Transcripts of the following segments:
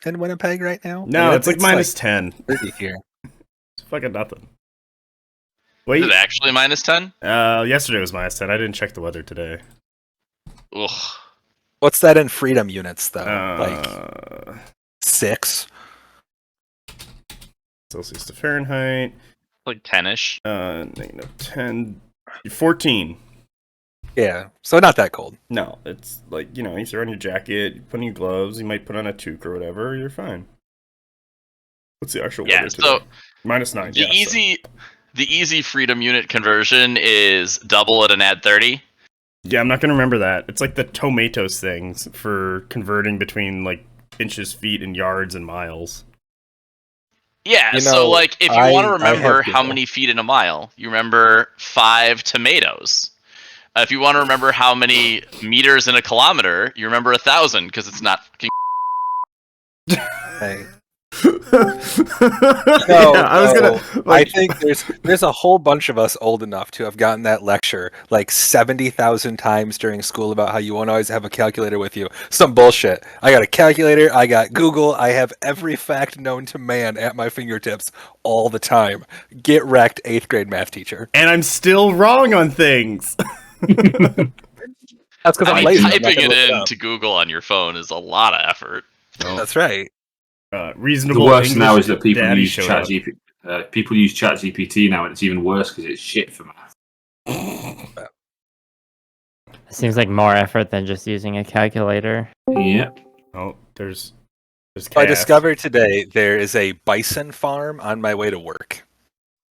in Winnipeg right now? No, I mean, it's like minus 10. 30 here. It's fucking nothing. Is it actually minus 10? Yesterday was minus 10. I didn't check the weather today. Ugh. What's that in freedom units, though? Like 6? Celsius to Fahrenheit. Like 10-ish. Negative 10. 14. Yeah, so not that cold. No, it's like, you throw on your jacket, you put on your gloves, you might put on a toque or whatever, you're fine. What's the actual weather today? So minus 9. The easy freedom unit conversion is double it and add 30. Yeah, I'm not gonna remember that. It's like the tomatoes things for converting between like inches, feet, and yards and miles. Yeah, so like if you want to remember how many feet in a mile, you remember 5 tomatoes. If you want to remember how many meters in a kilometer, you remember 1,000 because it's not fucking. Hey. I think there's a whole bunch of us old enough to have gotten that lecture like 70,000 times during school about how you won't always have a calculator with you. Some bullshit. I got a calculator, I got Google, I have every fact known to man at my fingertips all the time. Get wrecked, 8th grade math teacher. And I'm still wrong on things. That's because I'm lazy. Typing it into Google on your phone is a lot of effort. That's right. Reasonable. The worst English now is that people daddy use ChatGPT. People use ChatGPT now, and it's even worse because it's shit for math. It seems like more effort than just using a calculator. Yeah. Oh, there's I discovered today there is a bison farm on my way to work.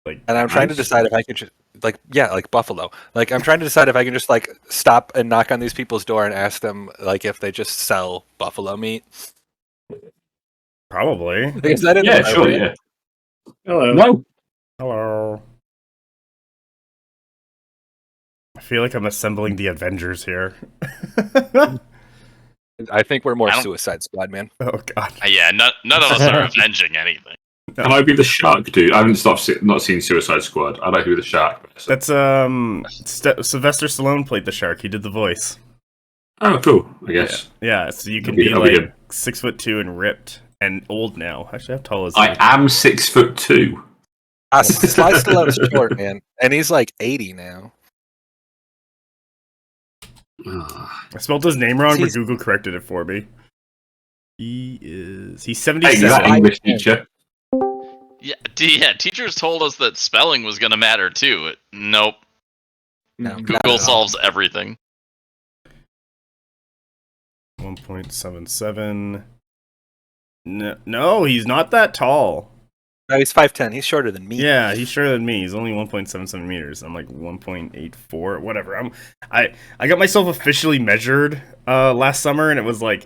And I'm trying to decide if I can like buffalo. Like I'm trying to decide if I can just like stop and knock on these people's door and ask them like if they just sell buffalo meat. Probably. Is that in yeah, sure, yeah. Hello. No. Hello. I feel like I'm assembling the Avengers here. I think we're more Suicide Squad, man. Oh god. Yeah, none of us are avenging anything. Can I be the shark dude? I haven't not seen Suicide Squad. I'd like to be the shark. That's Sylvester Stallone played the shark. He did the voice. Oh, cool. I guess. Yeah, so you can be like 6'2" and ripped and old now. Actually, how tall is he? I am 6'2". Sly Stallone's short, man, and he's like 80 now. I spelled his name wrong, but Google corrected it for me. He's 77. Hey, that English teacher. Yeah, teachers told us that spelling was going to matter too. Nope. No, Google solves everything. 1.77. No, he's not that tall. No, he's 5'10". He's shorter than me. Yeah, he's shorter than me. He's only 1.77 meters. I'm like 1.84, whatever. I got myself officially measured last summer, and it was like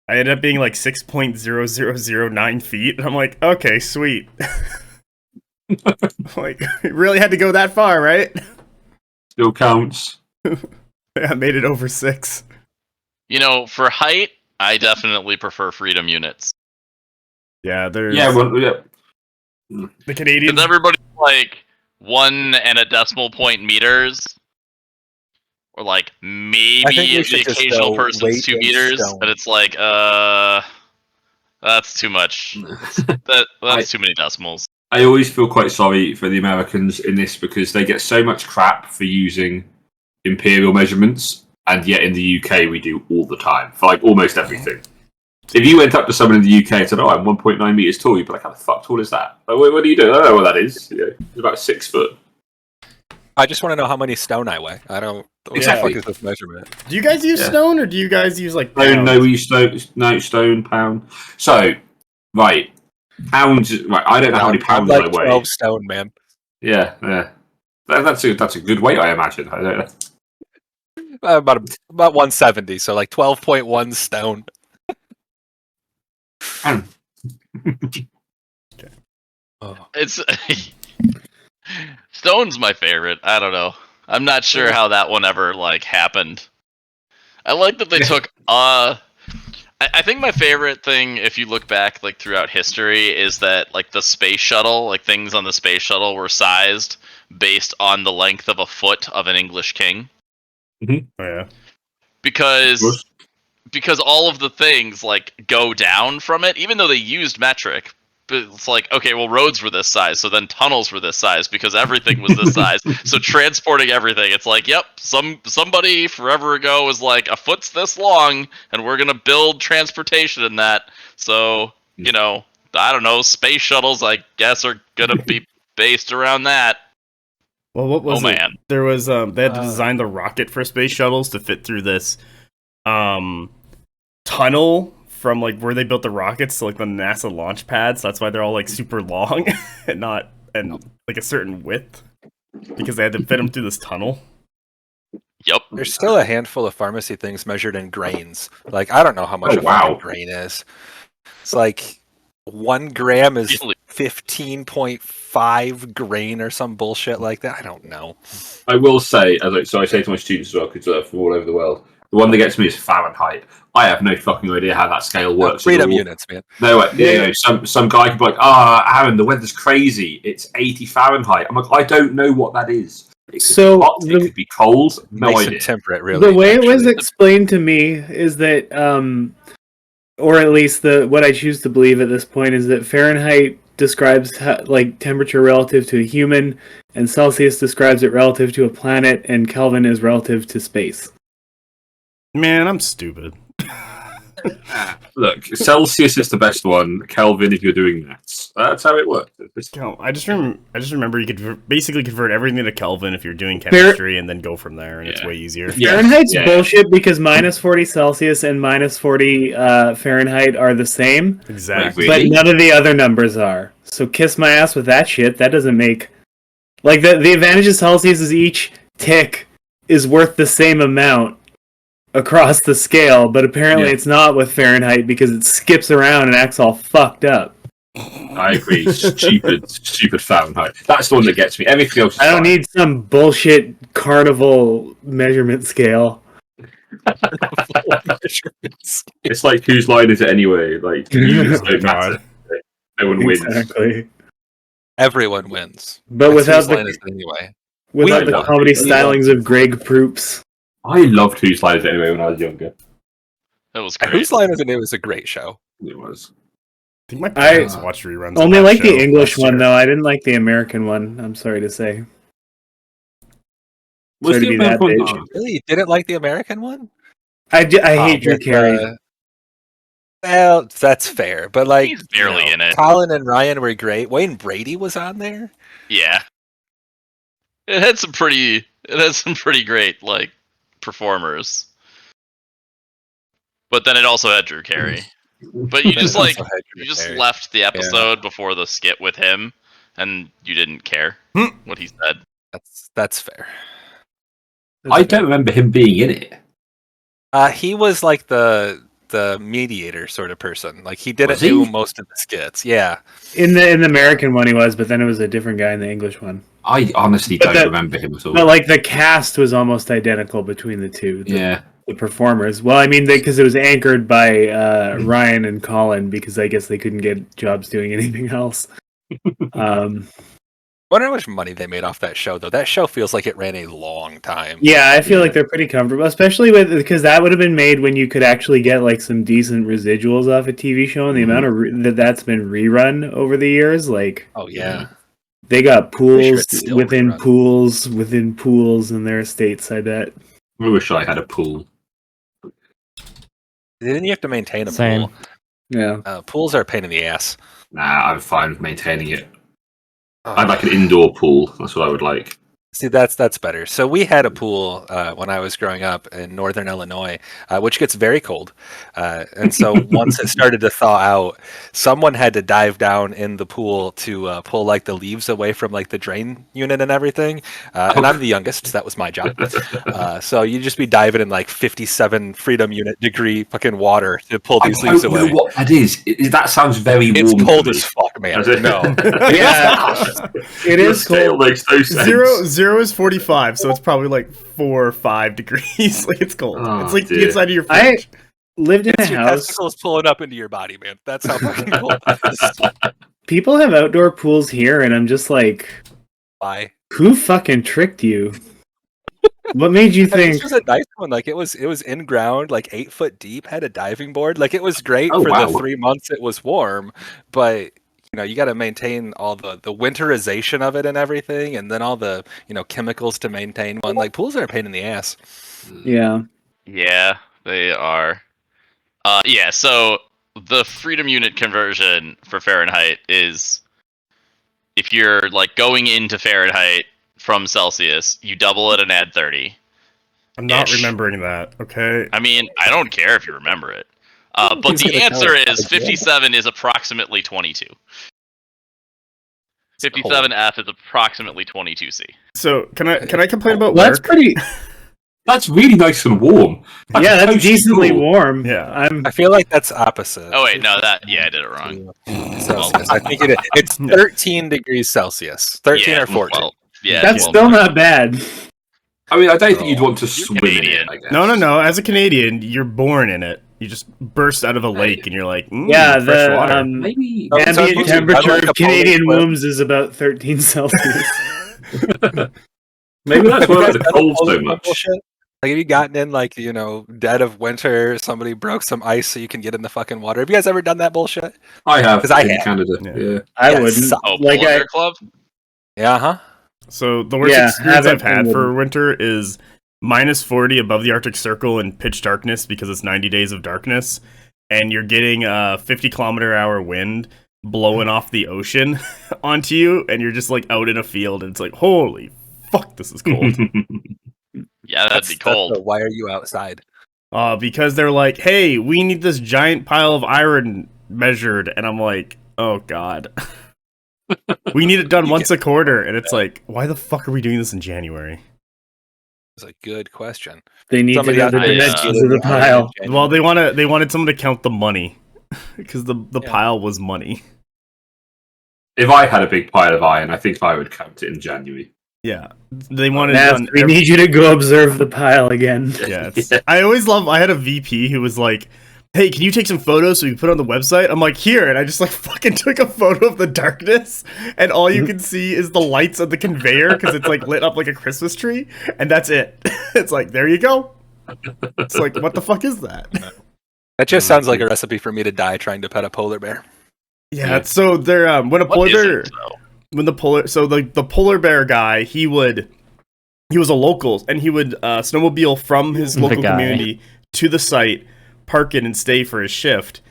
I ended up being like 6.0009 feet. And I'm like, okay, sweet. Like, it really had to go that far, right? Still counts. I made it over 6. For height, I definitely prefer freedom units. Yeah, there's... Yeah, the Canadians... Because everybody's like 1 and a decimal point meters. Or like maybe the occasional person's 2 meters. But it's like, that's too much. That's too many decimals. I always feel quite sorry for the Americans in this because they get so much crap for using imperial measurements. And yet in the UK, we do all the time, for like almost everything. If you went up to someone in the UK and said, I'm 1.9 meters tall, you'd be like, how the fuck tall is that? Like, what do you do? I don't know what that is. It's about 6 foot. I just want to know how many stone I weigh. I don't... Exactly. What the fuck is this measurement? Do you guys use stone, or do you guys use like pounds? No, we use stone, pound. So, right. Pounds... Right, I don't know how many pounds like I weigh. 12 stone, man. Yeah. That's a good weight, I imagine. I don't know. About 170, so like 12.1 stone. It's Stone's my favorite. I don't know. I'm not sure how that one ever happened. I like that they took I think my favorite thing, if you look back throughout history, is that the space shuttle, things on the space shuttle were sized based on the length of a foot of an English king. Mm-hmm. Oh, yeah. Because because all of the things like go down from it, even though they used metric. But it's like, okay, well, roads were this size, so then tunnels were this size because everything was this size. So transporting everything, it's like, yep, somebody forever ago was like, a foot's this long, and we're gonna build transportation in that. So, you know, I don't know, space shuttles, I guess, are gonna be based around that. Well, what was it? Man. There was they had to design the rocket for space shuttles to fit through this tunnel from like where they built the rockets to like the NASA launch pads. So that's why they're all like super long and like a certain width because they had to fit them through this tunnel. Yep. There's still a handful of pharmacy things measured in grains. Like, I don't know how much a fucking grain is. It's like 1 gram is 15.5 grain or some bullshit like that. I don't know. I will say, so I say to my students as well, because from all over the world, the one that gets me is Fahrenheit. I have no fucking idea how that scale works. Freedom units, man. No, some guy could be like, Aaron, the weather's crazy. It's 80 Fahrenheit. I'm like, I don't know what that is. It could be hot, it could be cold. No nice idea. And temperate, really. The way it was explained to me is that, or at least what I choose to believe at this point is that Fahrenheit describes like temperature relative to a human, and Celsius describes it relative to a planet, and Kelvin is relative to space. Man, I'm stupid. Look, Celsius is the best one. Kelvin, if you're doing that, that's how it works. I just remember you could basically convert everything to Kelvin if you're doing chemistry, and then go from there, and it's way easier. Fahrenheit's bullshit because minus 40 Celsius and minus 40 Fahrenheit are the same. Exactly. But none of the other numbers are. So kiss my ass with that shit. That doesn't make... Like, the advantage of Celsius is each tick is worth the same amount across the scale, but apparently it's not with Fahrenheit because it skips around and acts all fucked up. I agree. stupid Fahrenheit. That's the one that gets me. Everything else is I don't need some bullshit carnival measurement scale. It's like, whose line is it anyway? Like, units don't matter. No one wins. Exactly. Everyone wins. But without the line is it anyway. Without the comedy stylings of Greg Proops. I loved Whose Line Is It Anyway when I was younger. That was great. Whose Line Is It? It was a great show. It was. I think my parents watched reruns. Only like the English one though. I didn't like the American one. I'm sorry to say. Was the American one? Really, you didn't like the American one? I hate Drew Carey. Well, that's fair, but like he's barely in it. Colin and Ryan were great. Wayne Brady was on there. Yeah, it had some pretty great like performers, but then it also had Drew Carey. But you just left the episode before the skit with him, and you didn't care what he said. That's fair. I don't remember him being in it. He was like the mediator sort of person. Like he didn't do most of the skits. Yeah. In the American one he was, but then it was a different guy in the English one. I honestly don't remember him at all. But like the cast was almost identical between the two. The performers. Well, I mean, because it was anchored by Ryan and Colin, because I guess they couldn't get jobs doing anything else. I wonder how much money they made off that show, though. That show feels like it ran a long time. Yeah, I feel like they're pretty comfortable, especially because that would have been made when you could actually get like some decent residuals off a TV show, and the amount of that's been rerun over the years. Like, oh yeah, they got pools within pools within pools in their estates. I bet. I wish I had a pool. Didn't you have to maintain a Same. pool? Yeah, pools are a pain in the ass. Nah, I'm fine with maintaining it. I'd like an indoor pool. That's what I would like. See, that's better. So we had a pool when I was growing up in northern Illinois, which gets very cold. And so once it started to thaw out, someone had to dive down in the pool to pull like the leaves away from like the drain unit and everything. And I'm the youngest, so that was my job. So you'd just be diving in like 57 freedom unit degree fucking water to pull these leaves away. I don't know what that is. That sounds very warm. It's cold as fuck, man. No. yeah, it is cold. Makes no sense. Zero is 45, so it's probably like 4 or 5 degrees. Like it's cold. Oh, it's like dear. the inside of your fridge. I lived in a Your house. testicles pulling up into your body, man. That's how fucking cold it is. People have outdoor pools here, and I'm just like, Why? who fucking tricked you? What made you I mean, think? this was a nice one. Like it was in ground, like 8 foot deep, had a diving board. Like it was great Oh, for wow. the 3 months it was warm, but you got to maintain all the winterization of it and everything, and then all the chemicals to maintain one. Like pools are a pain in the ass. Yeah. Yeah, they are. Yeah, so the freedom unit conversion for Fahrenheit is if you're like going into Fahrenheit from Celsius, you double it and add 30. I'm not Ish. remembering that. Okay. I mean, I don't care if you remember it. But He's the gonna tell answer us is how to do it. 57 is approximately 22. 57F is approximately 22C. So can I complain about Well, that's work? pretty. That's really nice and warm. Yeah, that's toasty decently cool. warm. Yeah. I feel like that's opposite. Oh wait, no, I did it wrong. Celsius. I think it's 13 degrees Celsius. 13 Yeah, or 14. well, yeah, That's well, still not bad. I mean, I don't think you'd want to swim in it, Canadian. I guess. No. As a Canadian, you're born in it. You just burst out of a lake, and you're like, Yeah, fresh water. Maybe. Oh, so ambient you- temperature I'd like of a Canadian polar wombs is about 13 Celsius. Maybe that's Have you why I guys like the done cold polar so bear much. bullshit? Like, have you gotten in like dead of winter? Somebody broke some ice so you can get in the fucking water. Have you guys ever done that bullshit? I have 'Cause I in have. Canada. Yeah. Yeah. I Yeah, wouldn't. so- Oh, Like Polar I, Bear Club? Yeah, huh? So the worst Yeah, experience I've haven't had for been- winter is minus 40 above the Arctic Circle in pitch darkness because it's 90 days of darkness, and you're getting a 50-kilometer-hour wind blowing off the ocean onto you, and you're just like out in a field, and it's like, holy fuck, this is cold. Yeah, that'd be cold. Why are you outside? Because they're like, hey, we need this giant pile of iron measured, and I'm like, oh god. We need it done once a quarter, and it's like, why the fuck are we doing this in January? It's a good question. they need Somebody to know out the there dimensions is of the iron pile. in Well, January. they wanted someone to count the money because the Yeah. pile was money. If I had a big pile of iron, I think I would count it in January. Yeah, they wanted it Matt, done. we need you to go observe the pile again. Yeah, I had a VP who was like, hey, can you take some photos so we can put it on the website? I'm like, here, and I just like fucking took a photo of the darkness, and all you can see is the lights of the conveyor because it's like lit up like a Christmas tree, and that's it. It's like, there you go. It's like, what the fuck is that? That just sounds like a recipe for me to die trying to pet a polar bear. Yeah, so they're when a What polar isn't, bear though? when the polar bear guy, he was a local, and he would snowmobile from his The local guy. community to the site, park it, and stay for his shift.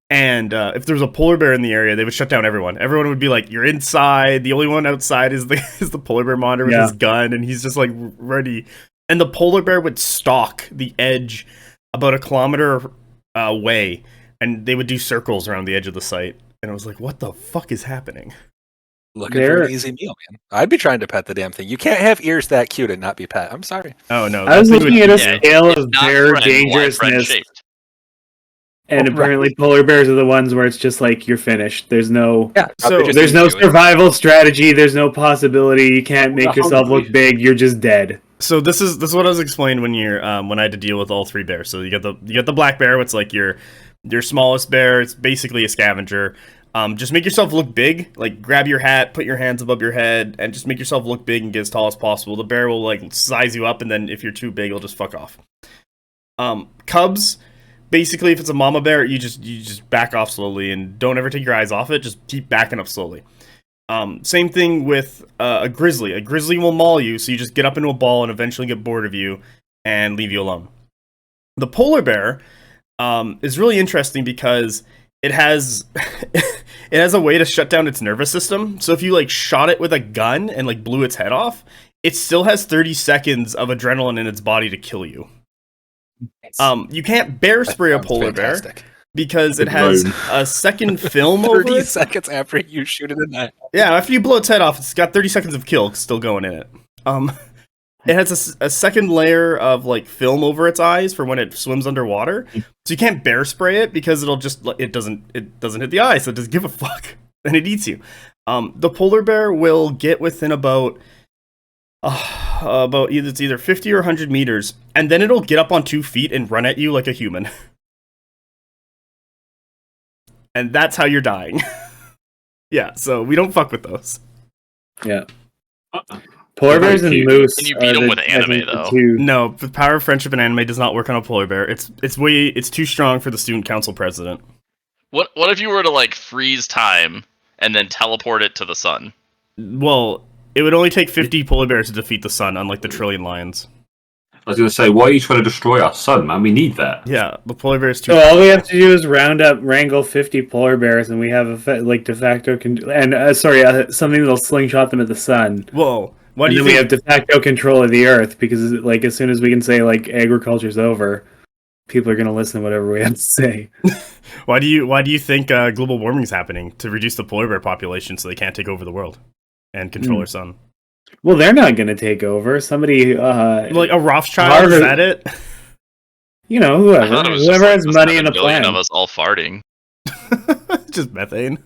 And if there was a polar bear in the area, they would shut down everyone. Everyone would be like, "You're inside." The only one outside is the polar bear monitor with Yeah. his gun, and he's just like ready. And the polar bear would stalk the edge about a kilometer away, and they would do circles around the edge of the site. And I was like, "What the fuck is happening?" Looking for an easy meal, man. I'd be trying to pet the damn thing. You can't have ears that cute and not be pet. I'm sorry. Oh no! I was that thing looking would- at a Yeah, scale it's of not bear friend, wide friend dangerousness, shaped. and apparently polar bears are the ones where it's just like you're finished. There's no, Yeah. So- they just there's no eat you. survival strategy. There's no possibility. You can't make Well, yourself look hungry. big. You're just dead. So this is what I was explained when when I had to deal with all three bears. So you got the black bear, what's like your smallest bear. It's basically a scavenger. Just make yourself look big. Like grab your hat, put your hands above your head, and just make yourself look big and get as tall as possible. The bear will like size you up, and then if you're too big, it'll just fuck off. Cubs, basically, if it's a mama bear, you just back off slowly and don't ever take your eyes off it. Just keep backing up slowly. Same thing with a grizzly. A grizzly will maul you, so you just get up into a ball and eventually get bored of you and leave you alone. The polar bear is really interesting because it has it has a way to shut down its nervous system. So if you like shot it with a gun and like blew its head off, it still has 30 seconds of adrenaline in its body to kill you. You can't bear spray a Sounds polar bear fantastic. because it Good has moan. a second film over 30 it. seconds after you shoot it in that. Yeah, after you blow its head off, it's got 30 seconds of kill still going in it. It has a second layer of like film over its eyes for when it swims underwater. So you can't bear spray it because it doesn't hit the eye, so it doesn't give a fuck, and it eats you. The polar bear will get within about either 50 or 100 meters, and then it'll get up on 2 feet and run at you like a human. And that's how you're dying. Yeah, so we don't fuck with those. Yeah. Polar bears and cute. moose. Can you beat are 'em the- with I anime, think, the though? two- No, the power of friendship and anime does not work on a polar bear. It's too strong for the student council president. What if you were to like freeze time and then teleport it to the sun? Well, it would only take 50 polar bears to defeat the sun, unlike the trillion lions. I was going to say, why are you trying to destroy our sun, man? We need that. Yeah, the polar bear is too. So all we have to do is wrangle 50 polar bears, and we have de facto something that'll slingshot them at the sun. Whoa. Why do And you then we think? have de facto control of the earth because, like, as soon as we can say like agriculture's over, people are gonna listen to whatever we have to say. Why do you think global warming is happening to reduce the polar bear population so they can't take over the world and control our sun? Well, they're not gonna take over. Somebody, Like a Rothschild, Harvard- is that it? you know, I whoever thought it was has just like money the in the 7 billion plan. of us all farting. Just methane.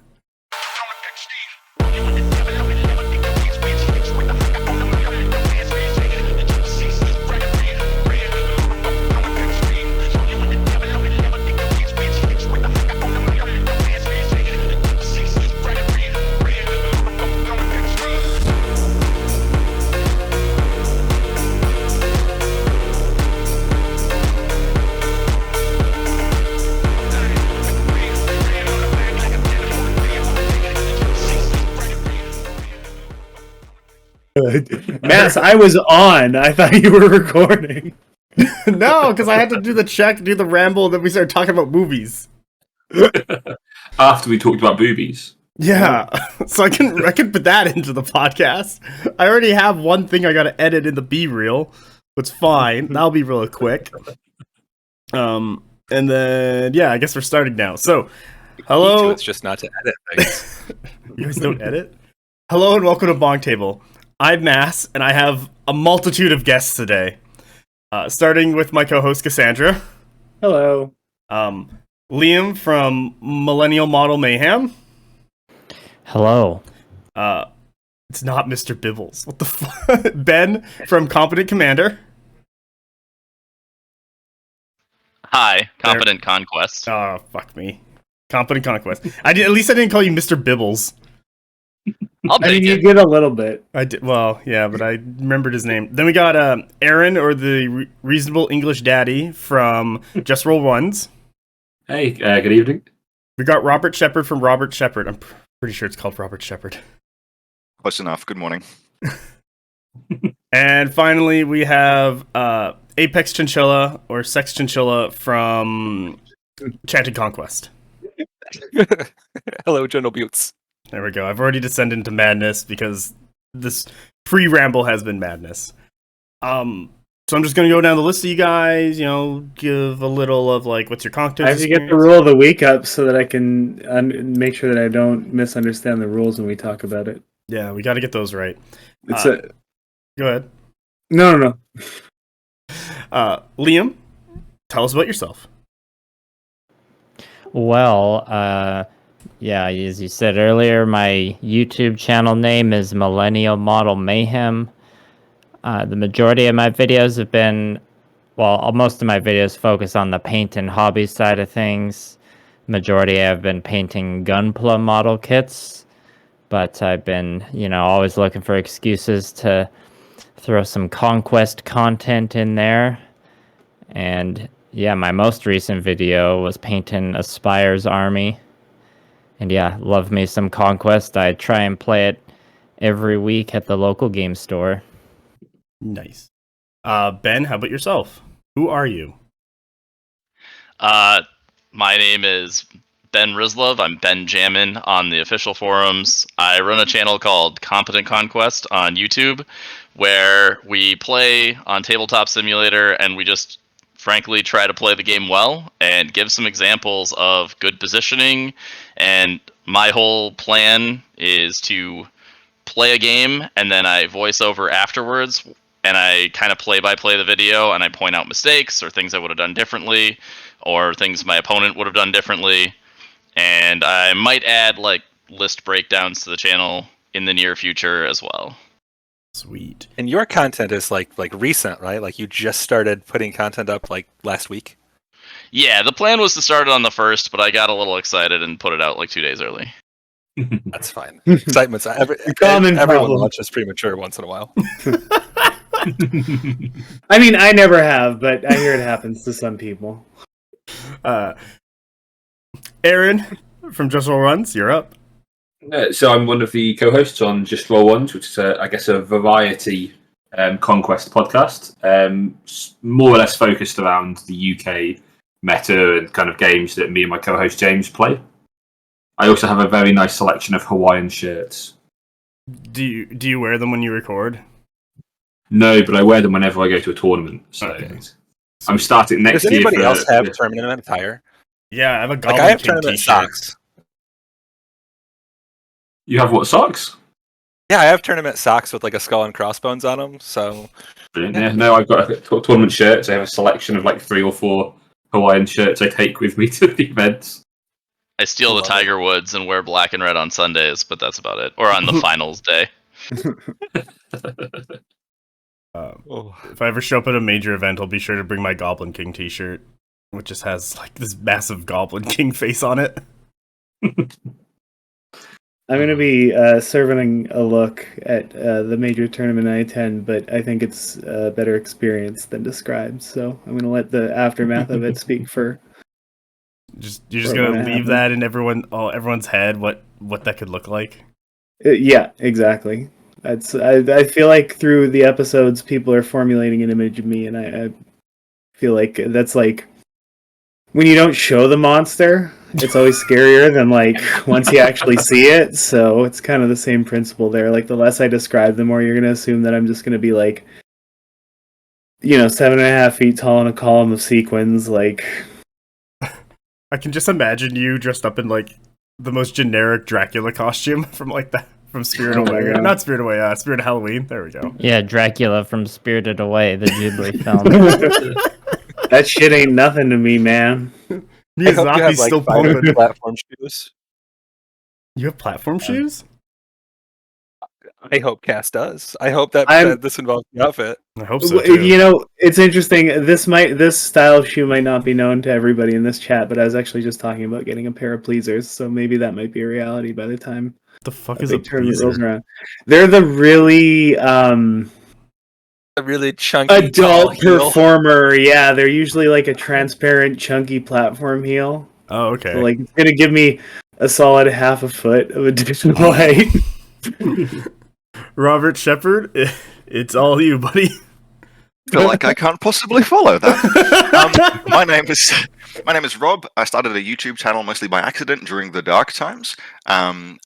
Mass, I was on. I thought you were recording. No, because I had to do the ramble, and then we started talking about movies. After we talked about boobies. Yeah, so I can put that into the podcast. I already have one thing I gotta edit in the B reel. It's fine. That'll be real quick. And then yeah, I guess we're starting now. So, hello. It's just not to edit things. You guys don't edit? Hello and welcome to BonkTable. I'm Mass, and I have a multitude of guests today. Starting with my co-host Cassandra. Hello. Liam from Millennial Model Mayhem. Hello. It's not Mr. Bibbles. What the fuck? Ben from Competent Commander. Hi, Competent Conquest. Oh, fuck me. Competent Conquest. At least I didn't call you Mr. Bibbles. I'll I take mean, you it. did a little bit. I did, well, yeah, but I remembered his name. Then we got Aaron, or the Reasonable English Daddy from Just Roll Ones. Hey, good evening. We got Robert Shepard from Robert Shepard. I'm pretty sure it's called Robert Shepard. Close enough. Good morning. And finally, we have Apex Chinchilla, or Sex Chinchilla from Chanting Conquest. Hello, General Buttes. There we go. I've already descended into madness because this pre-ramble has been madness. So I'm just gonna go down the list of you guys. Give a little of like, what's your content? I have to get the rule of the week up so that I can make sure that I don't misunderstand the rules when we talk about it. Yeah, we got to get those right. It's Go ahead. No. Liam, tell us about yourself. Well, yeah, as you said earlier, my YouTube channel name is Millennial Model Mayhem. The majority of my videos have been, well, most of my videos focus on the paint and hobby side of things. Majority have been painting Gunpla model kits, but I've been, always looking for excuses to throw some Conquest content in there. And yeah, my most recent video was painting Aspire's army. And yeah, love me some Conquest. I try and play it every week at the local game store. Nice. Ben, how about yourself? Who are you? My name is Ben Rizlov. I'm Ben Jammin on the official forums. I run a channel called Competent Conquest on YouTube, where we play on Tabletop Simulator, and we just frankly try to play the game well and give some examples of good positioning. And my whole plan is to play a game, and then I voice over afterwards, and I kind of play-by-play the video, and I point out mistakes or things I would have done differently, or things my opponent would have done differently. And I might add like list breakdowns to the channel in the near future as well. Sweet. And your content is like recent, right? Like you just started putting content up like last week. Yeah, the plan was to start it on the 1st, but I got a little excited and put it out like 2 days early. That's fine. Excitement's Common everyone problem. launches premature once in a while. I mean, I never have, but I hear it happens to some people. Aaron from Just Roll Runs, you're up. So I'm one of the co-hosts on Just Roll Ones, which is, I guess, a variety conquest podcast, more or less focused around the UK meta and kind of games that me and my co-host James play. I also have a very nice selection of Hawaiian shirts. Do you wear them when you record? No, but I wear them whenever I go to a tournament. So Okay. I'm starting next Does year. anybody else have tournament attire? Yeah, I have a Like Goblin I have King tournament t-shirt. socks. You have what, socks? Yeah, I have tournament socks with like a skull and crossbones on them. So Brilliant. Yeah, no, I've got tournament shirts. I have a selection of like 3 or 4 Hawaiian shirts I take with me to the events. I steal the Tiger Woods and wear black and red on Sundays, but that's about it. Or on the finals day. If I ever show up at a major event, I'll be sure to bring my Goblin King t-shirt, which just has like this massive Goblin King face on it. I'm going to be serving a look at the major tournament I attend, but I think it's a better experience than described. So I'm going to let the aftermath of it speak for. You're just gonna leave that in everyone's head what that could look like. Yeah, exactly. I feel like through the episodes, people are formulating an image of me, and I feel like that's like when you don't show the monster, it's always scarier than like once you actually see it. So it's kind of the same principle there. Like the less I describe, the more you're gonna assume that I'm just gonna be like, 7.5 feet tall in a column of sequins. Like, I can just imagine you dressed up in like the most generic Dracula costume from like that from Spirit Away. God. Not Spirit Away, Spirit of Halloween. There we go. Yeah, Dracula from Spirited Away, the Ghibli film. that shit ain't nothing to me, man. I hope you have Miyazaki's like still 5 pumping. platform shoes. You have platform shoes? I hope Cass does. I hope that this involves the outfit. I hope so too. It's interesting. This style of shoe might not be known to everybody in this chat, but I was actually just talking about getting a pair of pleasers, so maybe that might be a reality by the time The fuck is a tournament rolls pleaser? around. They're the really A really chunky adult tall heel. performer. Yeah, they're usually like a transparent, chunky platform heel. Oh, okay. So like it's gonna give me a solid half a foot of additional height. Robert Shepard, it's all you, buddy. Feel like I can't possibly follow that. My name is Rob. I started a YouTube channel mostly by accident during the dark times, and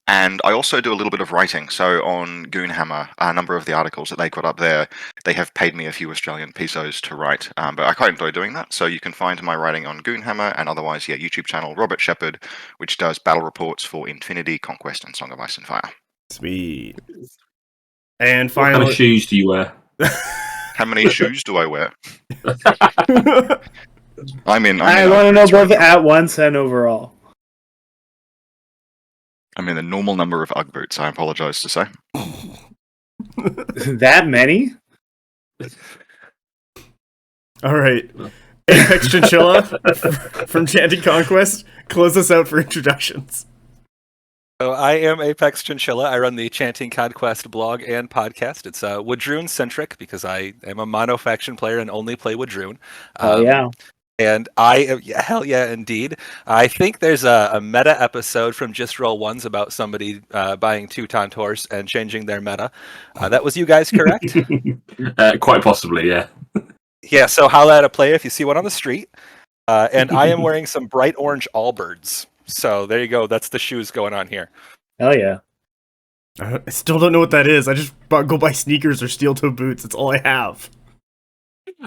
I also do a little bit of writing. So on Goonhammer, a number of the articles that they got up there, they have paid me a few Australian pesos to write, but I quite enjoy doing that. So you can find my writing on Goonhammer, and otherwise, YouTube channel Robert Shepard, which does battle reports for Infinity, Conquest, and Song of Ice and Fire. Sweet. And What kind finally, of shoes do you wear? How many shoes do I wear? I I want to know both at once and overall. I'm in the normal number of Ugg boots, I apologize to say. That many? all right. Apex Chinchilla from Chanting Conquest, close us out for introductions. So I am Apex Chinchilla. I run the Chanting Conquest blog and podcast. It's Wadroon centric because I am a mono faction player and only play Wadroon. Yeah. And hell yeah, indeed. I think there's a meta episode from Just Roll Ones about somebody buying 2 Tauntors and changing their meta. That was you guys, correct? Quite possibly, yeah. Yeah, so how that play if you see one on the street. And I am wearing some bright orange Allbirds. So there you go. That's the shoes going on here. Hell yeah. I still don't know what that is. I just go buy sneakers or steel-toe boots. That's all I have.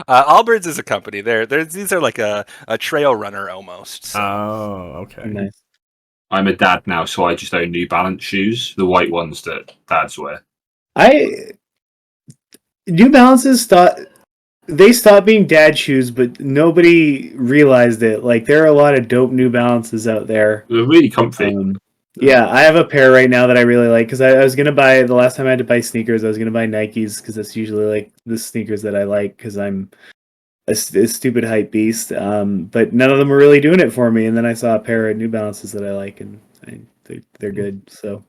Allbirds is a company. These are like a trail runner almost. So. Oh, okay. Nice. I'm a dad now, so I just own New Balance shoes, the white ones that dads wear. New Balances stopped being dad shoes, but nobody realized it. Like there are a lot of dope New Balances out there. They're really comfy. Yeah, I have a pair right now that I really like because I was gonna buy the last time I had to buy sneakers. I was gonna buy Nikes because that's usually like the sneakers that I like because I'm a stupid hype beast. But none of them were really doing it for me. And then I saw a pair of New Balances that I like, and I they're good. So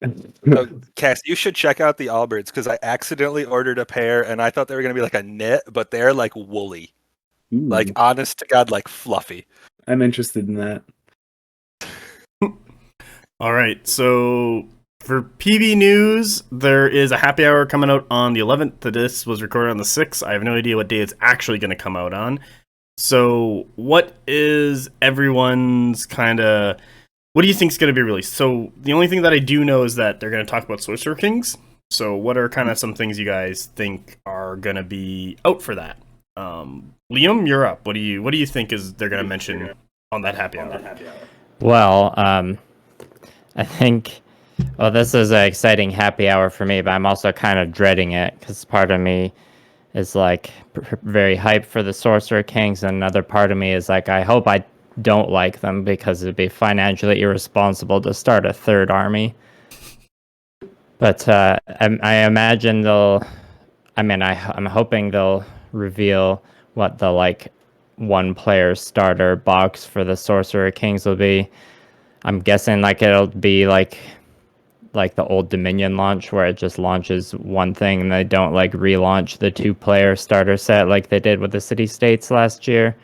So, Cass, you should check out the Allbirds because I accidentally ordered a pair and I thought they were going to be like a knit, but they're like woolly. Ooh, Like, honest to God, like fluffy. I'm interested in that. All right, so for PB news, there is a happy hour coming out on the 11th. This was recorded on the 6th. I have no idea what day it's actually going to come out on. So what is everyone's kind of... What do you think is going to be released? So the only thing that I do know is that they're going to talk about Sorcerer Kings. So what are kind of some things you guys think are going to be out for that? Liam, you're up. What do you think is they're going to mention on that happy hour? Well, I think, well, this is an exciting happy hour for me, but I'm also kind of dreading it because part of me is like very hyped for the Sorcerer Kings, and another part of me is like, I hope I don't like them because it'd be financially irresponsible to start a third army. But I imagine they'll, I mean, I'm hoping they'll reveal what the like one player starter box for the Sorcerer Kings will be. I'm guessing like it'll be like the old Dominion launch where it just launches one thing and they don't like relaunch the 2-player starter set like they did with the City States last year.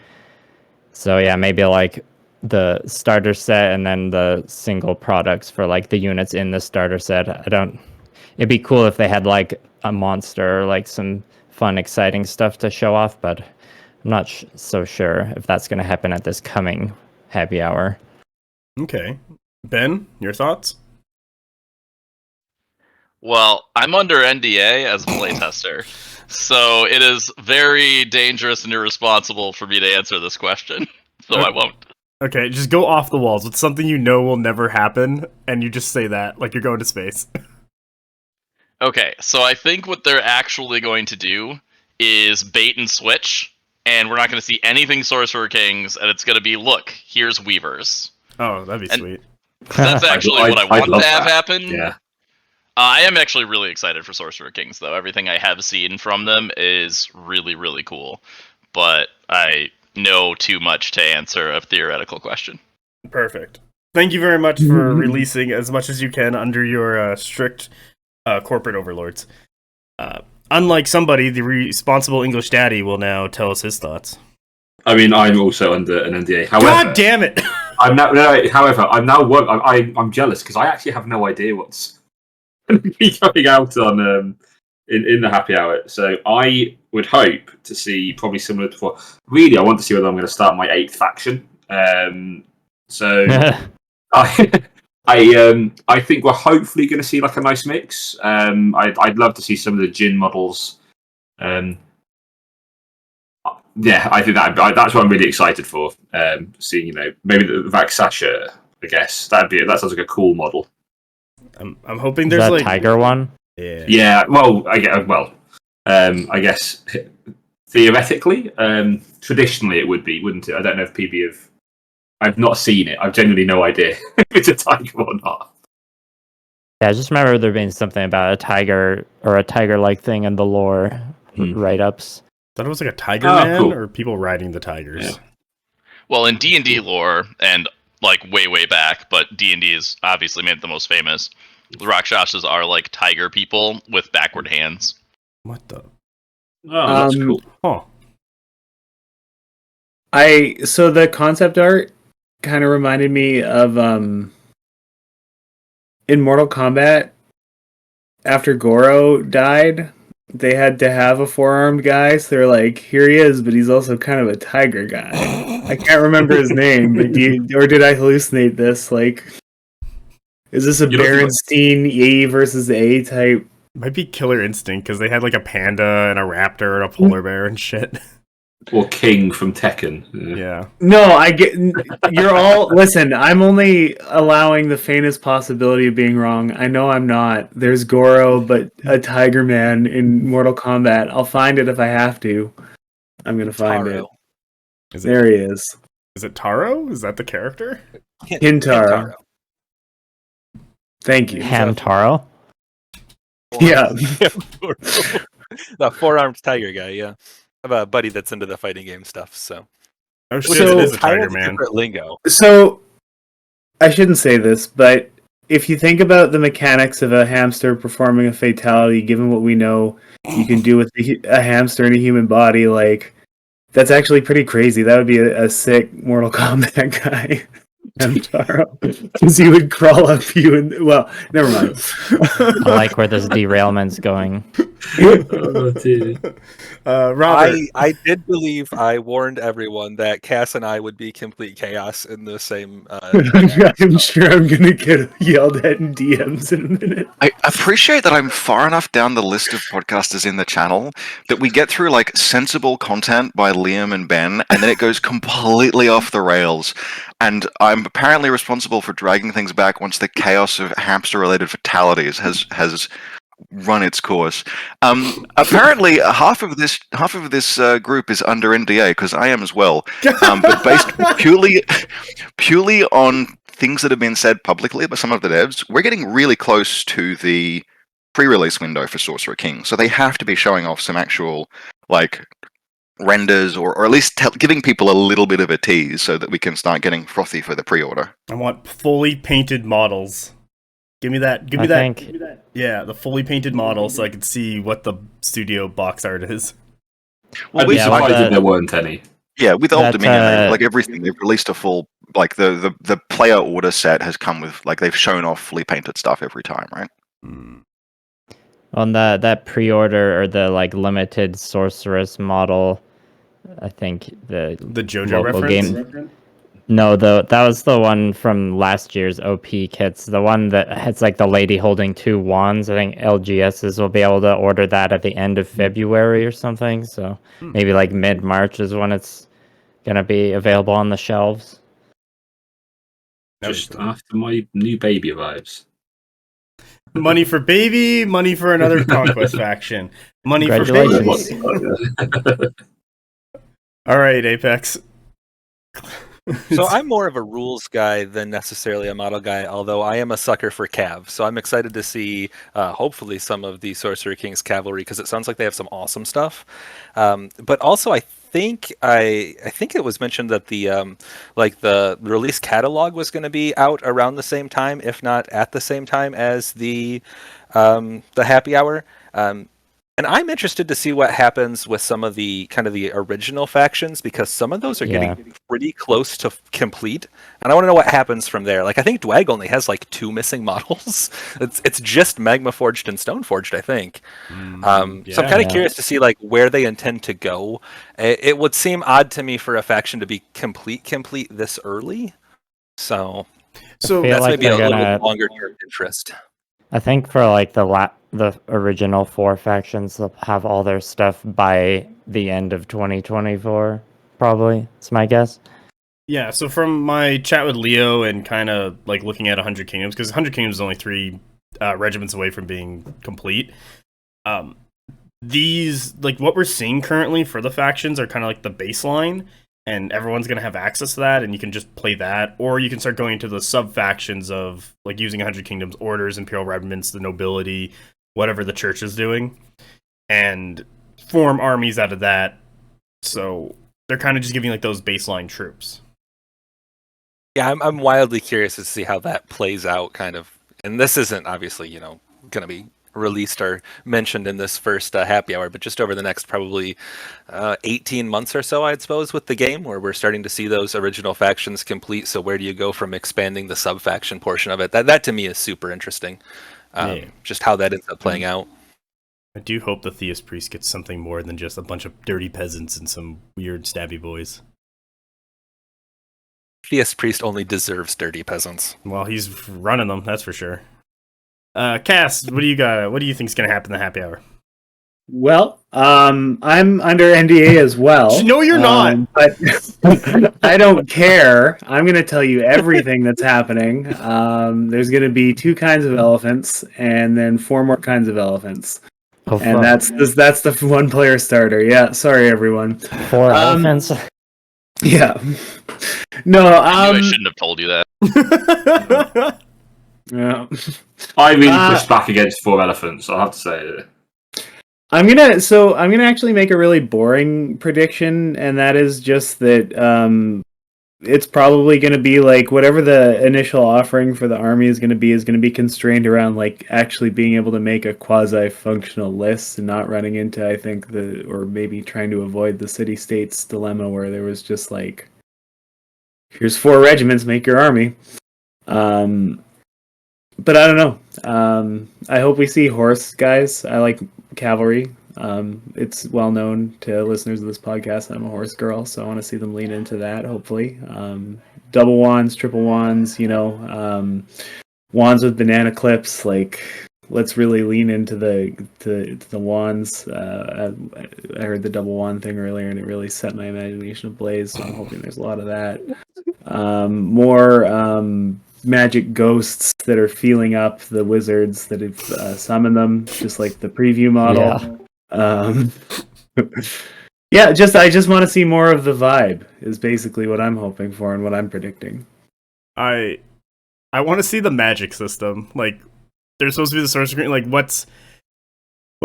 So yeah, maybe like the starter set and then the single products for like the units in the starter set. It'd be cool if they had like a monster or like some fun, exciting stuff to show off, but I'm not so sure if that's going to happen at this coming happy hour. Okay. Ben, your thoughts? Well, I'm under NDA as a playtester, so it is very dangerous and irresponsible for me to answer this question. So I won't. Okay, just go off the walls with something you know will never happen, and you just say that like you're going to space. Okay, so I think what they're actually going to do is bait and switch, and we're not going to see anything Sorcerer Kings, and it's going to be, look, here's Weavers. Oh, that'd be sweet. That's actually what I I'd want love to have that. happen. Yeah. I am actually really excited for Sorcerer Kings, though. Everything I have seen from them is really, really cool. But I know too much to answer a theoretical question. Perfect. Thank you very much for releasing as much as you can under your strict corporate overlords. Unlike somebody, the responsible English daddy will now tell us his thoughts. I mean, I'm also under an NDA. However, God damn it! I'm now. However, I'm jealous because I actually have no idea what's coming out on in the happy hour. So I would hope to see probably similar to before. Really, I want to see whether I'm going to start my 8th faction. So I think we're hopefully going to see like a nice mix. I'd love to see some of the Jin models. Yeah, I think that's what I'm really excited for. Seeing, maybe the Vaxasha, I guess that sounds like a cool model. I'm hoping Is there's that like Tiger one? Yeah. Yeah, well, I guess theoretically, traditionally it would be, wouldn't it? I don't know if PB have. I've not seen it. I've genuinely no idea if it's a tiger or not. Yeah, I just remember there being something about a tiger or a tiger-like thing in the lore write-ups. Thought it was like a tiger man cool. or people riding the tigers. Yeah. Well, in D&D lore, and like way back, but D&D has obviously made it the most famous, the Rakshasas are like tiger people with backward hands. What the? Oh, that's cool. Huh. So the concept art kind of reminded me of in Mortal Kombat, after Goro died, they had to have a 4-armed guy, so they're like, here he is, but he's also kind of a tiger guy. I can't remember his name, but or did I hallucinate this? Like, is this a Berenstein A versus A type? Might be Killer Instinct, because they had like a panda and a raptor and a polar bear and shit. Or King from Tekken. Yeah. No, I get. You're all. Listen, I'm only allowing the faintest possibility of being wrong. I know I'm not. There's Goro, but a Tiger Man in Mortal Kombat. I'll find it if I have to. I'm gonna find it. There he is. Is it Taro? Is that the character? Hintaro. Thank you. Hamtaro? Yeah. The 4-armed tiger guy, yeah. I have a buddy that's into the fighting game stuff, so. Oh shit, So- it is a Kind tiger of man. different lingo. So, I shouldn't say this, but if you think about the mechanics of a hamster performing a fatality, given what we know you can do with a hamster in a human body, like, that's actually pretty crazy. That would be a sick Mortal Kombat guy. Because he would crawl up you and... Well, never mind. I like where this derailment's going. Oh, dear. Robert. I did believe I warned everyone that Cass and I would be complete chaos in the same. I'm sure I'm going to get yelled at in DMs in a minute. I appreciate that I'm far enough down the list of podcasters in the channel that we get through like sensible content by Liam and Ben, and then it goes completely off the rails. And I'm apparently responsible for dragging things back once the chaos of hamster-related fatalities has run its course. Apparently, half of this group is under NDA because I am as well. But based purely on things that have been said publicly by some of the devs, we're getting really close to the pre-release window for Sorcerer King. So they have to be showing off some actual like renders or at least giving people a little bit of a tease so that we can start getting frothy for the pre-order. I want fully painted models. Give me that. Give me that. Yeah, the fully painted model so I can see what the studio box art is. Well, I'd be with surprised if there weren't any. Yeah, with Old That, Dominion, like everything, they've released a full, like the player order set has come with, like they've shown off fully painted stuff every time, right? On that pre-order or the like limited sorceress model, I think the JoJo local reference? No, that was the one from last year's OP kits. The one that has like the lady holding two wands. I think LGSs will be able to order that at the end of February or something. So maybe like mid-March is when it's gonna be available on the shelves. Just after my new baby arrives. Money for baby, money for another Conquest faction. Money for Congratulations. baby. All right, Apex. So I'm more of a rules guy than necessarily a model guy, although I am a sucker for cav. So I'm excited to see, hopefully, some of the Sorcerer King's cavalry because it sounds like they have some awesome stuff. But also, I think it was mentioned that the release catalog was going to be out around the same time, if not at the same time as the happy hour. And I'm interested to see what happens with some of the kind of the original factions because some of those are getting pretty close to complete, and I want to know what happens from there. Like I think Dwag only has like 2 missing models. It's just Magma Forged and Stone Forged, I think. So I'm kind of curious to see like where they intend to go. It would seem odd to me for a faction to be complete this early. So that's like maybe a little gonna... bit longer term interest. I think for like the original 4 factions, they'll have all their stuff by the end of 2024. Probably, it's my guess. Yeah. So from my chat with Leo and kind of like looking at 100 Kingdoms, because 100 Kingdoms is only 3 regiments away from being complete. These like what we're seeing currently for the factions are kind of like the baseline. And everyone's going to have access to that, and you can just play that. Or you can start going into the sub-factions of, like, using 100 Kingdoms, Orders, Imperial Regiments, the Nobility, whatever the Church is doing, and form armies out of that. So they're kind of just giving, like, those baseline troops. Yeah, I'm wildly curious to see how that plays out, kind of. And this isn't, obviously, going to be released or mentioned in this first happy hour, but just over the next probably 18 months or so, I'd suppose, with the game, where we're starting to see those original factions complete. So where do you go from expanding the sub-faction portion of it? That to me is super interesting, just how that ends up playing out. I do hope the Theist Priest gets something more than just a bunch of dirty peasants and some weird stabby boys. Theist Priest only deserves dirty peasants. Well, he's running them, that's for sure. Cass, what do you got? What do you think is going to happen in the happy hour? Well, I'm under NDA as well. No, you're not. But I don't care. I'm going to tell you everything that's happening. There's going to be 2 kinds of elephants, and then 4 more kinds of elephants. Oh, and that's the 1-player starter. Yeah, sorry everyone. 4 elephants. Yeah. No. I shouldn't have told you that. Yeah. I really pushed back against 4 elephants, I'll have to say. I'm gonna actually make a really boring prediction, and that is just that it's probably going to be like whatever the initial offering for the army is going to be constrained around like actually being able to make a quasi-functional list and not running into, I think, or maybe trying to avoid the city-states dilemma where there was just like, here's 4 regiments, make your army. But I don't know. I hope we see horse guys. I like cavalry. It's well known to listeners of this podcast I'm a horse girl, so I want to see them lean into that, hopefully. Double wands, triple wands, wands with banana clips, like let's really lean into the wands. I heard the double wand thing earlier and it really set my imagination ablaze, so I'm hoping there's a lot of that. More magic ghosts that are feeling up the wizards that have summoned them, just like the preview model. Yeah, I just want to see more of the vibe is basically what I'm hoping for and what I'm predicting. I want to see the magic system. Like, there's supposed to be the source screen. Like, what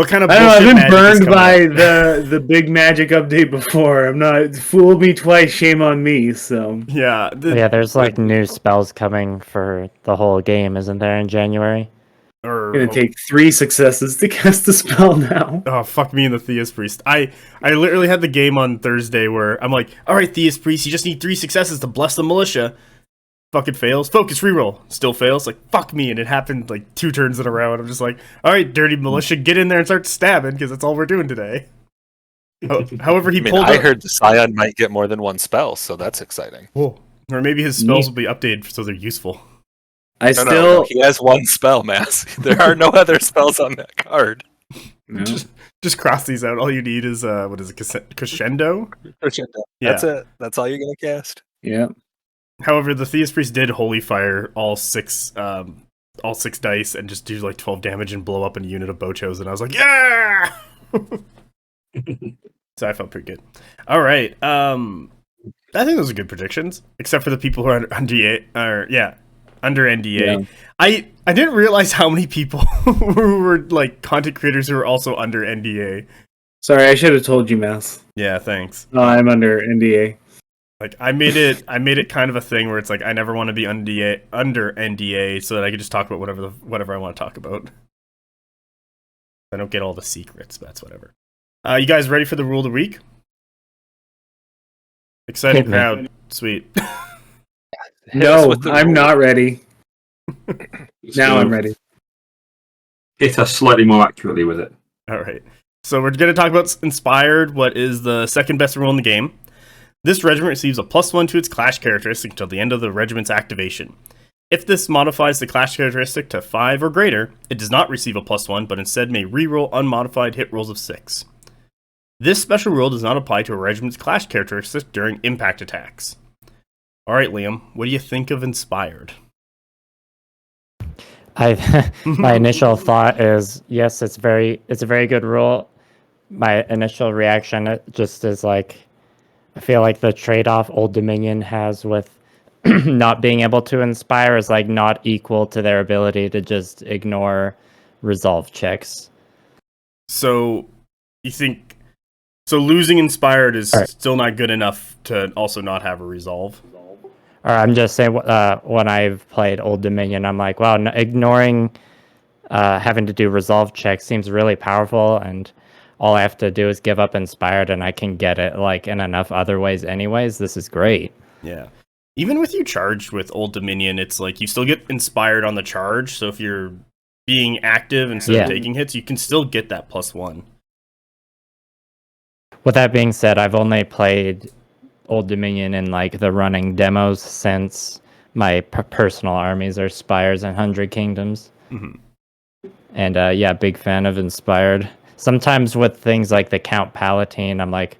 kind of I don't know, I've bullshit been magic is burned by coming out? the big magic update before. I'm not fooled me twice, shame on me, so Yeah, Yeah, there's like new spells coming for the whole game, isn't there, in January? or gonna take 3 successes to cast the spell now. oh, fuck me and the Theist Priest. I literally had the game on Thursday where I'm like, alright, Theist Priest, you just need 3 successes to bless the militia. Fucking fails. Focus reroll. Still fails. Like, fuck me. And it happened like 2 turns in a row. And I'm just like, alright, dirty militia, get in there and start stabbing, because that's all we're doing today. However, he pulled I up. heard the Scion might get more than one spell, so that's exciting. Whoa. Or maybe his spells will be updated so they're useful. No, he has one spell, Mass. There are no other spells on that card. No. Just cross these out. All you need is what is it, Crescendo? Yeah. That's it. That's all you're gonna cast. Yeah. However, the Theist Priest did Holy Fire all 6 dice and just do like 12 damage and blow up a unit of Bochos, and I was like, yeah. So I felt pretty good. All right. I think those are good predictions, except for the people who are under NDA. I didn't realize how many people who were like content creators who were also under NDA. Sorry, I should have told you, Mouse. Yeah, thanks. No, I'm under NDA. Like I made it kind of a thing where it's like I never want to be under NDA so that I could just talk about whatever I want to talk about. I don't get all the secrets, but that's whatever. You guys ready for the rule of the week? Excited crowd. Sweet. No, I'm not ready. Now I'm ready. Hit us slightly more accurately with it. All right. So we're going to talk about Inspired, what is the second best rule in the game. This regiment receives a +1 to its clash characteristic until the end of the regiment's activation. If this modifies the clash characteristic to 5 or greater, it does not receive a +1, but instead may reroll unmodified hit rolls of 6. This special rule does not apply to a regiment's clash characteristic during impact attacks. Alright, Liam, what do you think of Inspired? My initial thought is, yes, it's a very good rule. My initial reaction just is like, I feel like the trade-off Old Dominion has with not being able to inspire is like not equal to their ability to just ignore resolve checks. So you think losing Inspired is still not good enough to also not have a resolve? Or I'm just saying, when I've played Old Dominion, I'm like, wow, ignoring having to do resolve checks seems really powerful, and all I have to do is give up Inspired, and I can get it like in enough other ways anyways. This is great. Yeah. Even with you charged with Old Dominion, it's like you still get Inspired on the charge, so if you're being active instead of taking hits, you can still get that +1. With that being said, I've only played Old Dominion in like the running demos since my personal armies are Spires and 100 Kingdoms. Mm-hmm. And yeah, big fan of Inspired. Sometimes with things like the Count Palatine, I'm like,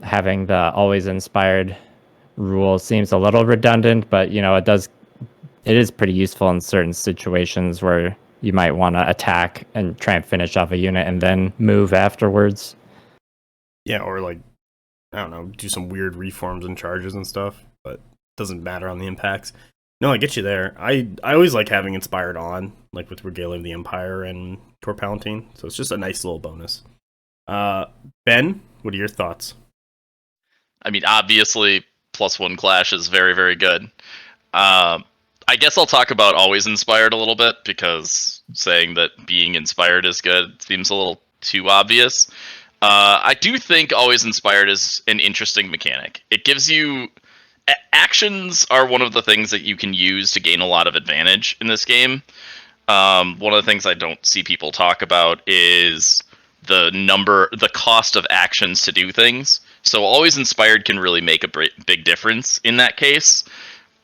having the always Inspired rule seems a little redundant, but you know, it is pretty useful in certain situations where you might want to attack and try and finish off a unit and then move afterwards. Yeah, or like, I don't know, do some weird reforms and charges and stuff, but it doesn't matter on the impacts. No, I get you there. I always like having Inspired on, like with Regalia of the Empire and Tor Palatine, so it's just a nice little bonus. Ben, what are your thoughts? I mean, obviously, +1 clash is very, very good. I guess I'll talk about always inspired a little bit, because saying that being inspired is good seems a little too obvious. I do think always inspired is an interesting mechanic. It gives you actions are one of the things that you can use to gain a lot of advantage in this game. One of the things I don't see people talk about is the cost of actions to do things. So always inspired can really make a big difference in that case.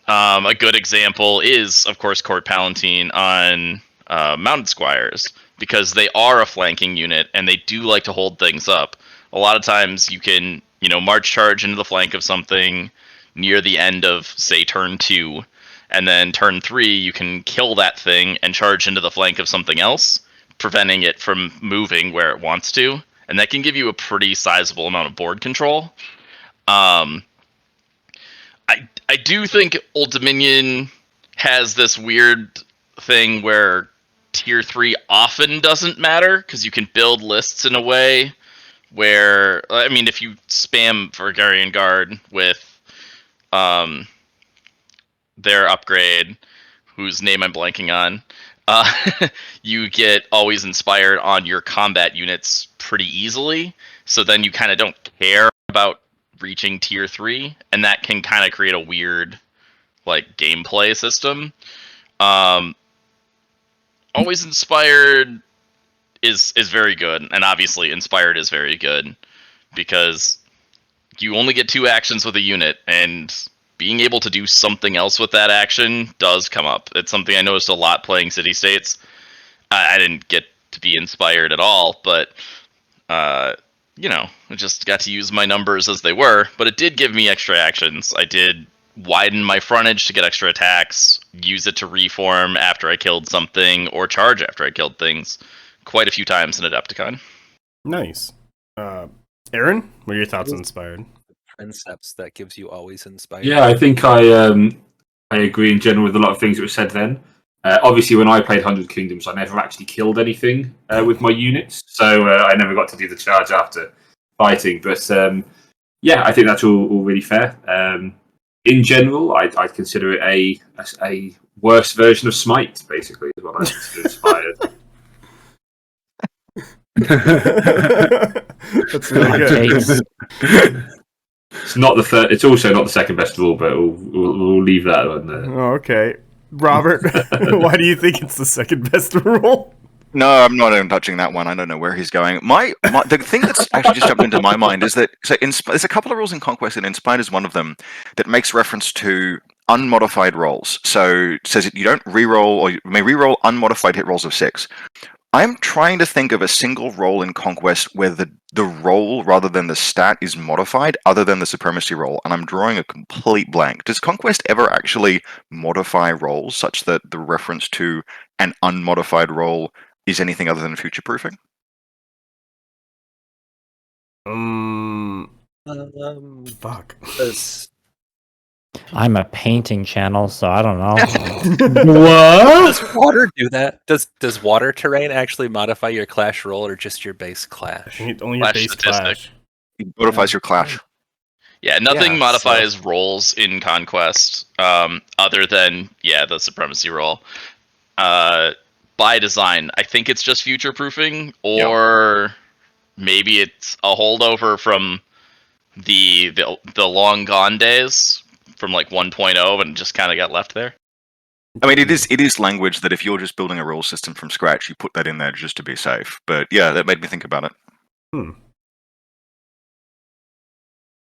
A good example is, of course, Court Palatine on Mounted Squires, because they are a flanking unit and they do like to hold things up. A lot of times you can, march charge into the flank of something near the end of, say, turn 2, and then turn 3 you can kill that thing and charge into the flank of something else, preventing it from moving where it wants to, and that can give you a pretty sizable amount of board control. I do think Old Dominion has this weird thing where tier 3 often doesn't matter, because you can build lists in a way where, if you spam Vargarian Guard with their upgrade, whose name I'm blanking on, you get always inspired on your combat units pretty easily, so then you kind of don't care about reaching tier 3, and that can kind of create a weird gameplay system. Always inspired is very good, and obviously inspired is very good, because you only get 2 actions with a unit, and being able to do something else with that action does come up. It's something I noticed a lot playing City States. I didn't get to be inspired at all, but I just got to use my numbers as they were, but it did give me extra actions. I did widen my frontage to get extra attacks, use it to reform after I killed something, or charge after I killed things quite a few times in Adepticon. Nice. Aaron, what are your thoughts on inspired? Concepts that gives you always inspired. Yeah, I think I agree in general with a lot of things that were said then. Obviously, when I played 100 Kingdoms, I never actually killed anything with my units, so I never got to do the charge after fighting. But I think that's all really fair. In general, I'd consider it a worse version of Smite, basically, is what I consider inspired. That's really good. It's not the third. It's also not the second best rule, but we'll leave that one there. Oh, okay. Robert, why do you think it's the second best rule? No, I'm not even touching that one. I don't know where he's going. The thing that's actually just jumped into my mind is that there's a couple of rules in Conquest, and Inspired is one of them, that makes reference to unmodified rolls. So it says that you don't reroll, or you may reroll unmodified hit rolls of 6. I'm trying to think of a single roll in Conquest where the roll rather than the stat is modified, other than the supremacy roll, and I'm drawing a complete blank. Does Conquest ever actually modify rolls such that the reference to an unmodified roll is anything other than future proofing? Fuck. I'm a painting channel, so I don't know. What? Does water do that? Does water terrain actually modify your clash roll, or just your base clash? Only your Clash base statistic. clash. It modifies your clash. Yeah, nothing Yeah, modifies rolls in Conquest, other than the supremacy roll. By design, I think it's just future proofing, or maybe it's a holdover from the long gone days from 1.0 and just kind of got left there. I mean, it is language that if you're just building a rule system from scratch, you put that in there just to be safe. But yeah, that made me think about it.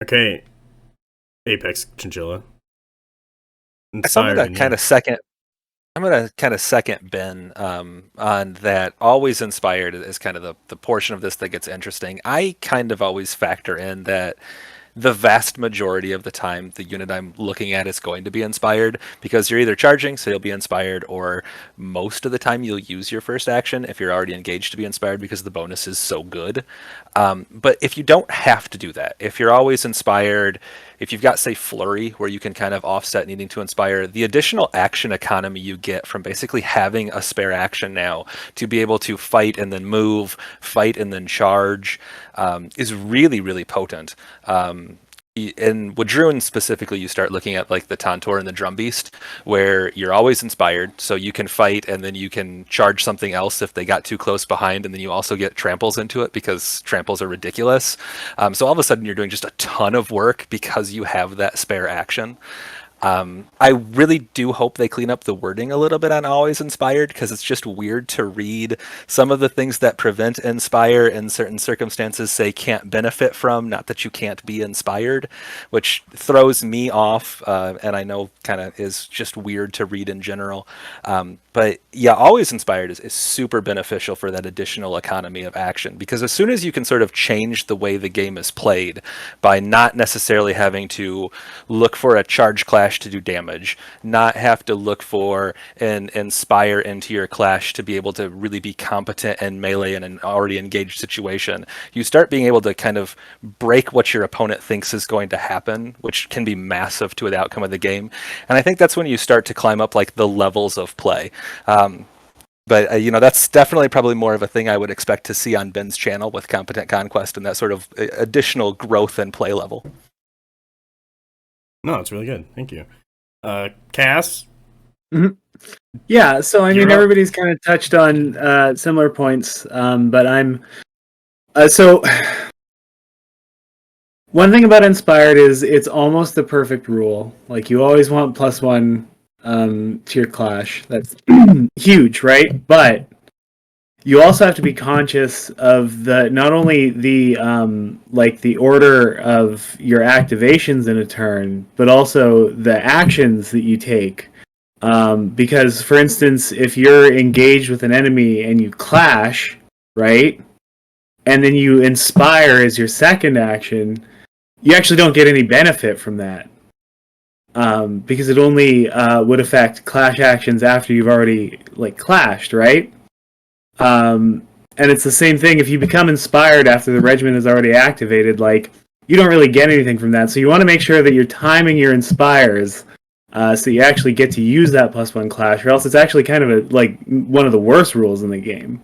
Okay. Apex Chinchilla. I'm gonna kind of second Ben on that. Always inspired is kind of the portion of this that gets interesting. I kind of always factor in that the vast majority of the time the unit I'm looking at is going to be inspired, because you're either charging, so you'll be inspired, or most of the time you'll use your first action if you're already engaged to be inspired, because the bonus is so good. But if you don't have to do that, if you're always inspired, if you've got, say, Flurry, where you can kind of offset needing to inspire, the additional action economy you get from basically having a spare action now to be able to fight and then move, fight and then charge, is really, really potent. in Wadrun specifically, you start looking at like the Tantor and the Drum Beast, where you're always inspired, so you can fight and then you can charge something else if they got too close behind, and then you also get tramples into it because tramples are ridiculous. So all of a sudden you're doing just a ton of work because you have that spare action. I really do hope they clean up the wording a little bit on always inspired, because it's just weird to read some of the things that prevent inspire in certain circumstances say can't benefit from, not that you can't be inspired, which throws me off, and I know kind of is just weird to read in general. But yeah, always inspired is super beneficial for that additional economy of action, because as soon as you can sort of change the way the game is played by not necessarily having to look for a charge clash to do damage, not have to look for an inspire into your clash to be able to really be competent in melee in an already engaged situation, you start being able to kind of break what your opponent thinks is going to happen, which can be massive to the outcome of the game. And I think that's when you start to climb up like the levels of play. But that's definitely probably more of a thing I would expect to see on Ben's channel with Competent Conquest and that sort of additional growth and play level. No, it's really good. Thank you. Cass? Mm-hmm. Yeah, so I mean, everybody's kind of touched on similar points, but I'm... So, one thing about Inspired is it's almost the perfect rule. Like, you always want +1 to your clash. That's huge, right? But you also have to be conscious of not only the the order of your activations in a turn, but also the actions that you take. Because, for instance, if you're engaged with an enemy and you clash, right, and then you inspire as your second action, you actually don't get any benefit from that. Because it only would affect clash actions after you've already clashed, right? And it's the same thing if you become inspired after the regiment is already activated. You don't really get anything from that. So you want to make sure that you're timing your inspires so you actually get to use that +1 clash, or else it's actually kind of one of the worst rules in the game.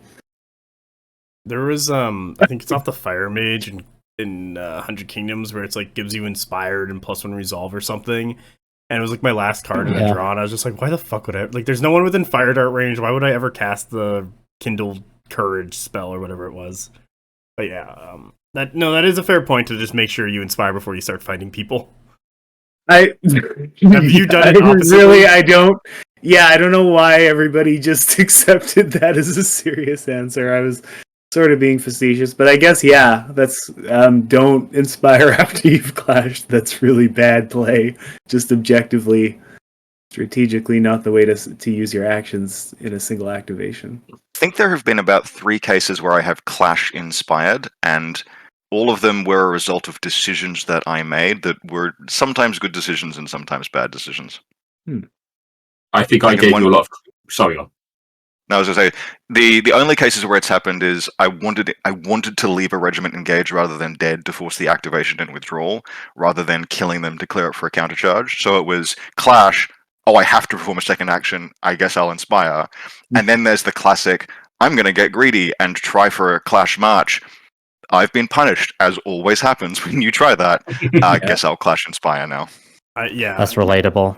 There was I think it's off the Fire Mage in 100 Kingdoms, where it's gives you inspired and +1 resolve or something, and it was my last card in the draw, and I was just why the fuck would I there's no one within fire dart range, why would I ever cast the Kindled Courage spell or whatever it was? But yeah, that is a fair point, to just make sure you inspire before you start fighting people. Have you done it oppositely? Really, I don't. Yeah, I don't know why everybody just accepted that as a serious answer. I was sort of being facetious, but I guess, yeah, that's don't inspire after you've clashed. That's really bad play, just objectively, strategically not the way to use your actions in a single activation. I think there have been about 3 cases where I have clash inspired, and all of them were a result of decisions that I made that were sometimes good decisions and sometimes bad decisions. I think I gave you a lot of... Sorry, on. No, I was going to say, the only cases where it's happened is I wanted to leave a regiment engaged rather than dead to force the activation and withdrawal, rather than killing them to clear it for a countercharge. So it was clash, I have to perform a second action, I guess I'll inspire. And then there's the classic, I'm going to get greedy and try for a clash march. I've been punished, as always happens when you try that. I guess I'll clash inspire now. Yeah. That's relatable.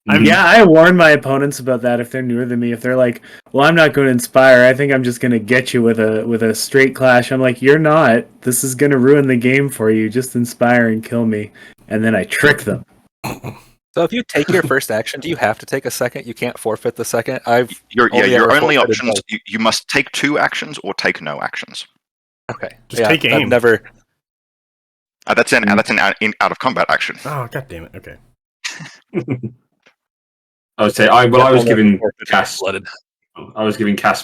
I warn my opponents about that if they're newer than me. If they're well, I'm not going to inspire, I think I'm just going to get you with a straight clash. I'm you're not. This is going to ruin the game for you. Just inspire and kill me. And then I trick them. So if you take your first action, do you have to take a second? You can't forfeit the second? Your only options, you must take 2 actions or take no actions. Okay. Just take aim. I've never... That's an out of combat action. Oh, god damn it. Okay. I would say I was giving Cass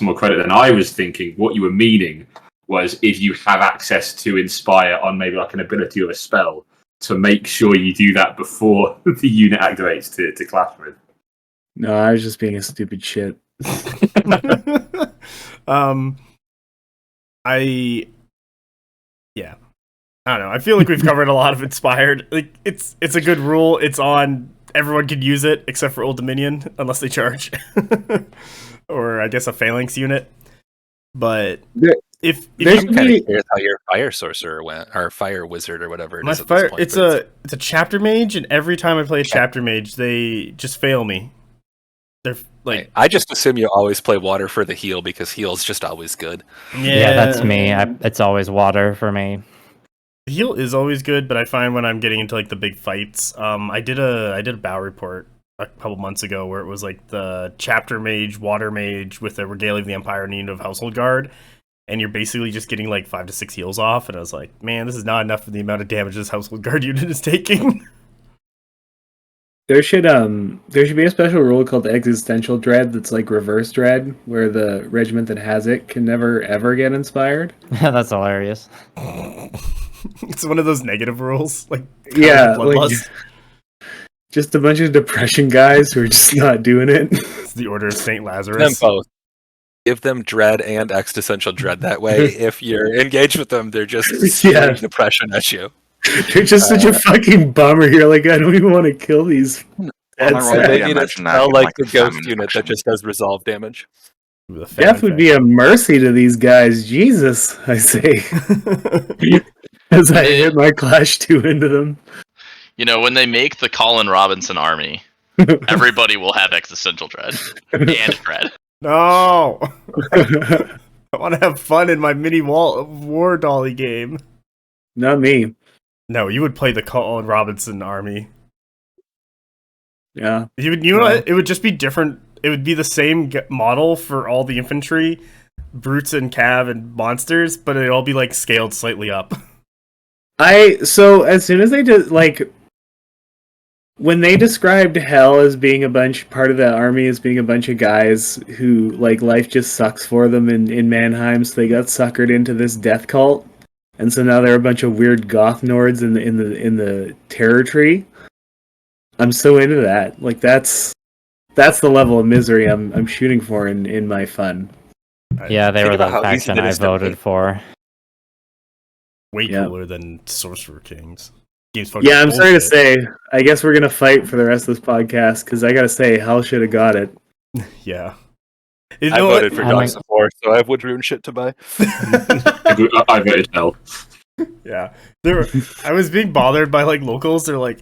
more credit than I was thinking. What you were meaning was if you have access to inspire on maybe an ability or a spell, to make sure you do that before the unit activates to clash with. No, I was just being a stupid shit. I don't know. I feel like we've covered a lot of inspired. It's a good rule. It's on. Everyone can use it except for Old Dominion, unless they charge, or I guess a phalanx unit. But if There you, should I'm kind be- of curious how your fire sorcerer went, or fire wizard, or whatever it my is at this fire, point. it's but a chapter mage, and every time I play a chapter mage, they just fail me. They're like, I just assume you always play water for the heal because heal's just always good. Yeah, that's me. It's always water for me. Heal is always good, but I find when I'm getting into like the big fights, I did a battle report a couple months ago where it was like the chapter mage, water mage with the Regalia of the Empire and Unit of Household Guard, and you're basically just getting like 5 to 6 heals off, and I was like, man, this is not enough for the amount of damage this Household Guard unit is taking. There should be a special rule called existential dread that's like reverse dread, where the regiment that has it can never ever get inspired. That's hilarious. It's one of those negative rules, like Yeah, like, bloodlust. just a bunch of depression guys who are just not doing it. It's the Order of Saint Them Lazarus. both. Give them dread and existential dread. That way, if you're engaged with them, they're just spewing depression at you. They're just such a fucking bummer. You're like, I don't even want to kill these. Well, That's I They Yeah, need to imagine that spell in, like like, the a ghost famine unit faction. that just does resolve damage. The famine Death would be a mercy to these guys. Jesus, I say, faction. as I hit my Clash 2 into them. You know, when they make the Colin Robinson army, everybody will have existential dread and dread. No, I want to have fun in my mini war dolly game. Not me. No, you would play the Colin Robinson army. Yeah. You know what? It would just be different. It would be the same model for all the infantry, brutes and cav and monsters, but it'd all be like scaled slightly up. So as soon as they did, like, when they described Hell as being part of the army as being a bunch of guys who, like, life just sucks for them in Mannheim, so they got suckered into this death cult, and so now they're a bunch of weird goth nords in the terror tree. I'm so into that. Like, that's the level of misery I'm shooting for in my fun. Yeah, they Think were about the how easy faction it I is to voted make. for. Way Yeah. cooler than Sorcerer Kings. Game's fucking Yeah, I'm sorry to bullshit. say. I guess we're gonna fight for the rest of this podcast because I gotta say, Hell should have got it. Yeah. You I know what? voted for I'm Dogs like- of War, so I have wood rune shit to buy. I voted hell. Yeah. I was being bothered by like locals. They're like,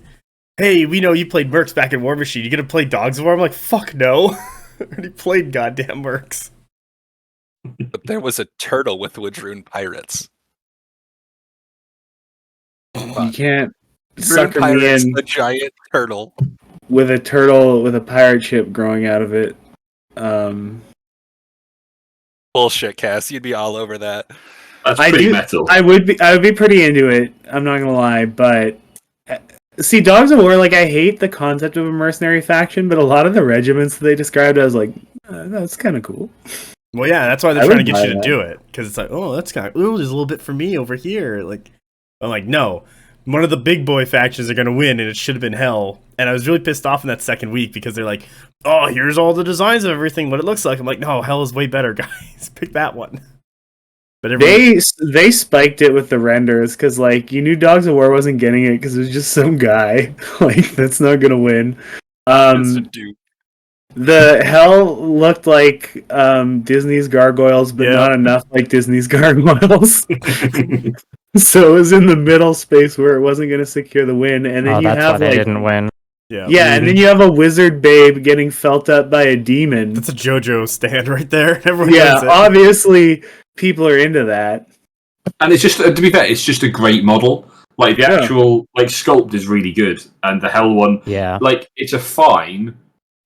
hey, we know you played Mercs back in War Machine. You gonna play Dogs of War? I'm like, fuck no. I already played goddamn Mercs. But there was a turtle with wood rune pirates. You can't Rune sucker me pirates, in the giant turtle. with a turtle with a pirate ship growing out of it. Bullshit, Cass. You'd be all over that. That's I pretty do- metal. I would be pretty into it. I'm not gonna lie, but see, Dogs of War, like, I hate the concept of a mercenary faction, but a lot of the regiments that they described, I was like, that's kind of cool. Well, yeah, that's why they're I trying to would get buy you to that. do it. Because it's like, oh, that's kind of, ooh, there's a little bit for me over here. Like, I'm like, no. One of the big boy factions are going to win, and it should have been Hell. And I was really pissed off in that second week because they're like, oh, here's all the designs of everything, what it looks like. I'm like, no, Hell is way better, guys. Pick that one. But everyone, They spiked it with the renders because, like, you knew Dogs of War wasn't getting it because it was just some guy. Like, that's not gonna win. It's a dude. The Hell looked like Disney's Gargoyles, but Yeah. not enough like Disney's Gargoyles. So it was in the middle space where it wasn't going to secure the win, and then Oh, you that's why have they like didn't win. yeah, and then you have a wizard babe getting felt up by a demon. that's a JoJo stand right there. Everyone Yeah, knows it. obviously people are into that. And it's just, to be fair, it's just a great model. Like, the Yeah. actual sculpt is really good. And the Hell one, Yeah. like, it's a fine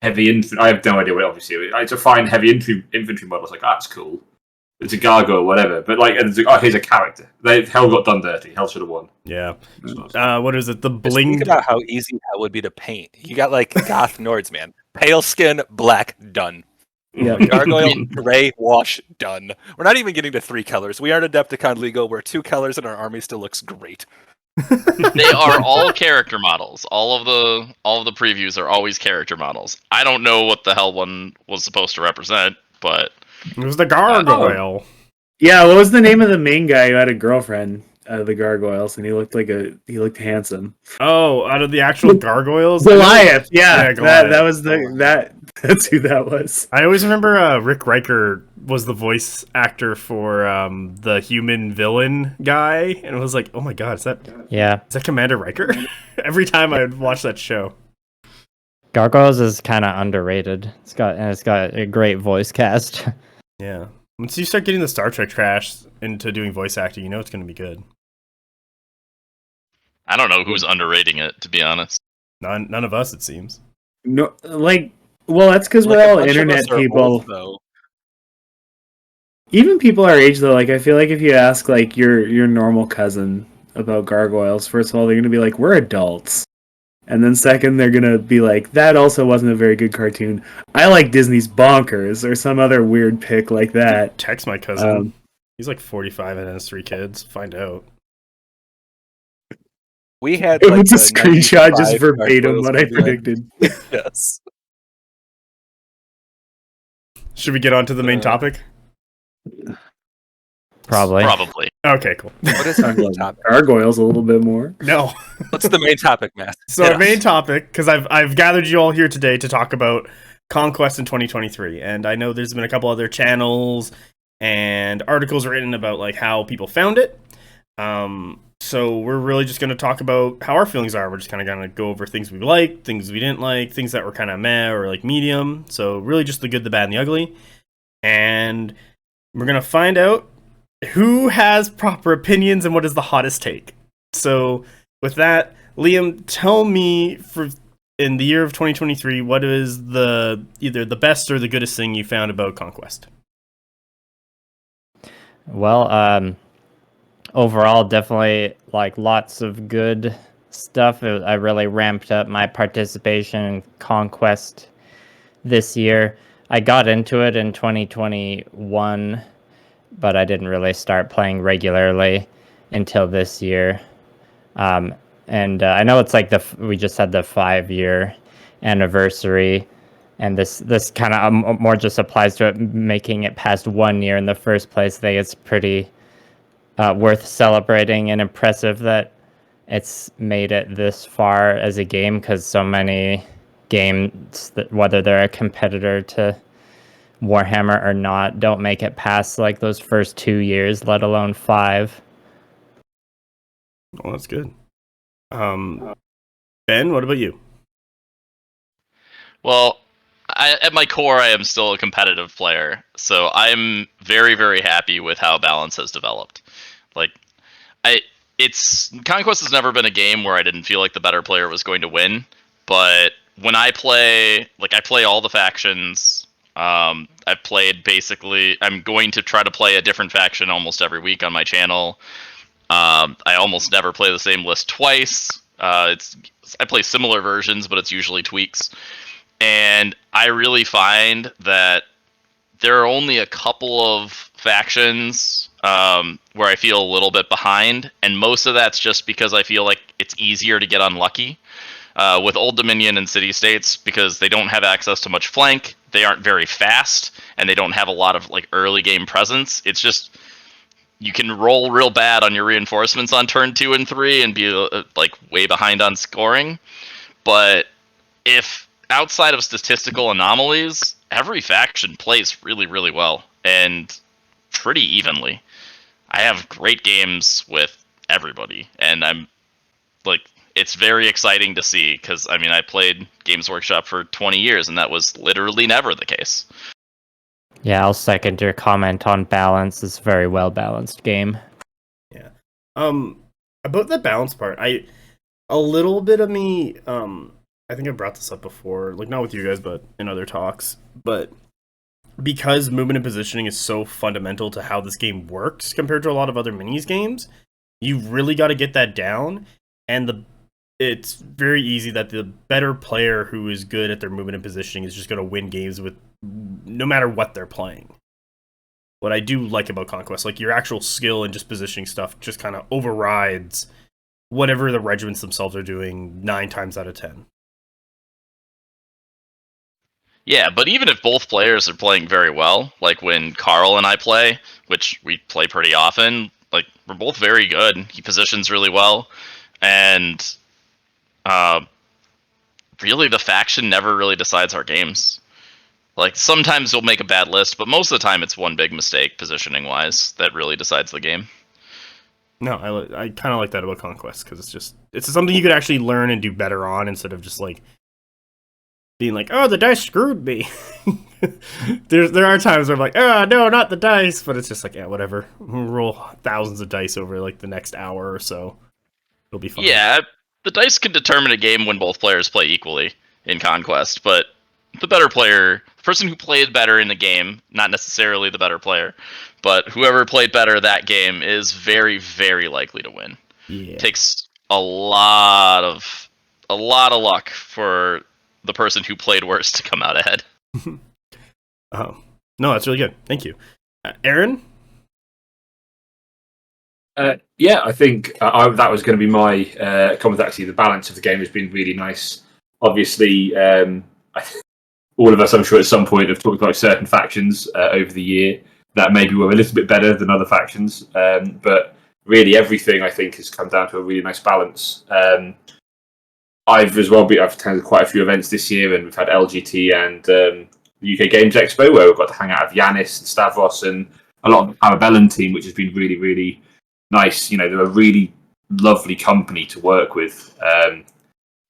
heavy infantry. I have no idea what, obviously. It's a fine heavy infantry model. It's like, that's cool. It's a gargoyle or whatever. But, like, and it's like, oh, here's a character. Hell got done dirty. Hell should have won. Yeah. What is it? The Just bling. think about how easy that would be to paint. You got like goth Nords, man. Pale skin, black, done. Yeah. Gargoyle, gray, wash, done. We're not even getting to 3 colors. We aren't Adepticon legal. We're 2 colors, and our army still looks great. They are all character models. All of the previews are always character models. I don't know what the Hell one was supposed to represent, but It was the gargoyle. Yeah, what was the name of the main guy who had a girlfriend? out of the gargoyles, and he looked handsome. Oh, out of the actual gargoyles, Goliath, yeah, Goliath. that was that's who that was. I always remember Rick Riker was the voice actor for the human villain guy, and it was like, oh my god, is that Commander Riker? Every time I would watch that show. Gargoyles is kind of underrated. It's got a great voice cast. Yeah. Once you start getting the Star Trek trash into doing voice acting, you know it's going to be good. I don't know who's underrating it, to be honest. None of us, it seems. No, well, that's because we're all internet people. Though. Even people our age, though, I feel like if you ask your normal cousin about gargoyles, first of all, they're gonna be like, "We're adults," and then second, they're gonna be like, "That also wasn't a very good cartoon. I like Disney's Bonkers," or some other weird pick like that. Text my cousin. He's like 45 and has 3 kids. Find out. We had It was a screenshot just verbatim what I predicted. Yes. Should we get on to the main topic? Probably. Okay, cool. What is our main topic? Gargoyles a little bit more. No. What's the main topic, Matt? So our main topic, because I've gathered you all here today to talk about Conquest in 2023, and I know there's been a couple other channels and articles written about how people found it. So we're really just going to talk about how our feelings are. We're just kind of going to go over things we liked, things we didn't like, things that were kind of meh or medium. So really just the good, the bad, and the ugly. And we're going to find out who has proper opinions and what is the hottest take. So with that, Liam, tell me in the year of 2023, what is either the best or the goodest thing you found about Conquest? Well, overall, definitely lots of good stuff. I really ramped up my participation in Conquest this year. I got into it in 2021, but I didn't really start playing regularly until this year. And I know it's we just had the 5-year anniversary, and this kind of more just applies to it, making it past 1 year in the first place. I think it's pretty worth celebrating and impressive that it's made it this far as a game, because so many games, whether they're a competitor to Warhammer or not, don't make it past those first 2 years, let alone 5. Well, that's good. Ben, what about you? Well, at my core, I am still a competitive player, so I'm very, very happy with how balance has developed. Conquest has never been a game where I didn't feel like the better player was going to win, but when I play, I play all the factions. I've played I'm going to try to play a different faction almost every week on my channel. I almost never play the same list twice. I play similar versions, but it's usually tweaks. And I really find that there are only a couple of factions where I feel a little bit behind, and most of that's just because I feel like it's easier to get unlucky. With Old Dominion and City States, because they don't have access to much flank, they aren't very fast, and they don't have a lot of early game presence. It's just you can roll real bad on your reinforcements on turn 2 and 3 and be way behind on scoring. But if outside of statistical anomalies, every faction plays really, really well and pretty evenly. I have great games with everybody, and I'm it's very exciting to see, because I played Games Workshop for 20 years, and that was literally never the case. Yeah, I'll second your comment on balance. It's a very well balanced game. Yeah. About the balance part, a little bit of me, I think I brought this up before, not with you guys, but in other talks, but because movement and positioning is so fundamental to how this game works compared to a lot of other minis games, you really got to get that down, and it's very easy that the better player who is good at their movement and positioning is just going to win games with no matter what they're playing. What I do like about Conquest, your actual skill and just positioning stuff just kind of overrides whatever the regiments themselves are doing 9 times out of 10. Yeah, but even if both players are playing very well, like when Carl and I play, which we play pretty often, like we're both very good. He positions really well, and really the faction never really decides our games. Like sometimes we'll make a bad list, but most of the time it's one big mistake positioning wise that really decides the game. No, I kind of like that about Conquest because it's something you could actually learn and do better on instead of just like being like, oh, the dice screwed me. there are times where I'm like, oh no, not the dice, but it's just like, yeah, whatever. We'll roll thousands of dice over like the next hour or so. It'll be fun. Yeah, the dice can determine a game when both players play equally in Conquest, but the better player, the person who played better in the game, not necessarily the better player, but whoever played better that game is very, very likely to win. Yeah. It takes a lot of luck for the person who played worse to come out ahead. No, that's really good. Thank you. Aaron? Yeah, I think that was going to be my comment. Actually, the balance of the game has been really nice. Obviously, all of us, I'm sure, at some point have talked about certain factions over the year that maybe were a little bit better than other factions. But really, everything I think has come down to a really nice balance. I've attended quite a few events this year, and we've had LGT and the UK Games Expo where we've got to hang out with Yanis and Stavros and a lot of the Parabellum team, which has been really, really nice. You know, they're a really lovely company to work with.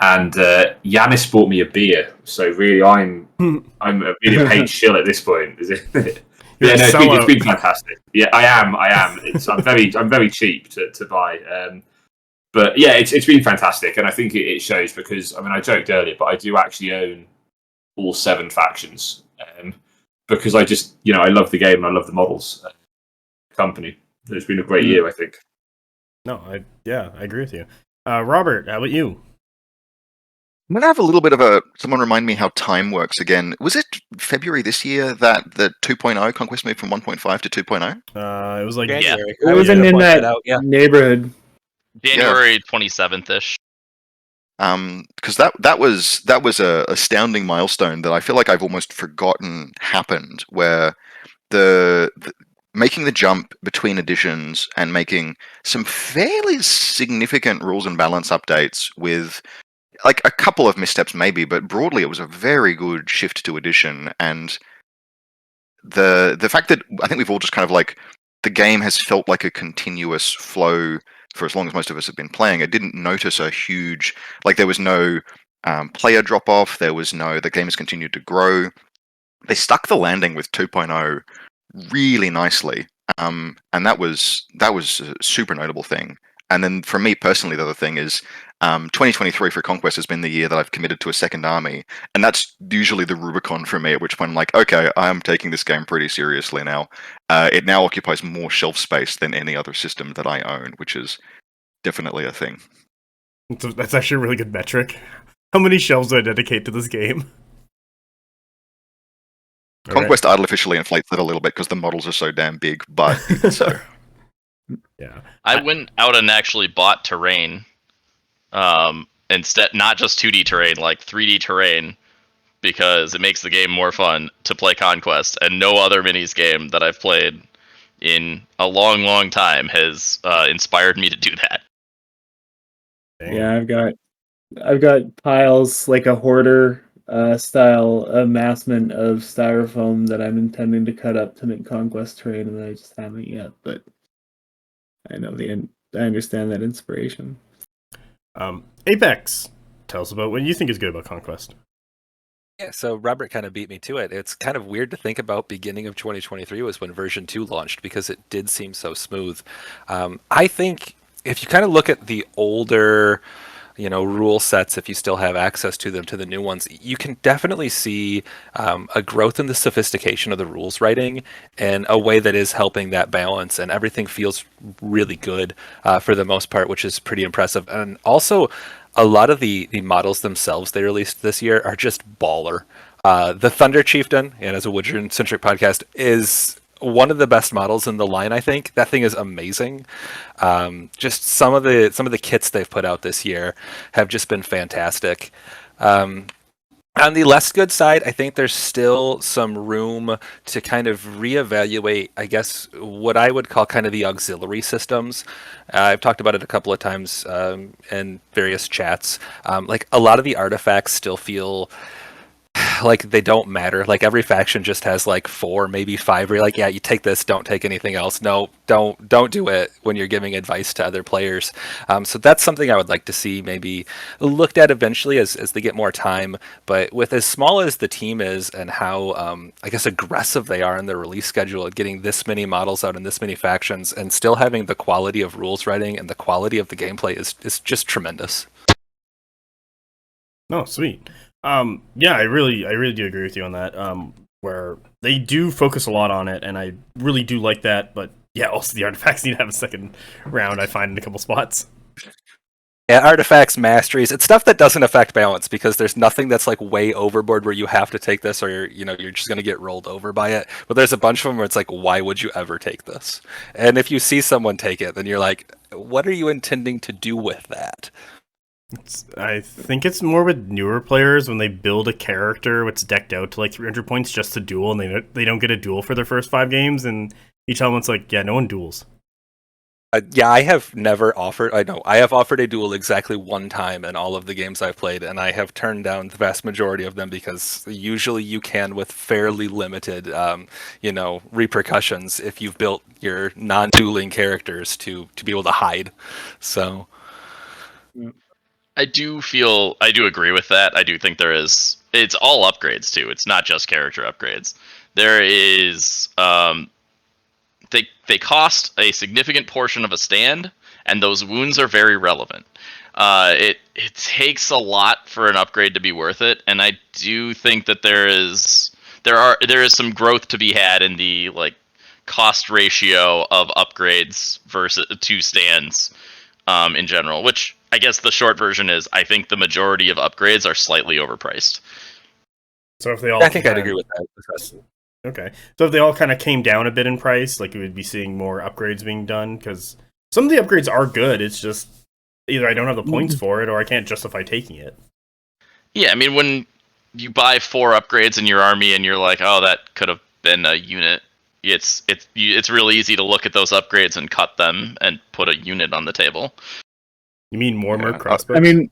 And Yanis bought me a beer, so really I'm a really paid shill at this point. Is it? Yeah, no, it's been fantastic. Yeah, I am. I'm very cheap to buy. But yeah, it's been fantastic, and I think it shows because I joked earlier, but I do actually own all 7 factions because I just I love the game and I love the models. Company, it's been a great year, I think. No, I agree with you. Robert, how about you? I'm gonna have a little bit of someone remind me how time works again. Was it February this year that the 2.0 Conquest moved from 1.5 to 2.0? It was like January. It wasn't in that neighborhood. January 27th-ish. Because that was a astounding milestone that I feel like I've almost forgotten happened, where the making the jump between editions and making some fairly significant rules and balance updates with like a couple of missteps maybe, but broadly it was a very good shift to edition. And the fact that I think we've all just kind of like the game has felt like a continuous flow for as long as most of us have been playing. I didn't notice a huge, like there was no player drop off. The game has continued to grow. They stuck the landing with 2.0 really nicely. And that was a super notable thing. And then for me personally, the other thing is 2023 for Conquest has been the year that I've committed to a second army. And that's usually the Rubicon for me, at which point I'm like, okay, I'm taking this game pretty seriously now. It now occupies more shelf space than any other system that I own, which is definitely a thing. That's actually a really good metric. How many shelves do I dedicate to this game? Conquest artificially inflates it a little bit because the models are so damn big, but even so. Yeah. I went out and actually bought terrain. Instead, not just 2D terrain, like 3D terrain, because it makes the game more fun to play Conquest, and no other minis game that I've played in a long, long time has inspired me to do that. Dang. Yeah, I've got piles like a hoarder style amassment of styrofoam that I'm intending to cut up to make Conquest terrain, and I just haven't yet. But I know I understand that inspiration. Apex, tell us about what you think is good about Conquest. Yeah, so Robert kind of beat me to it. It's kind of weird to think about beginning of 2023 was when version 2 launched because it did seem so smooth. I think if you kind of look at the older, rule sets, if you still have access to them, to the new ones, you can definitely see a growth in the sophistication of the rules writing in a way that is helping that balance, and everything feels really good for the most part, which is pretty impressive. And also, a lot of the models themselves they released this year are just baller. The Thunder Chieftain, and as a Woodrune-centric podcast, is one of the best models in the line, I think. That thing is amazing. Just some of the kits they've put out this year have just been fantastic. On the less good side, I think there's still some room to kind of reevaluate, I guess, what I would call kind of the auxiliary systems. I've talked about it a couple of times in various chats. Like a lot of the artifacts still feel like they don't matter. Like every faction just has like 4, maybe 5. Where you're like, yeah, you take this, don't take anything else. No, don't do it when you're giving advice to other players. So that's something I would like to see maybe looked at eventually as they get more time. But with as small as the team is and how I guess aggressive they are in their release schedule at getting this many models out in this many factions and still having the quality of rules writing and the quality of the gameplay is just tremendous. Oh, sweet. Yeah, I really do agree with you on that. Where they do focus a lot on it, and I really do like that. But yeah, also the artifacts need to have a second round. I find in a couple spots. Yeah, artifacts, masteries, it's stuff that doesn't affect balance because there's nothing that's like way overboard where you have to take this or you're just going to get rolled over by it. But there's a bunch of them where it's like, why would you ever take this? And if you see someone take it, then you're like, what are you intending to do with that? I think it's more with newer players when they build a character that's decked out to like 300 points just to duel, and they don't get a duel for their first 5 games, and each element's like, yeah, no one duels. Yeah, I have never offered. I have offered a duel exactly one time in all of the games I've played, and I have turned down the vast majority of them because usually you can with fairly limited, repercussions if you've built your non-dueling characters to be able to hide. So. I do agree with that. I do think it's all upgrades too. It's not just character upgrades. There is, they cost a significant portion of a stand, and those wounds are very relevant. It takes a lot for an upgrade to be worth it, and I do think that there is some growth to be had in the like cost ratio of upgrades versus to stands in general, which I guess the short version is I think the majority of upgrades are slightly overpriced. So if they all, I think I'd agree with that. Okay, so if they all kind of came down a bit in price, like you would be seeing more upgrades being done, because some of the upgrades are good. It's just either I don't have the points for it, or I can't justify taking it. Yeah, I mean when you buy 4 upgrades in your army and you're like, oh, that could have been a unit. It's really easy to look at those upgrades and cut them and put a unit on the table. You mean more merc crossbows? I mean,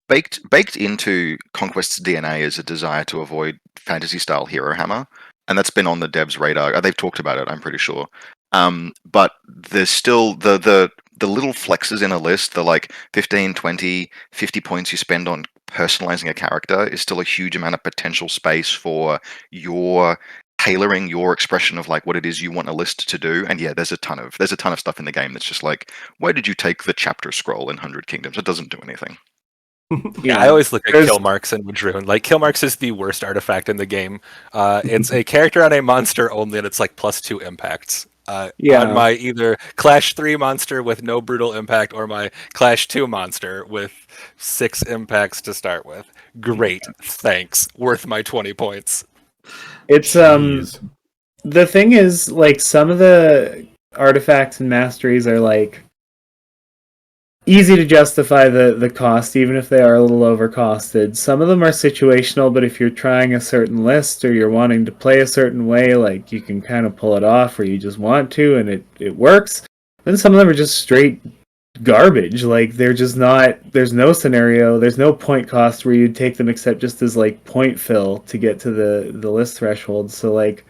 baked into Conquest's DNA is a desire to avoid fantasy-style hero hammer, and that's been on the devs' radar. They've talked about it, I'm pretty sure. But there's still the little flexes in a list, the like 15, 20, 50 points you spend on personalizing a character is still a huge amount of potential space for your tailoring your expression of like what it is you want a list to do. And yeah, there's a ton of stuff in the game that's just like, where did you take the chapter scroll in 100 Kingdoms? It doesn't do anything. Yeah, I always look at kill marks and Woodruin. Like kill marks is the worst artifact in the game. It's a character on a monster only, and it's like +2 impacts. On my either Clash 3 monster with no brutal impact or my Clash 2 monster with 6 impacts to start with. Great, thanks. Worth my 20 points. It's the thing is, like, some of the artifacts and masteries are like easy to justify the cost, even if they are a little overcosted. Some of them are situational, but if you're trying a certain list or you're wanting to play a certain way, like, you can kind of pull it off or you just want to and it works. Then some of them are just straight garbage. Like, they're just not, there's no scenario, there's no point cost where you'd take them except just as like point fill to get to the list threshold. So like,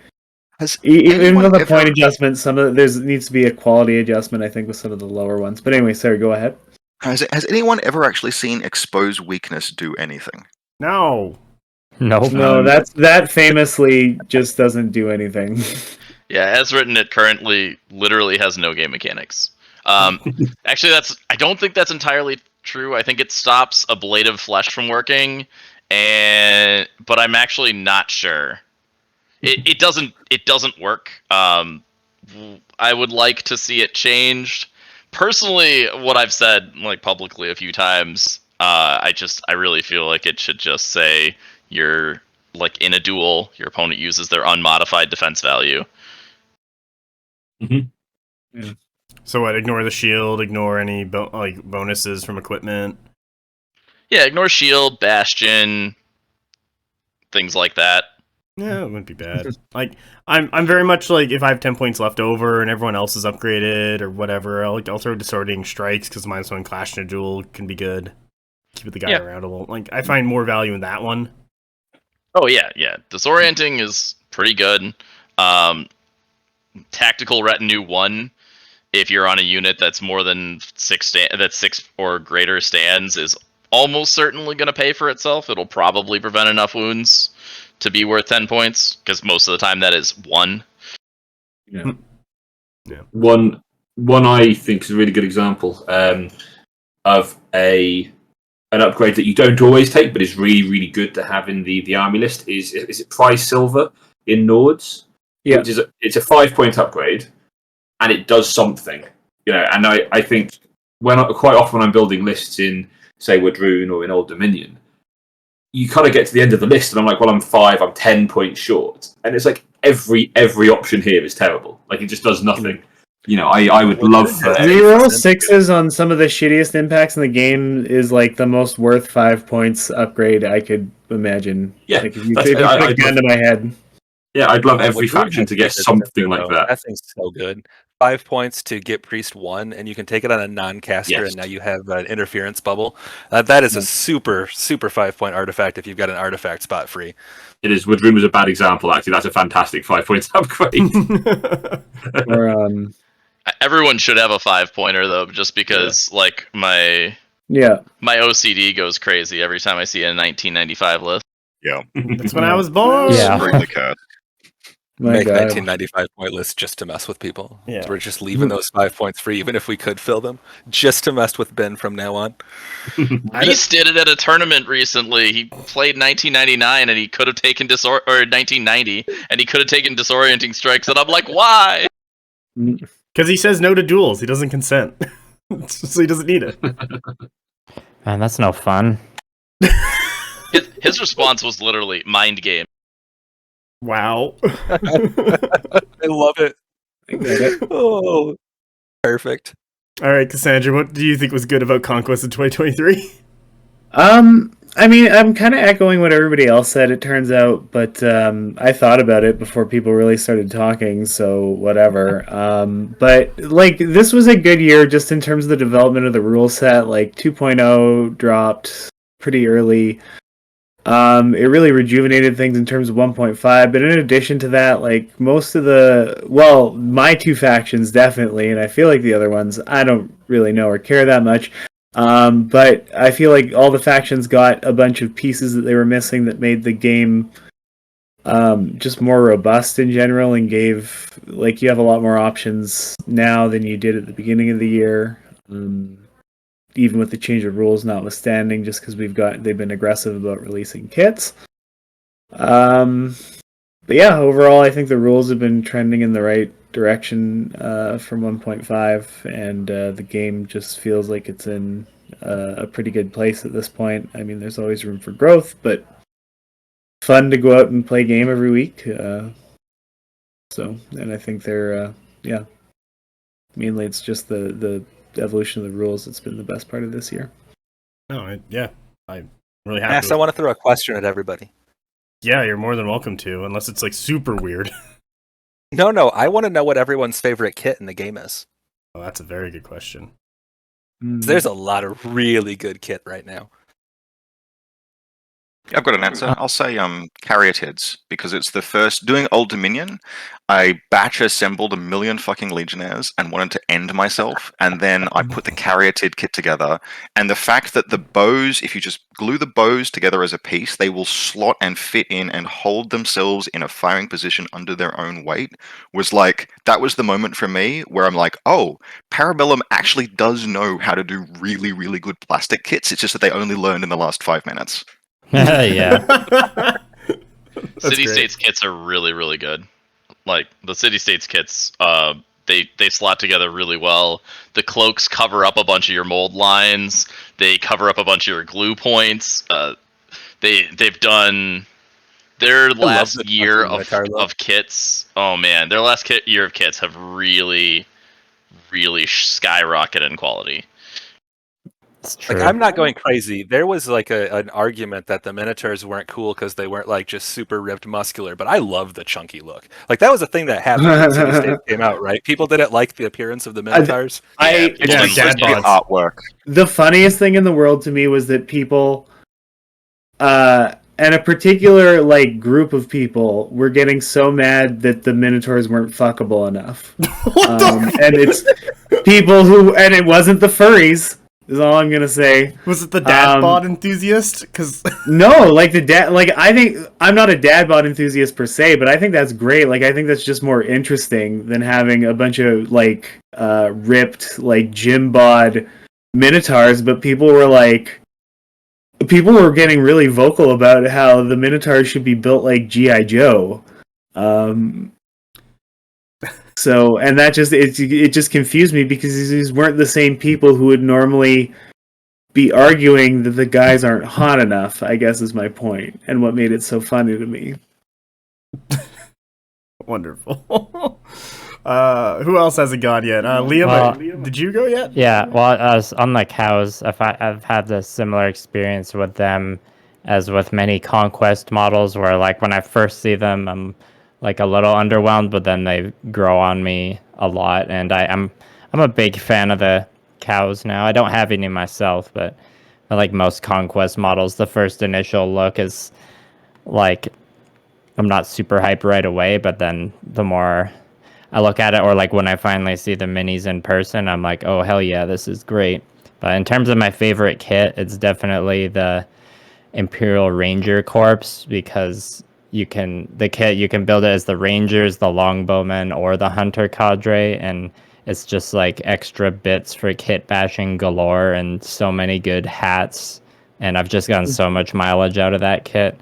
even with a point adjustment, some of there needs to be a quality adjustment, I think, with some of the lower ones. But anyway, sorry, go ahead. Has anyone ever actually seen expose weakness do anything? No. Nope. No, that famously just doesn't do anything. Yeah, as written, it currently literally has no game mechanics. Actually, I don't think that's entirely true. I think it stops ablative flesh from working, but I'm actually not sure. It doesn't work. I would like to see it changed. Personally, what I've said like publicly a few times, I really feel like it should just say you're like in a duel, your opponent uses their unmodified defense value. Mm-hmm. Yeah. So what? Ignore the shield. Ignore any bonuses from equipment. Yeah, ignore shield, bastion, things like that. Yeah, it wouldn't be bad. Like, I'm very much like, if I have 10 points left over and everyone else is upgraded or whatever, I'll throw disorienting strikes because -1 clash in a duel can be good. Keep the guy around a little. Like, I find more value in that one. Oh yeah. Disorienting is pretty good. Tactical retinue 1, if you're on a unit that's more than 6 or greater stands, is almost certainly going to pay for itself. It'll probably prevent enough wounds to be worth 10 points, because most of the time that is 1. Yeah. One I think is a really good example of an upgrade that you don't always take, but is really, really good to have in the army list is it Prize Silver in Nords? Yeah. Which is it's a 5-point upgrade, and it does something. And I think quite often when I'm building lists in, say, Wadroon or in Old Dominion, you kind of get to the end of the list, and I'm like, well, I'm 10 points short. And it's like every option here is terrible. Like, it just does nothing. I would love for 0-6s on some of the shittiest impacts in the game is like the most worth 5 points upgrade I could imagine. Yeah, like if you put a gun to my head. Yeah, I'd love every faction to get something like that. That thing's so good. 5 points to get Priest 1, and you can take it on a non-caster, and now you have an interference bubble. That is a super, super 5-point artifact if you've got an artifact spot free. It is. Woodroom was a bad example, actually. That's a fantastic 5-point upgrade. Or, everyone should have a 5-pointer, though, just because, like, my OCD goes crazy every time I see a 1995 list. Yeah. That's when I was born! Yeah. Bring the cat. Make 1995 point lists just to mess with people. Yeah. So we're just leaving those 5 points free, even if we could fill them, just to mess with Ben from now on. Reese did it at a tournament recently. He played 1999 and he could have taken 1990 and he could have taken disorienting strikes, and I'm like, why? Because he says no to duels. He doesn't consent. So he doesn't need it. Man, that's no fun. His response was literally mind game. Wow. I love it. Oh, perfect. All right, Cassandra, what do you think was good about Conquest in 2023? I mean, I'm kind of echoing what everybody else said, it turns out, but I thought about it before people really started talking, so whatever. But, like, this was a good year just in terms of the development of the rule set. Like, 2.0 dropped pretty early. It really rejuvenated things in terms of 1.5, but in addition to that, like, most of my two factions definitely, and I feel like the other ones, I don't really know or care that much. But I feel like all the factions got a bunch of pieces that they were missing that made the game just more robust in general, and gave, like, you have a lot more options now than you did at the beginning of the year. Even with the change of rules notwithstanding, just because they've been aggressive about releasing kits. But yeah, overall, I think the rules have been trending in the right direction from 1.5, and the game just feels like it's in a pretty good place at this point. I mean, there's always room for growth, but fun to go out and play a game every week. And I think they're, mainly it's just the evolution of the rules that's been the best part of this year. I'm really happy. Max, I want to throw a question at everybody. Yeah, you're more than welcome to, unless it's like super weird. No, I want to know what everyone's favorite kit in the game is. Oh, that's a very good question. There's a lot of really good kit right now. I've got an answer. I'll say Caryatids, because it's the first. Doing Old Dominion, I batch assembled 1 million fucking Legionnaires and wanted to end myself, and then I put the Caryatid kit together, and the fact that the bows, if you just glue the bows together as a piece, they will slot and fit in and hold themselves in a firing position under their own weight, was like, that was the moment for me where I'm like, oh, Parabellum actually does know how to do really, really good plastic kits. It's just that they only learned in the last 5 minutes. Yeah. City States kits are really, really good. Like, the City States kits, they slot together really well. The cloaks cover up a bunch of your mold lines. They cover up a bunch of your glue points. They've done their last year of kits. Oh man, their last year of kits have really, really skyrocketed in quality. It's true. Like, I'm not going crazy. There was like an argument that the Minotaurs weren't cool because they weren't like just super ripped muscular, but I love the chunky look. Like, that was a thing that happened when City State came out, right? People didn't like the appearance of the Minotaurs. It's Yeah, just dad the bods. artwork. The funniest thing in the world to me was that people, and a particular like group of people, were getting so mad that the Minotaurs weren't fuckable enough. And it's people who, and it wasn't the furries. Is all I'm gonna say. Was it the dad bod enthusiast? Because No, like the dad. Like, I think I'm not a dad bod enthusiast per se, but I think that's great. Like, I think that's just more interesting than having a bunch of like ripped like gym bod minotaurs. But people were getting really vocal about how the minotaurs should be built like GI Joe. So, and that just it just confused me because these weren't the same people who would normally be arguing that the guys aren't hot enough, I guess is my point, and what made it so funny to me. wonderful. Who else hasn't gone yet? Liam, did you go yet? Yeah, well, on the cows, I've had a similar experience with them as with many conquest models, where like when I first see them, I'm like a little underwhelmed, but then they grow on me a lot, and I'm a big fan of the cows now. I don't have any myself, but like most conquest models, the first initial look is like I'm not super hyped right away, but then the more I look at it, or like when I finally see the minis in person, I'm like, oh hell yeah, this is great. But in terms of my favorite kit, it's definitely the Imperial Ranger Corps, because you can build it as the Rangers, the Longbowmen, or the Hunter Cadre, and it's just like extra bits for kit bashing galore and so many good hats, and I've just gotten so much mileage out of that kit.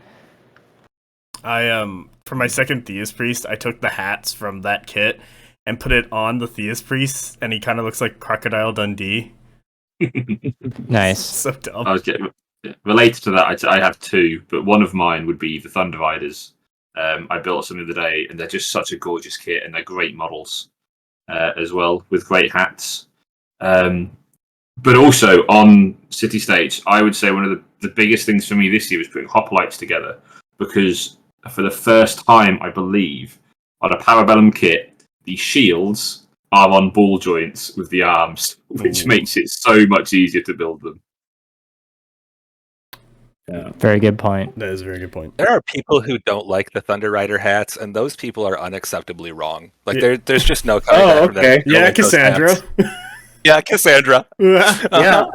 For my second Theist Priest, I took the hats from that kit and put it on the Theist Priest, and he kind of looks like Crocodile Dundee. Nice. So dumb. I was getting related to that. I have two, but one of mine would be the Thunderviders. I built some the other day, and they're just such a gorgeous kit, and they're great models as well, with great hats. But also on City Stage, I would say one of the biggest things for me this year was putting hoplites together, because for the first time, I believe, on a Parabellum kit, the shields are on ball joints with the arms, which makes it so much easier to build them. Yeah. Very good point. That is a very good point. There are people who don't like the Thunder Rider hats, and those people are unacceptably wrong. Like, there's just no coming back from okay. that. Yeah, Like those Cassandra. hats. Yeah, Cassandra. Yeah,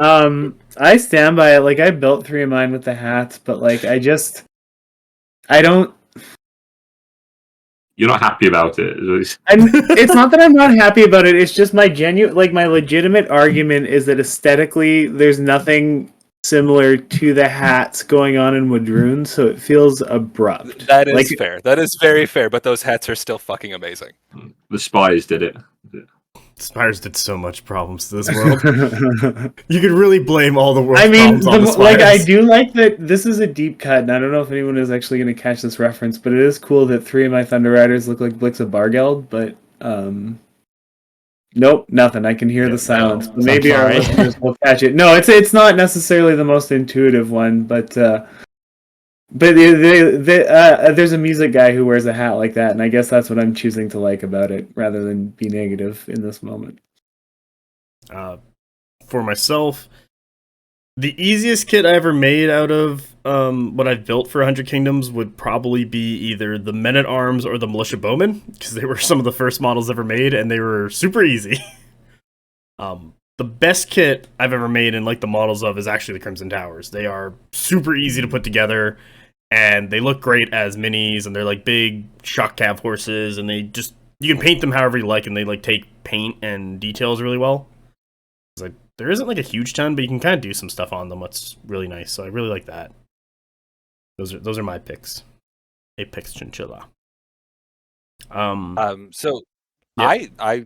I stand by it. Like, I built 3 of mine with the hats, but like I don't. You're not happy about it. It's not that I'm not happy about it. It's just my legitimate argument is that aesthetically, there's nothing similar to the hats going on in Wadroon, so it feels abrupt. That is fair. That is very fair, but those hats are still fucking amazing. The Spies did it. Spires did so much problems to this world. You could really blame all the world's I mean, problems on the Spires. I do like that this is a deep cut, and I don't know if anyone is actually going to catch this reference, but it is cool that 3 of my Thunder Riders look like Blix of Bargeld, but nope, nothing. I can hear the silence. But maybe our listeners will catch it. No, it's not necessarily the most intuitive one, but there's a music guy who wears a hat like that, and I guess that's what I'm choosing to like about it, rather than be negative in this moment. For myself, the easiest kit I ever made out of what I've built for 100 Kingdoms would probably be either the Men-at-Arms or the Militia Bowmen, because they were some of the first models ever made, and they were super easy. The best kit I've ever made and like the models of is actually the Crimson Towers. They are super easy to put together, and they look great as minis, and they're like big shock cav horses, and you can paint them however you like, and they like take paint and details really well. Like, there isn't like a huge ton, but you can kind of do some stuff on them. That's really nice. So I really like that. Those are my picks. Apex Chinchilla. So Yep. I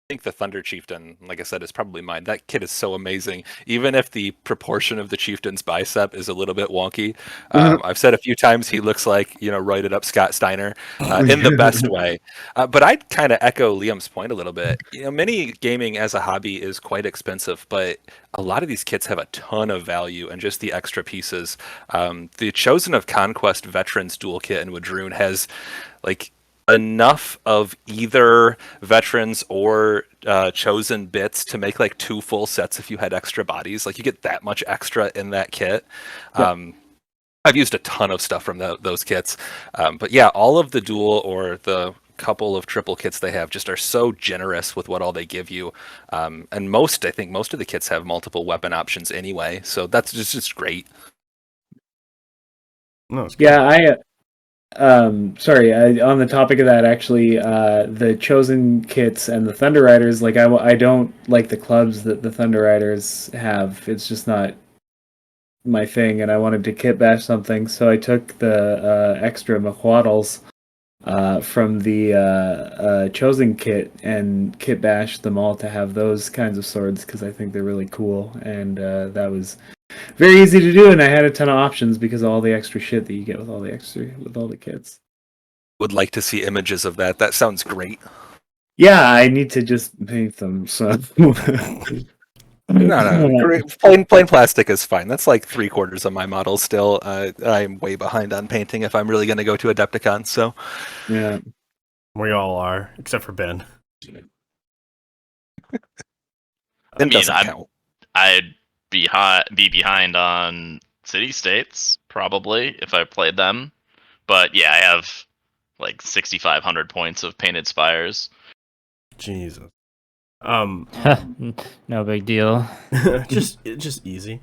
think the Thunder Chieftain, like I said, is probably mine. That kid is so amazing. Even if the proportion of the Chieftain's bicep is a little bit wonky, I've said a few times he looks like, roided up Scott Steiner in the best way. But I'd kind of echo Liam's point a little bit. Mini gaming as a hobby is quite expensive, but a lot of these kits have a ton of value and just the extra pieces. The Chosen of Conquest Veterans Dual Kit in Wadroon has like enough of either veterans or chosen bits to make like 2 full sets if you had extra bodies. Like you get that much extra in that kit. I've used a ton of stuff from those kits. But yeah, all of the dual or the couple of triple kits they have just are so generous with what all they give you. And I think most of the kits have multiple weapon options anyway. So that's just great. No, it's Yeah, sorry, on the topic of that, actually, the Chosen kits and the Thunder Riders, like, I don't like the clubs that the Thunder Riders have. It's just not my thing, and I wanted to kit bash something, so I took the extra Maquaddles from the Chosen kit and kit bashed them all to have those kinds of swords, because I think they're really cool, and that was very easy to do, and I had a ton of options because of all the extra shit that you get with all the kits. Would like to see images of that. That sounds great. Yeah, I need to just paint them. So No. Plain plastic is fine. That's like 3/4 of my models still. I'm way behind on painting if I'm really going to go to Adepticon. So yeah, we all are, except for Ben. it doesn't count. I'd be behind on City States probably if I played them, but yeah, I have like 6,500 points of painted spires. Jesus. No big deal. just easy.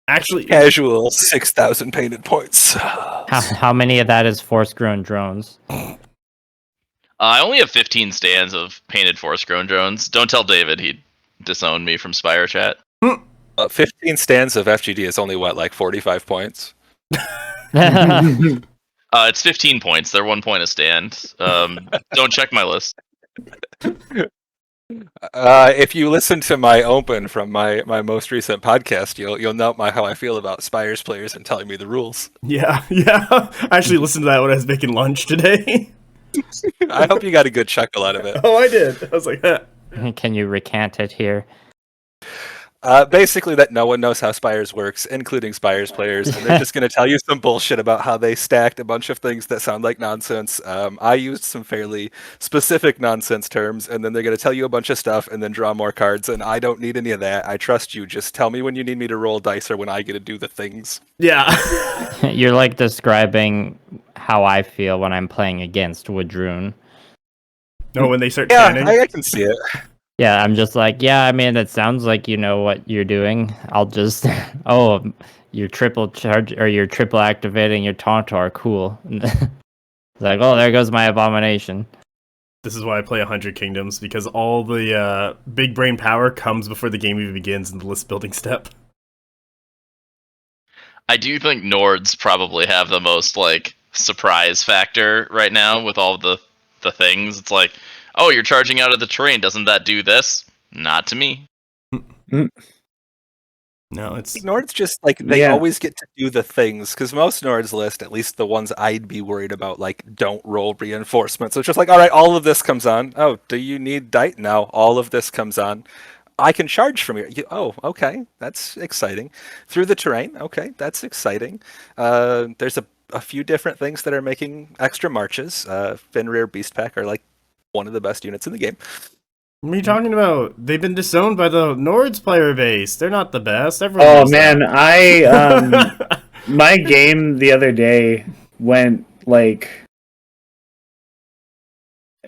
Actually, Casual 6,000 painted points. How many of that is force-grown drones? I only have 15 stands of painted force-grown drones. Don't tell David, he'd disown me from Spire Chat. 15 stands of FGD is only what, like 45 points? It's 15 points. They're 1 point a stand. Don't check my list. If you listen to my open from my most recent podcast, you'll note how I feel about Spires players and telling me the rules. Yeah. I actually listened to that when I was making lunch today. I hope you got a good chuckle out of it. Oh, I did. I was like, Can you recant it here? Basically that no one knows how Spires works, including Spires players, and they're just going to tell you some bullshit about how they stacked a bunch of things that sound like nonsense. I used some fairly specific nonsense terms, and then they're going to tell you a bunch of stuff and then draw more cards, and I don't need any of that. I trust you. Just tell me when you need me to roll dice or when I get to do the things. yeah. You're like describing how I feel when I'm playing against Wadroon. No, when they start Yeah, chanting. I can see it. Yeah, I'm just like, yeah, I mean, it sounds like you know what you're doing. I'll just, you're triple charge, or you're triple activating your Tauntaur, cool. It's like, oh, there goes my abomination. This is why I play 100 Kingdoms, because all the big brain power comes before the game even begins in the list building step. I do think Nords probably have the most like surprise factor right now with all the things. It's like, oh, you're charging out of the terrain. Doesn't that do this? Not to me. No, it's Nords just like they always get to do the things because most Nords list, at least the ones I'd be worried about, like don't roll reinforcements. So it's just like, all right, all of this comes on. Oh, do you need Dite? No, all of this comes on. I can charge from here. Oh, okay, that's exciting. Through the terrain, okay, that's exciting. There's a few different things that are making extra marches. Fenrir Beast Pack are like one of the best units in the game. what are you talking about? They've been disowned by the Nords player base. They're not the best. Everyone Oh knows man, that. my game the other day went like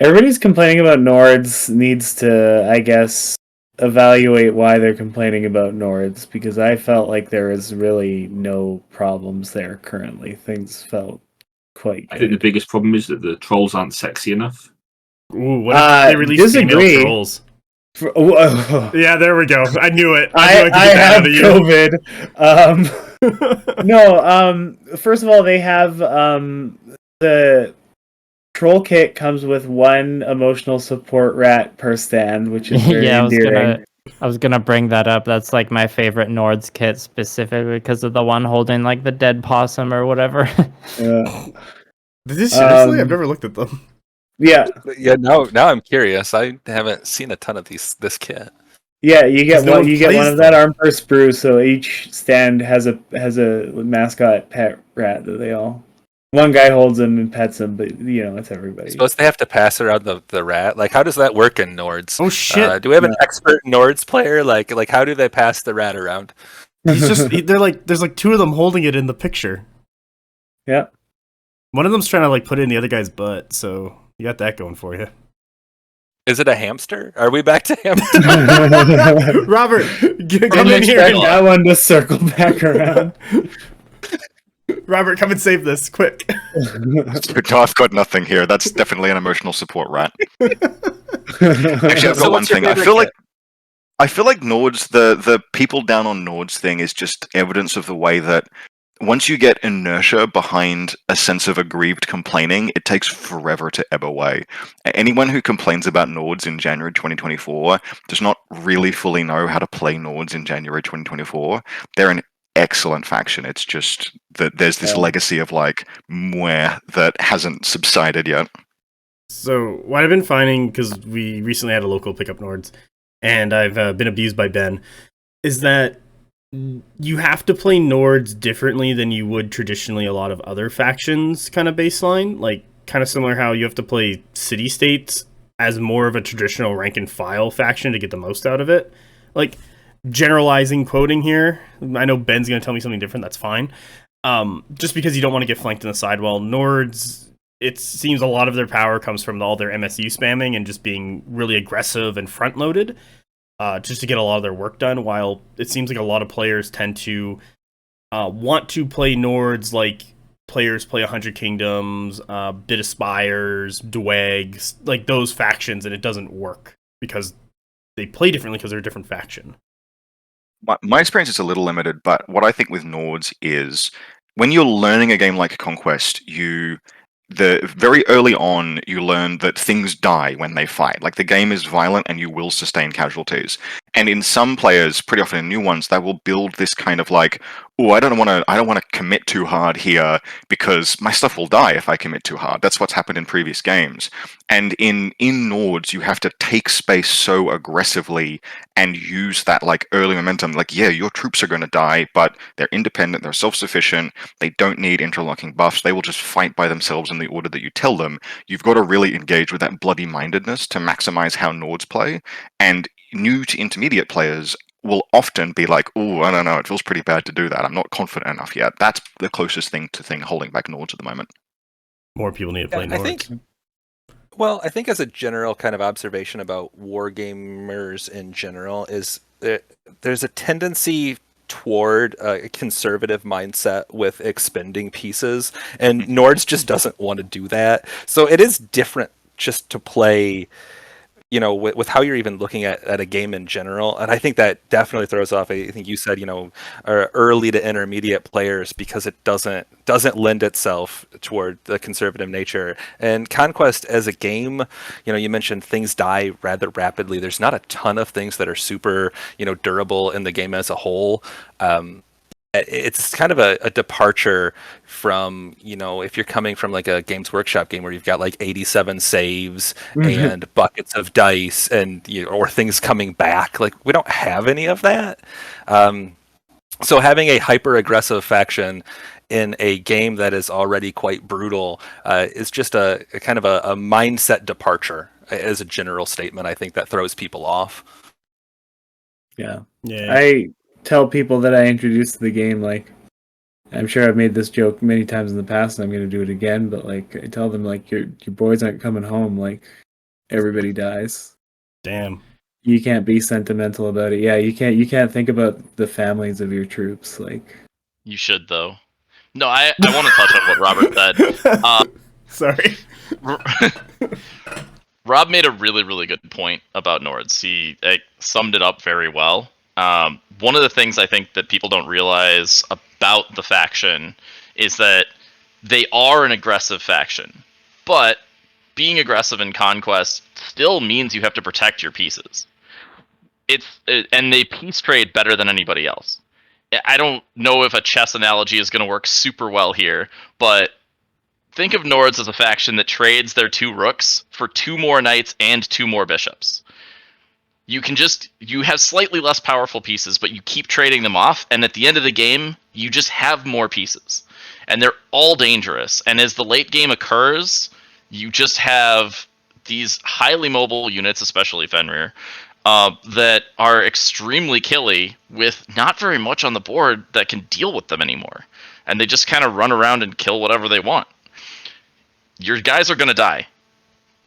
everybody's complaining about Nords needs to, I guess, evaluate why they're complaining about Nords, because I felt like there was really no problems there currently. Things felt quite I think the good. biggest problem is that the trolls aren't sexy enough. Ooh, what if they release female disagree. trolls? I Yeah, there we go. I knew it. I knew I could get that have out of you. COVID. No, first of all, they have the Troll kit comes with one emotional support rat per stand, which is very Yeah, endearing. I was gonna bring that up. That's like my favorite Nords kit specifically because of the one holding like the dead possum or whatever. Seriously? I've never looked at them. Yeah, Yeah, now I'm curious. I haven't seen a ton of this kit. yeah. You get 'Cause no one. one You get one plays of that them. arm per sprue. So each stand has a mascot pet rat that they all. One guy holds him and pets him, but it's everybody. Suppose they have to pass around the rat. Like, how does that work in Nords? Oh shit! Do we have an expert Nords player? Like how do they pass the rat around? They're like, there's like two of them holding it in the picture. Yeah. One of them's trying to like put it in the other guy's butt, so you got that going for you. Is it a hamster? Are we back to hamster? Robert, come Didn't in here. expect that one to circle back around. Robert, come and save this, quick. I've got nothing here. That's definitely an emotional support rat. Actually, I've So got one what's your thing. favorite I feel like Nords, the people down on Nords thing is just evidence of the way that once you get inertia behind a sense of aggrieved complaining, it takes forever to ebb away. Anyone who complains about Nords in January 2024 does not really fully know how to play Nords in January 2024. They're an excellent faction. It's just that there's this legacy of like mwah that hasn't subsided yet. So what I've been finding, because we recently had a local pickup Nords, and I've been abused by Ben, is that you have to play Nords differently than you would traditionally a lot of other factions kind of baseline. Like, kind of similar how you have to play city-states as more of a traditional rank and file faction to get the most out of it. Like, generalizing quoting here, I know Ben's going to tell me something different, that's fine. Just because you don't want to get flanked in the sidewall. Nords, it seems a lot of their power comes from all their MSU spamming and just being really aggressive and front-loaded. Just to get a lot of their work done, while it seems like a lot of players tend to want to play Nords like players play 100 Kingdoms, Bit of Spires, Dwegs, like those factions, and it doesn't work because they play differently because they're a different faction. My experience is a little limited, but what I think with Nords is when you're learning a game like Conquest, very early on, you learn that things die when they fight. Like, the game is violent and you will sustain casualties. And in some players, pretty often in new ones, they will build this kind of like, oh, I don't want to commit too hard here because my stuff will die if I commit too hard. That's what's happened in previous games. And in Nords, you have to take space so aggressively and use that like early momentum. Like, yeah, your troops are going to die, but they're independent, they're self-sufficient, they don't need interlocking buffs, they will just fight by themselves in the order that you tell them. You've got to really engage with that bloody mindedness to maximize how Nords play. And new to intermediate players will often be like, oh, I don't know, it feels pretty bad to do that. I'm not confident enough yet. That's the closest thing holding back Nords at the moment. More people need to play Nords. I think as a general kind of observation about wargamers in general is there's a tendency toward a conservative mindset with expending pieces, and Nords just doesn't want to do that. So it is different just to play, with how you're even looking at a game in general. And I think that definitely throws off, I think you said, early to intermediate players, because it doesn't lend itself toward the conservative nature. And Conquest as a game, you mentioned things die rather rapidly. There's not a ton of things that are super, durable in the game as a whole. It's kind of a departure from, if you're coming from like a Games Workshop game where you've got like 87 saves and buckets of dice and or things coming back. Like, we don't have any of that. So having a hyper aggressive faction in a game that is already quite brutal is just a kind of a mindset departure as a general statement. I think that throws people off. Yeah. Yeah. I tell people that I introduced to the game, like, I'm sure I've made this joke many times in the past and I'm going to do it again, but like, I tell them, like, your boys aren't coming home, like, everybody dies. Damn. You can't be sentimental about it. Yeah, you can't think about the families of your troops, like. You should, though. No, I want to touch on what Robert said. Sorry. Rob made a really, really good point about Nords. He summed it up very well. One of the things I think that people don't realize about the faction is that they are an aggressive faction, but being aggressive in Conquest still means you have to protect your pieces. And they piece trade better than anybody else. I don't know if a chess analogy is going to work super well here, but think of Nords as a faction that trades their 2 rooks for 2 more knights and 2 more bishops. You have slightly less powerful pieces, but you keep trading them off, and at the end of the game, you just have more pieces. And they're all dangerous. And as the late game occurs, you just have these highly mobile units, especially Fenrir, that are extremely killy with not very much on the board that can deal with them anymore. And they just kind of run around and kill whatever they want. Your guys are going to die,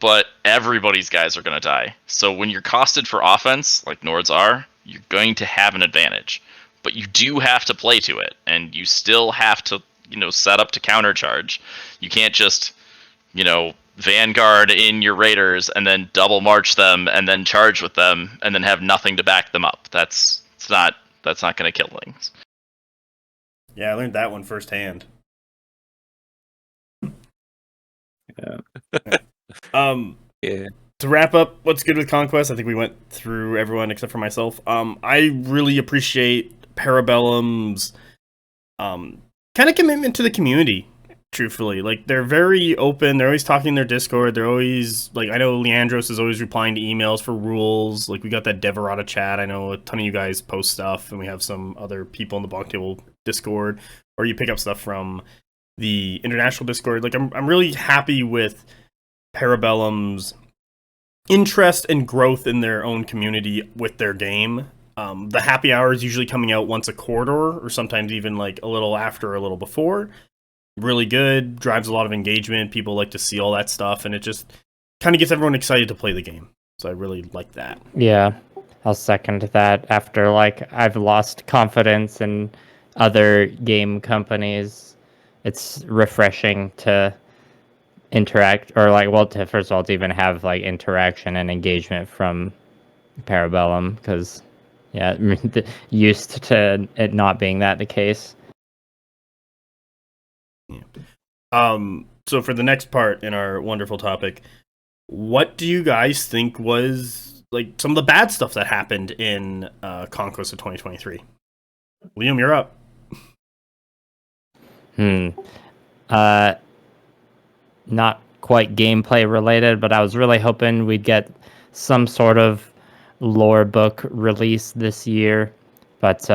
but everybody's guys are going to die. So when you're costed for offense, like Nords are, you're going to have an advantage. But you do have to play to it, and you still have to, set up to countercharge. You can't just, vanguard in your raiders and then double march them and then charge with them and then have nothing to back them up. That's not going to kill things. Yeah, I learned that one firsthand. Yeah. Yeah. To wrap up, what's good with Conquest? I think we went through everyone except for myself. I really appreciate Parabellum's kind of commitment to the community. Truthfully, like, they're very open. They're always talking in their Discord. They're always like, I know Leandros is always replying to emails for rules. Like, we got that Deverata chat. I know a ton of you guys post stuff, and we have some other people in the BonkTable Discord, or you pick up stuff from the international Discord. Like, I'm really happy with Parabellum's interest and growth in their own community with their game. The happy hour is usually coming out once a quarter, or sometimes even like a little after, a little before. Really good, drives a lot of engagement. People like to see all that stuff, and it just kind of gets everyone excited to play the game. So I really like that. Yeah, I'll second that. After, like, I've lost confidence in other game companies, it's refreshing to interact, or like, well, to first of all, to even have like interaction and engagement from Parabellum, because yeah, used to it not being that the case. So for the next part in our wonderful topic, what do you guys think was like some of the bad stuff that happened in Conquest of 2023? Liam, you're up. Not quite gameplay related, but I was really hoping we'd get some sort of lore book release this year, but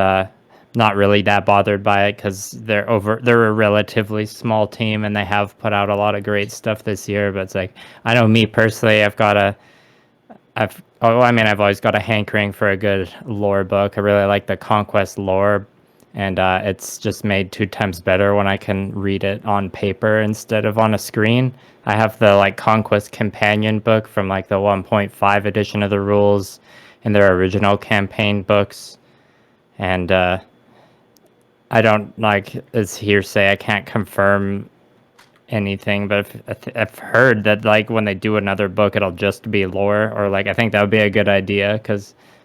not really that bothered by it because they're a relatively small team and they have put out a lot of great stuff this year. But it's like, I know me personally, I've always got a hankering for a good lore book. I really like the Conquest lore, and it's just made 2 times better when I can read it on paper instead of on a screen. I have the like Conquest companion book from like the 1.5 edition of the rules and their original campaign books, and I don't, like, it's hearsay, I can't confirm anything, but I've heard that like when they do another book, it'll just be lore, or like I think that would be a good idea,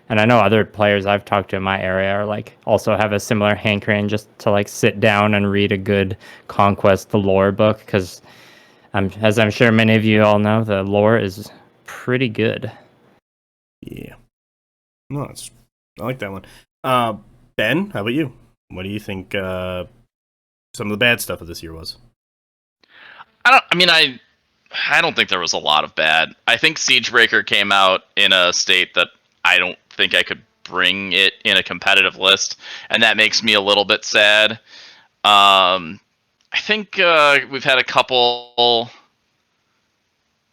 and I know other players I've talked to in my area are like also have a similar hankering just to like sit down and read a good Conquest lore book, because as I'm sure many of you all know, the lore is pretty good. Yeah, no, I like that one. Ben, how about you? What do you think some of the bad stuff of this year was? I don't think there was a lot of bad. I think Siegebreaker came out in a state that I don't think I could bring it in a competitive list, and that makes me a little bit sad. I think we've had a couple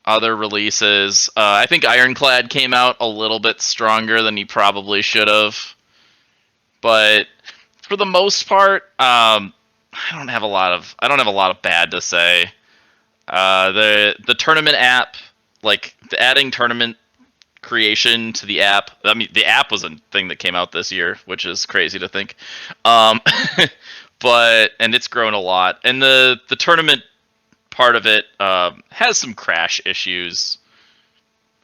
other releases. I think Ironclad came out a little bit stronger than he probably should have, but for the most part, I don't have a lot of bad to say. The tournament app, like adding tournament creation to the app. I mean, the app was a thing that came out this year, which is crazy to think. And it's grown a lot. And the tournament part of it has some crash issues.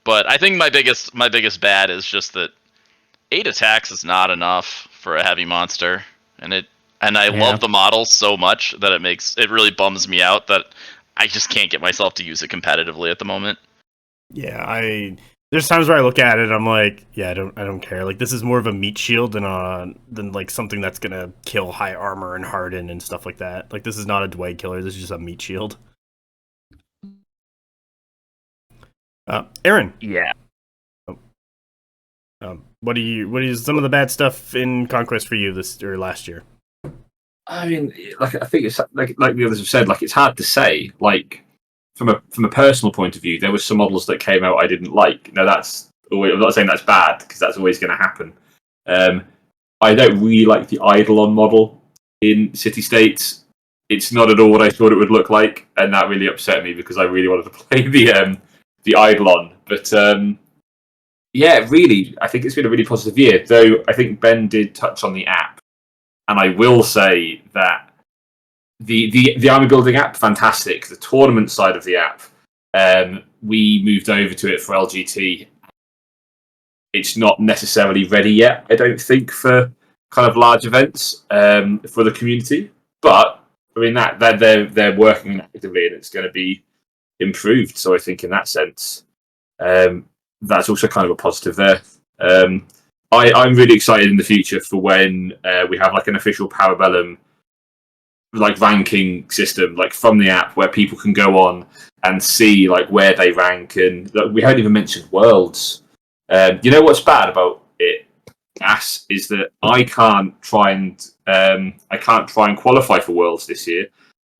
But I think my biggest bad is just that 8 attacks is not enough for a heavy monster, and I love the model so much that it really bums me out that I just can't get myself to use it competitively at the moment. Yeah, there's times where I look at it, I'm like, yeah, I don't care. Like, this is more of a meat shield than like something that's gonna kill high armor and harden and stuff like that. Like, this is not a Dwayne killer. This is just a meat shield. Aaron. Yeah. What is some of the bad stuff in Conquest for you this or last year? I mean, like I think it's like the others have said, like it's hard to say. Like from a personal point of view, there were some models that came out I didn't like. Now that's always, I'm not saying that's bad because that's always going to happen. I don't really like the Eidolon model in City States. It's not at all what I thought it would look like, and that really upset me because I really wanted to play the Eidolon. But yeah, really, I think it's been a really positive year. Though I think Ben did touch on the app, and I will say that the army building app, fantastic. The tournament side of the app, we moved over to it for LGT. It's not necessarily ready yet, I don't think, for kind of large events for the community. But I mean that they're working actively, and it's going to be improved. So I think in that sense, that's also kind of a positive there. I'm really excited in the future for when we have like an official Parabellum like ranking system, like from the app, where people can go on and see like where they rank. And we haven't even mentioned worlds. You know what's bad about it, Ass, is that I can't try and qualify for worlds this year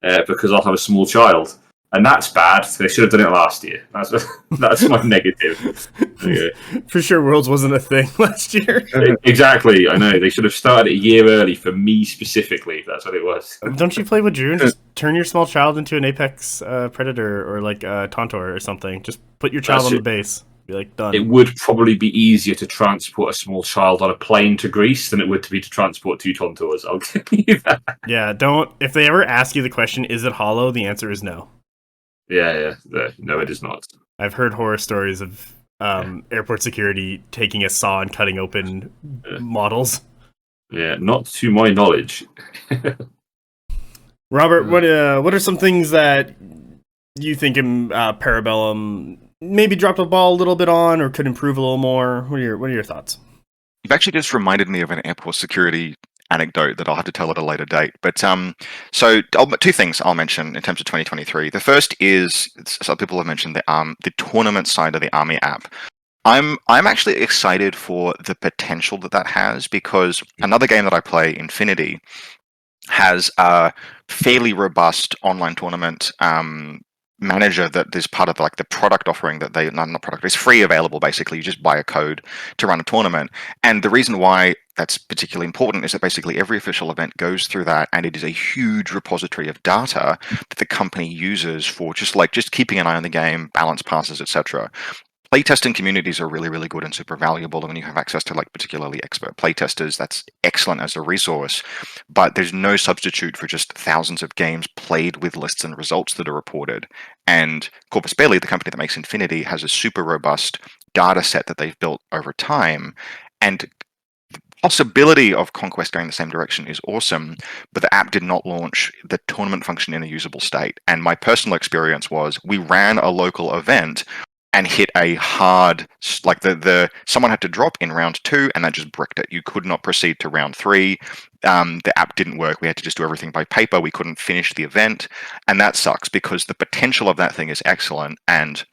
because I'll have a small child. And that's bad. They should have done it last year. That's my negative. Yeah. For sure, Worlds wasn't a thing last year. Exactly, I know. They should have started a year early for me specifically. That's what it was. Don't you play with Drew and just turn your small child into an Apex Predator or like a Tauntaur or something? Just put your child on the base. Be like, done. It would probably be easier to transport a small child on a plane to Greece than it would to be to transport 2 Tauntaurs. I'll tell you that. Yeah, don't. If they ever ask you the question, is it hollow? The answer is no. Yeah. No, it is not. I've heard horror stories of airport security taking a saw and cutting open models. Yeah, not to my knowledge. Robert, what are some things that you think in Parabellum maybe dropped the ball a little bit on, or could improve a little more? What are your thoughts? You've actually just reminded me of an airport security anecdote that I'll have to tell at a later date. But so 2 things I'll mention in terms of 2023. The first is, some people have mentioned the tournament side of the Army app. I'm actually excited for the potential that has, because another game that I play, Infinity, has a fairly robust online tournament manager that is part of like the product offering that they not product, it's free available. Basically, you just buy a code to run a tournament. And the reason why that's particularly important is that basically every official event goes through that, and it is a huge repository of data that the company uses for just keeping an eye on the game, balance passes, etc. Playtesting communities are really, really good and super valuable. And when you have access to like particularly expert playtesters, that's excellent as a resource. But there's no substitute for just thousands of games played with lists and results that are reported. And Corpus Belli, the company that makes Infinity, has a super robust data set that they've built over time. And the possibility of Conquest going the same direction is awesome, but the app did not launch the tournament function in a usable state. And my personal experience was we ran a local event and hit a hard, like someone had to drop in round 2, and that just bricked it. You could not proceed to round 3. The app didn't work. We had to just do everything by paper. We couldn't finish the event, and that sucks because the potential of that thing is excellent, and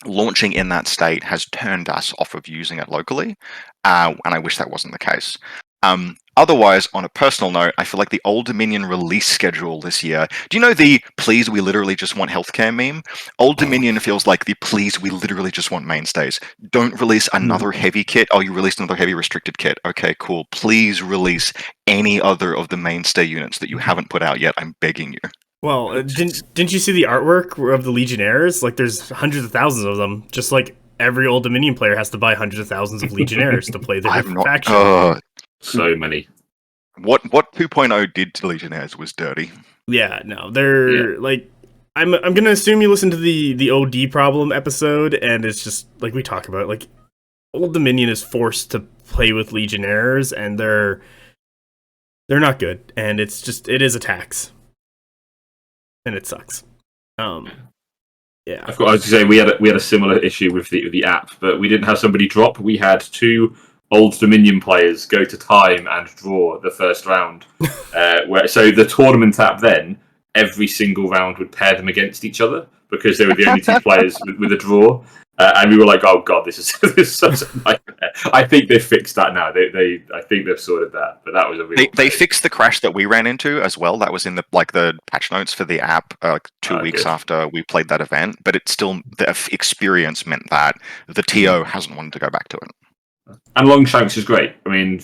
launching in that state has turned us off of using it locally, and I wish that wasn't the case. Otherwise, on a personal note, I feel like the Old Dominion release schedule this year. Do you know the "please, we literally just want healthcare" meme? Old Dominion feels like the "please, we literally just want mainstays." Don't release another heavy kit. Oh, you released another heavy restricted kit. Okay, cool. Please release any other of the mainstay units that you haven't put out yet. I'm begging you. Well, didn't you see the artwork of the Legionnaires? Like, there's hundreds of thousands of them. Just like every Old Dominion player has to buy hundreds of thousands of Legionnaires to play their faction. So many. What 2.0 did to Legionnaires was dirty. Yeah, no, they're like, I'm gonna assume you listened to the OD problem episode, and it's just like we talk about, like, Old Dominion is forced to play with Legionnaires, and they're not good, and it is a tax, and it sucks. Yeah. I was going to say we had a similar issue with the app, but we didn't have somebody drop. We had 2 old Dominion players go to time and draw the first round. So the tournament app then, every single round would pair them against each other because they were the only 2 players with a draw. And we were like, "Oh god, this is such a nightmare." I think they fixed that now. I think they've sorted that, but that was a real. They fixed the crash that we ran into as well. That was in the patch notes for the app, like 2 weeks good. after we played that event. But it's still the experience meant that the TO hasn't wanted to go back to it. And Longshanks is great. I mean,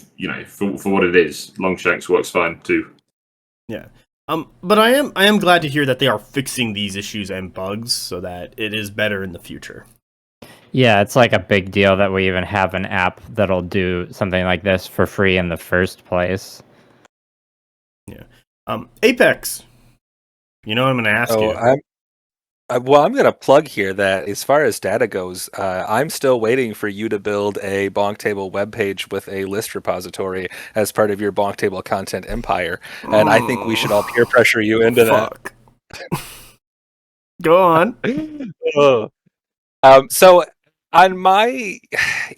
for what it is, Longshanks works fine too. Yeah. But I am glad to hear that they are fixing these issues and bugs so that it is better in the future. Yeah, it's like a big deal that we even have an app that'll do something like this for free in the first place. Yeah. Apex. You know what I'm going to ask you. I'm going to plug here that as far as data goes, I'm still waiting for you to build a BonkTable webpage with a list repository as part of your BonkTable content empire, and I think we should all peer pressure you into that. Go on. So on my,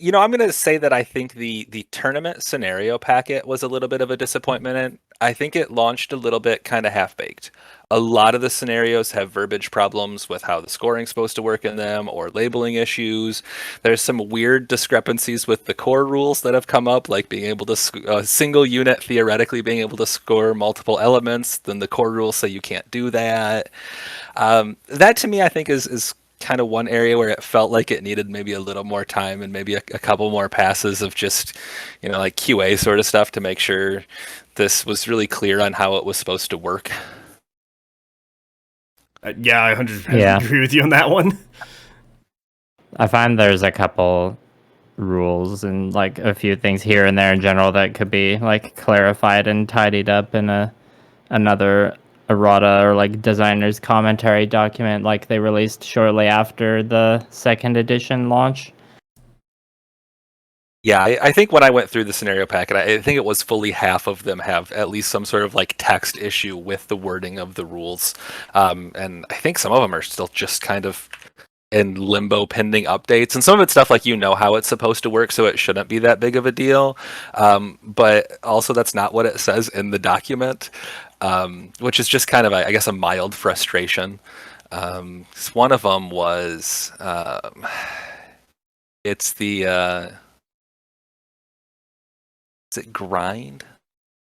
I'm going to say that I think the tournament scenario packet was a little bit of a disappointment, and I think it launched a little bit kind of half-baked. A lot of the scenarios have verbiage problems with how the scoring's supposed to work in them, or labeling issues. There's some weird discrepancies with the core rules that have come up, like being able to a single unit theoretically being able to score multiple elements. Then the core rules say you can't do that. That to me, I think is kind of one area where it felt like it needed maybe a little more time and maybe a couple more passes of just, like QA sort of stuff to make sure this was really clear on how it was supposed to work. Yeah, I 100% agree with you on that one. I find there's a couple rules and like a few things here and there in general that could be like clarified and tidied up in another errata or like designer's commentary document like they released shortly after the second edition launch. Yeah, I think when I went through the scenario packet, I think it was fully half of them have at least some sort of like text issue with the wording of the rules. And I think some of them are still just kind of in limbo pending updates. And some of it's stuff like how it's supposed to work, so it shouldn't be that big of a deal. But also that's not what it says in the document, which is just kind of, I guess, a mild frustration. One of them was, it's the... Is it grind?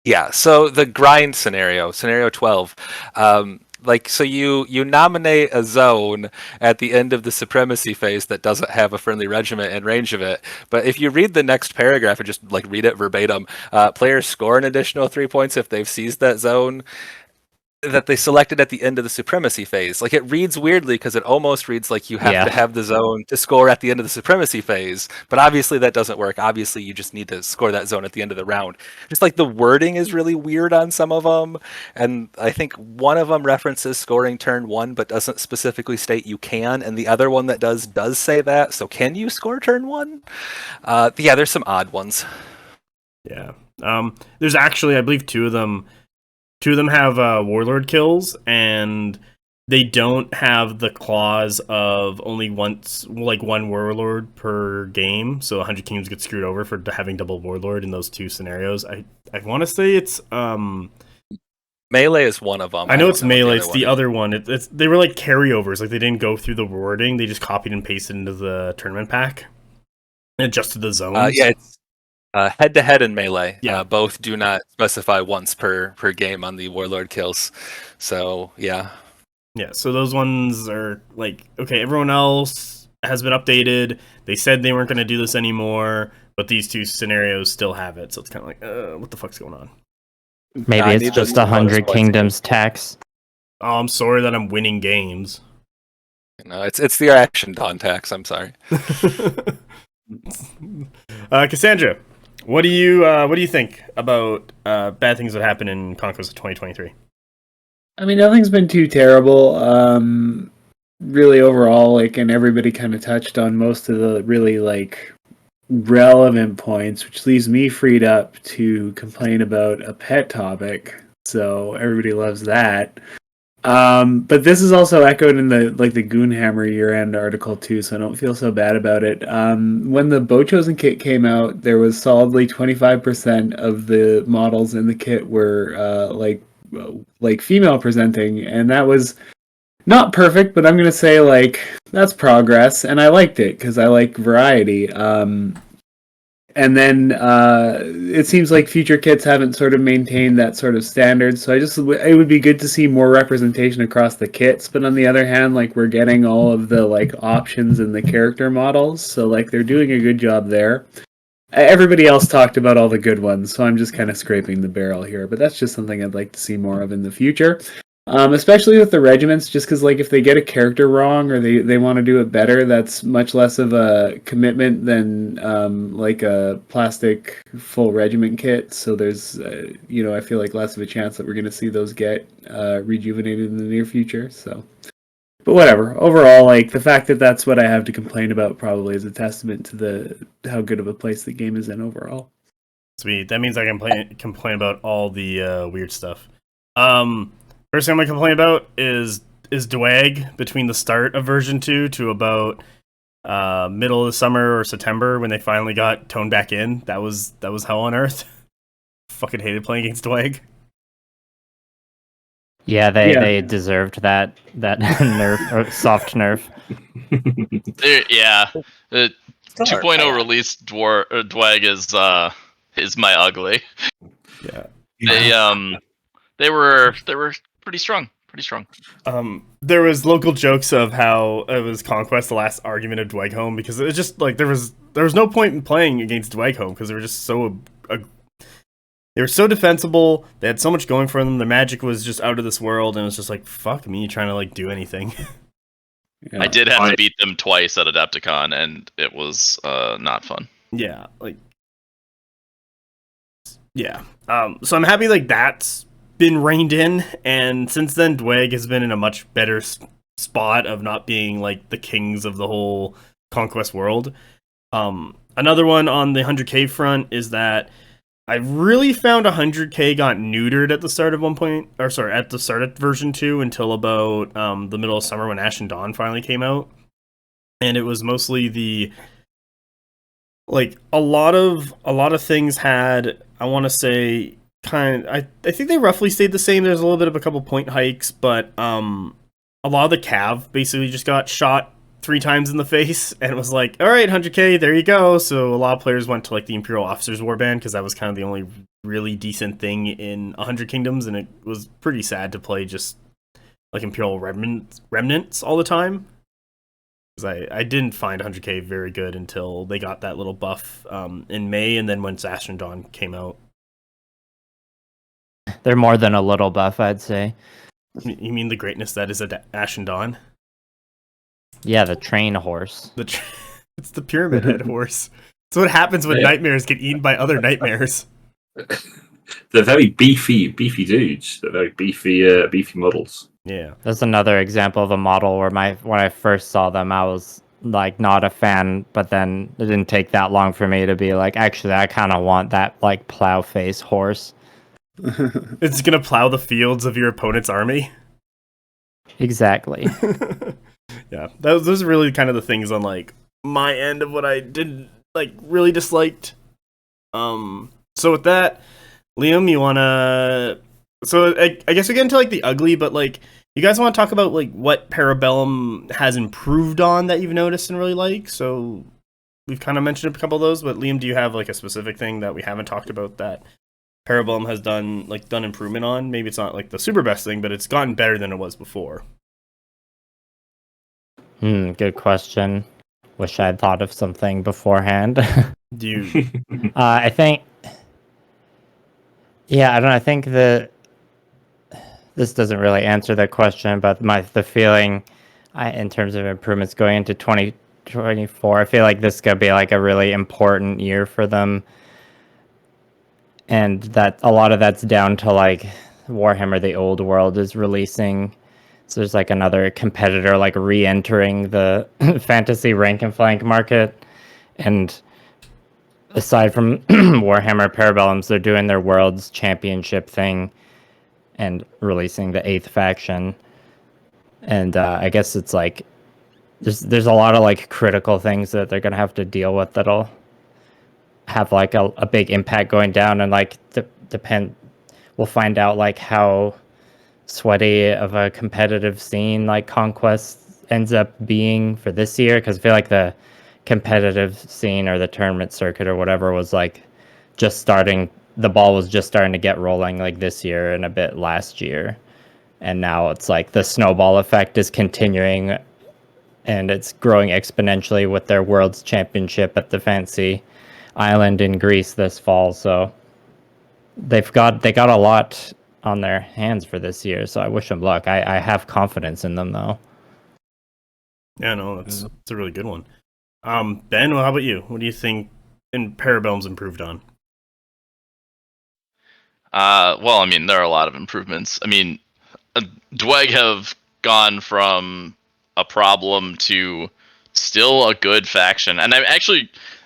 Yeah, so the grind scenario 12. So you nominate a zone at the end of the supremacy phase that doesn't have a friendly regiment in range of it. But if you read the next paragraph and just like read it verbatim, players score an additional 3 points if they've seized that zone that they selected at the end of the supremacy phase. Like, it reads weirdly because it almost reads like you have to have the zone to score at the end of the supremacy phase, but obviously that doesn't work. Obviously you just need to score that zone at the end of the round. Just like the wording is really weird on some of them, and I think one of them references scoring turn 1 but doesn't specifically state you can, and the other one that does say that. So can you score turn 1? There's some odd ones. Yeah. There's actually, I believe, two of them have warlord kills, and they don't have the clause of only one warlord per game, so 100 kingdoms get screwed over for having double warlord in those 2 scenarios. I want to say it's melee is one of them. I know it's melee. It's the other one. It's they were like carryovers. Like, they didn't go through the wording. They just copied and pasted into the tournament pack and adjusted the zones. It's head-to-head and melee. Yeah. Both do not specify once per game on the warlord kills. So, yeah. Yeah, so those ones are like, okay, everyone else has been updated. They said they weren't going to do this anymore, but these 2 scenarios still have it. So it's kind of like, what the fuck's going on? Maybe it's just 100 kingdoms tax. Oh, I'm sorry that I'm winning games. No, it's the action Dawn tax. I'm sorry. Cassandra, what do you think about bad things that happen in Conquest of 2023? I mean, nothing's been too terrible. Really, overall, and everybody kind of touched on most of the really relevant points, which leaves me freed up to complain about a pet topic. So everybody loves that. But this is also echoed in the Goonhammer year-end article too, so I don't feel so bad about it. When the Bow Chosen kit came out, there was solidly 25% of the models in the kit were like female presenting, and that was not perfect, but I'm gonna say like that's progress, and I liked it because I like variety. And then it seems like future kits haven't sort of maintained that sort of standard. So it would be good to see more representation across the kits. But on the other hand, like we're getting all of the like options in the character models, so like they're doing a good job there. Everybody else talked about all the good ones, so I'm just kind of scraping the barrel here. But that's just something I'd like to see more of in the future. Especially with the regiments, just because like if they get a character wrong or they want to do it better, that's much less of a commitment than like a plastic full regiment kit. So there's I feel like less of a chance that we're going to see those get rejuvenated in the near future. So, but whatever. Overall, like the fact that that's what I have to complain about probably is a testament to how good of a place the game is in overall. Sweet. That means I can complain about all the weird stuff. First thing I'm going to complain about is Dwag between the start of version 2 to about middle of the summer or September when they finally got toned back in. That was hell on earth. Fucking hated playing against Dwag. Yeah, they deserved that nerf or soft nerf. Yeah, the 2.0 release Dwag is my ugly. Yeah. They were pretty strong. There was local jokes of how it was Conquest the last argument of Dweghome because it was just like there was no point in playing against Dweghome because they were just they were so defensible. They had so much going for them. The magic was just out of this world, and it was just like fuck me trying to like do anything. Yeah. I did have to beat them twice at Adepticon, and it was not fun. Yeah, like yeah. So I'm happy like that's been reined in, and since then Dwag has been in a much better spot of not being like the kings of the whole Conquest world. Another one on the 100k front is that I really found 100k got neutered at the start of at the start of version 2 until about the middle of summer when Ash and Dawn finally came out, and it was mostly the like a lot of things had, I want to say, I think they roughly stayed the same. There's a little bit of a couple point hikes, but a lot of the cav basically just got shot 3 times in the face, and it was like, all right, 100k, there you go. So a lot of players went to like the Imperial Officers Warband because that was kind of the only really decent thing in 100 Kingdoms, and it was pretty sad to play just like Imperial remnants all the time. Because I didn't find 100k very good until they got that little buff in May, and then when Ash and Dawn came out. They're more than a little buff, I'd say. You mean the greatness that is Ash and Dawn? Yeah, the train horse. It's the pyramid head horse. It's what happens when nightmares get eaten by other nightmares. They're very beefy dudes. They're very beefy models. Yeah. That's another example of a model where when I first saw them, I was like not a fan, but then it didn't take that long for me to be like, actually, I kind of want that like plow face horse. It's gonna plow the fields of your opponent's army. Exactly. Yeah, those are really kind of the things on like my end of what I did like really disliked. So with that, Liam, you wanna? So I guess we get into like the ugly, but like you guys want to talk about like what Parabellum has improved on that you've noticed and really like. So we've kind of mentioned a couple of those, but Liam, do you have like a specific thing that we haven't talked about that Parabellum has done improvement on? Maybe it's not like the super best thing, but it's gotten better than it was before. Good question. Wish I'd thought of something beforehand. Do you? I think. Yeah, I don't know. I think that this doesn't really answer that question, but the feeling, in terms of improvements going into 2024, I feel like this is gonna be like a really important year for them. And that a lot of that's down to like Warhammer the Old World is releasing. So there's like another competitor like re-entering the fantasy rank and flank market. And aside from Warhammer Parabellums, they're doing their World's Championship thing and releasing the 8th faction. And I guess it's like there's a lot of like critical things that they're gonna have to deal with that'll have like a big impact going down, and like depend. We'll find out like how sweaty of a competitive scene like Conquest ends up being for this year, because I feel like the competitive scene or the tournament circuit or whatever was like just starting. The ball was just starting to get rolling like this year and a bit last year, and now it's like the snowball effect is continuing, and it's growing exponentially with their World's Championship at the fancy island in Greece this fall. So they got a lot on their hands for this year. So I wish them luck. I have confidence in them though. Yeah, no, that's a really good one. Ben, well, how about you? What do you think Parabellum's improved on? Well, I mean, there are a lot of improvements. I mean, Dweg have gone from a problem to still a good faction, and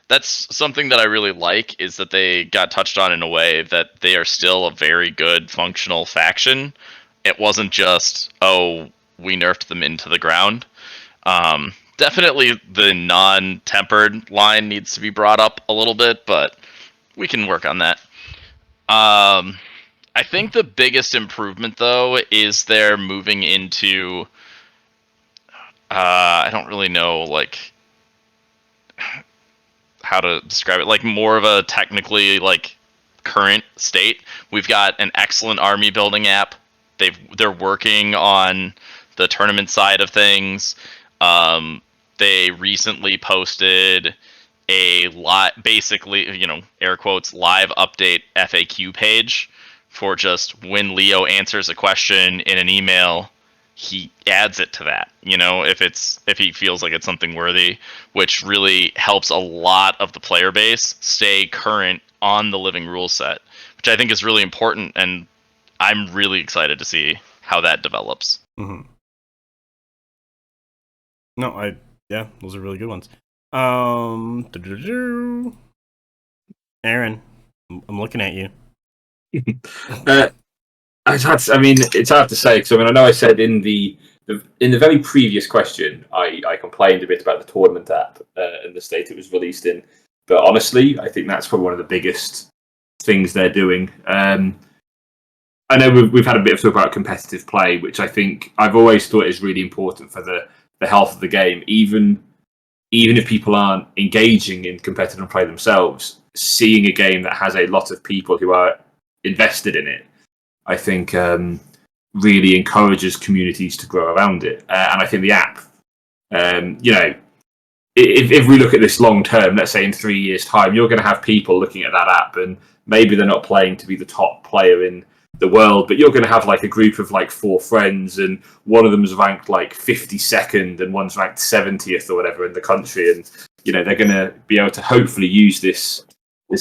that's something that I really like, is that they got touched on in a way that they are still a very good functional faction. It wasn't just, oh, we nerfed them into the ground. Definitely the non-tempered line needs to be brought up a little bit, but we can work on that. I think the biggest improvement, though, is they're moving into, I don't really know, like, how to describe it, like more of a technically like current state. We've got an excellent army building app. They're working on the tournament side of things. They recently posted a basically, you know, air quotes, live update FAQ page for just when Leo answers a question in an email, he adds it to that, you know, if he feels like it's something worthy, which really helps a lot of the player base stay current on the living rule set, which I think is really important, and I'm really excited to see how that develops. Mm-hmm. No, yeah, those are really good ones. Aaron, I'm looking at you. It's hard to say, because I know I said in the very previous question, I complained a bit about the tournament app and the state it was released in. But honestly, I think that's probably one of the biggest things they're doing. I know we've had a bit of talk about competitive play, which I think I've always thought is really important for the health of the game. Even if people aren't engaging in competitive play themselves, seeing a game that has a lot of people who are invested in it, I think really encourages communities to grow around it. And I think the app, you know, if we look at this long term, let's say in 3 years' time, you're going to have people looking at that app, and maybe they're not playing to be the top player in the world, but you're going to have like a group of like 4 friends, and one of them's ranked like 52nd and one's ranked 70th or whatever in the country, and you know they're going to be able to hopefully use this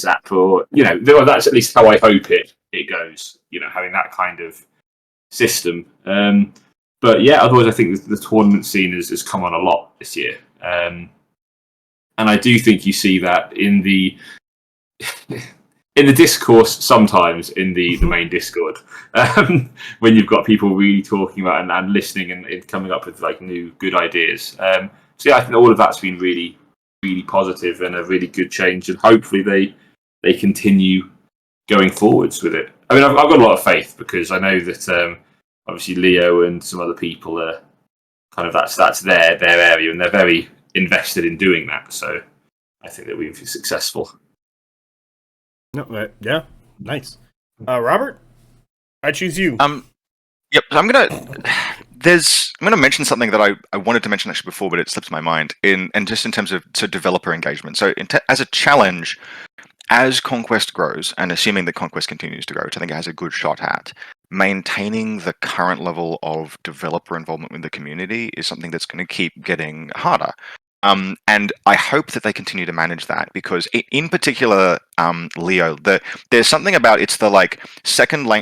app, or you know that's at least how I hope it goes. You know, having that kind of system. But yeah, otherwise I think the tournament scene has come on a lot this year, and I do think you see that in the discourse sometimes in the main Discord, when you've got people really talking about and listening and coming up with like new good ideas. So yeah, I think all of that's been really, really positive and a really good change, and hopefully they continue going forwards with it. I mean, I've got a lot of faith, because I know that obviously Leo and some other people are kind of that's their area, and they're very invested in doing that. So I think that we'll be successful. No, yeah, nice. Robert, I choose you. Yep. So I'm gonna mention something that I wanted to mention actually before, but it slipped my mind. And just in terms of developer engagement. So as a challenge, as Conquest grows, and assuming that Conquest continues to grow, which I think it has a good shot at, maintaining the current level of developer involvement with the community is something that's going to keep getting harder. And I hope that they continue to manage that, because in particular, Leo, there's something about it's the like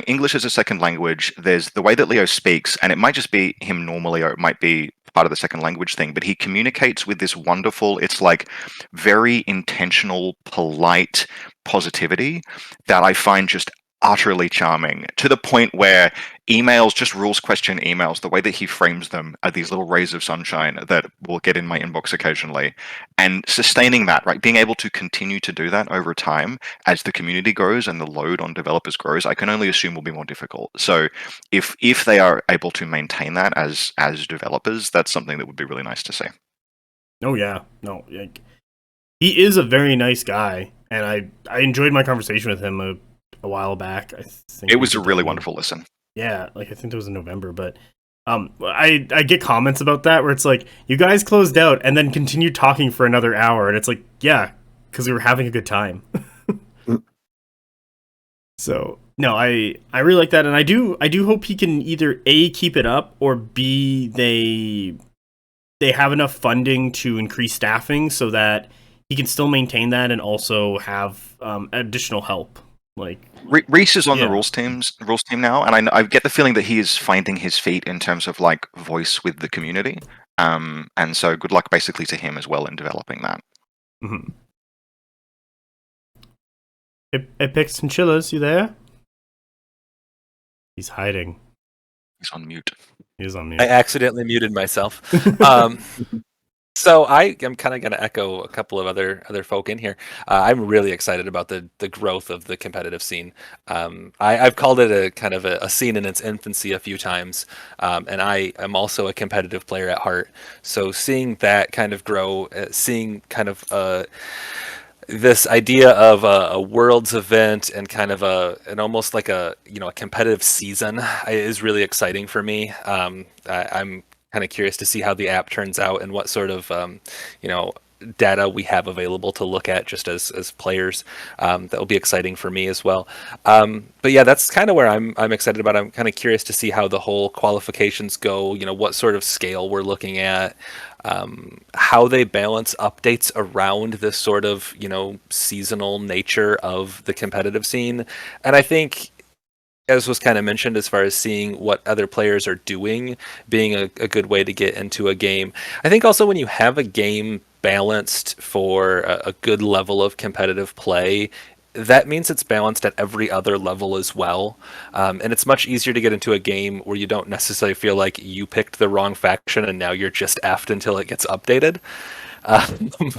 English as a second language. There's the way that Leo speaks, and it might just be him normally, or it might be part of the second language thing, but he communicates with this wonderful, it's like very intentional, polite positivity that I find just utterly charming, to the point where emails, just rules question emails, the way that he frames them are these little rays of sunshine that will get in my inbox occasionally. And sustaining that, right, being able to continue to do that over time as the community grows and the load on developers grows, I can only assume will be more difficult. So if they are able to maintain that as developers, that's something that would be really nice to see. Oh yeah, no, like, he is a very nice guy, and I enjoyed my conversation with him a while back. I think It was a really wonderful listen. Yeah, like I think it was in November, but I get comments about that where it's like, you guys closed out and then continued talking for another hour, and it's like, yeah, because we were having a good time. So no, I really like that, and I do hope he can either A, keep it up, or B, they have enough funding to increase staffing so that he can still maintain that and also have additional help. Like Reese is on the rules team now, and I get the feeling that he is finding his feet in terms of like voice with the community. And so good luck basically to him as well in developing that. Mm-hmm. Epic Chinchillas, you there? He's hiding. He's on mute. He's on mute. I accidentally muted myself. So I am kind of going to echo a couple of other folk in here. I'm really excited about the growth of the competitive scene. I've called it a kind of a scene in its infancy a few times, and I am also a competitive player at heart. So seeing that kind of grow, seeing kind of this idea of a worlds event and kind of an almost like a competitive season is really exciting for me. I'm kind of curious to see how the app turns out and what sort of data we have available to look at just as players. That will be exciting for me as well. But yeah, that's kind of where I'm excited about. I'm kind of curious to see how the whole qualifications go, what sort of scale we're looking at, how they balance updates around this sort of seasonal nature of the competitive scene. And I think, as was kind of mentioned, as far as seeing what other players are doing being a good way to get into a game. I think also when you have a game balanced for a good level of competitive play, that means it's balanced at every other level as well. And it's much easier to get into a game where you don't necessarily feel like you picked the wrong faction and now you're just effed until it gets updated.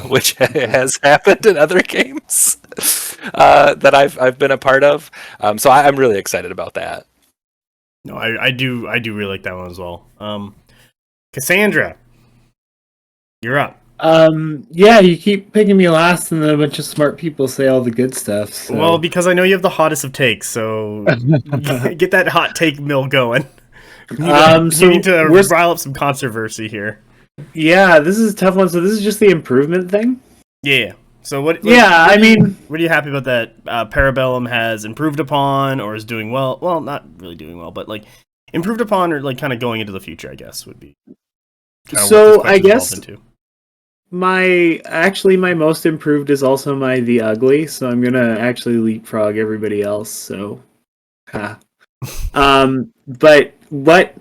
Which has happened in other games that I've been a part of. So I'm really excited about that. No, I do really like that one as well. Cassandra, you're up. Yeah, you keep picking me last, and then a bunch of smart people say all the good stuff. So. Well, because I know you have the hottest of takes, so get that hot take mill going. You need to rile up some controversy here. Yeah, this is a tough one. So this is just the improvement thing? Yeah. So what are you happy about that Parabellum has improved upon or is doing well? Well, not really doing well, but like improved upon or like kind of going into the future, I guess would be. So I guess my most improved is also my the ugly, so I'm gonna actually leapfrog everybody else. So, but what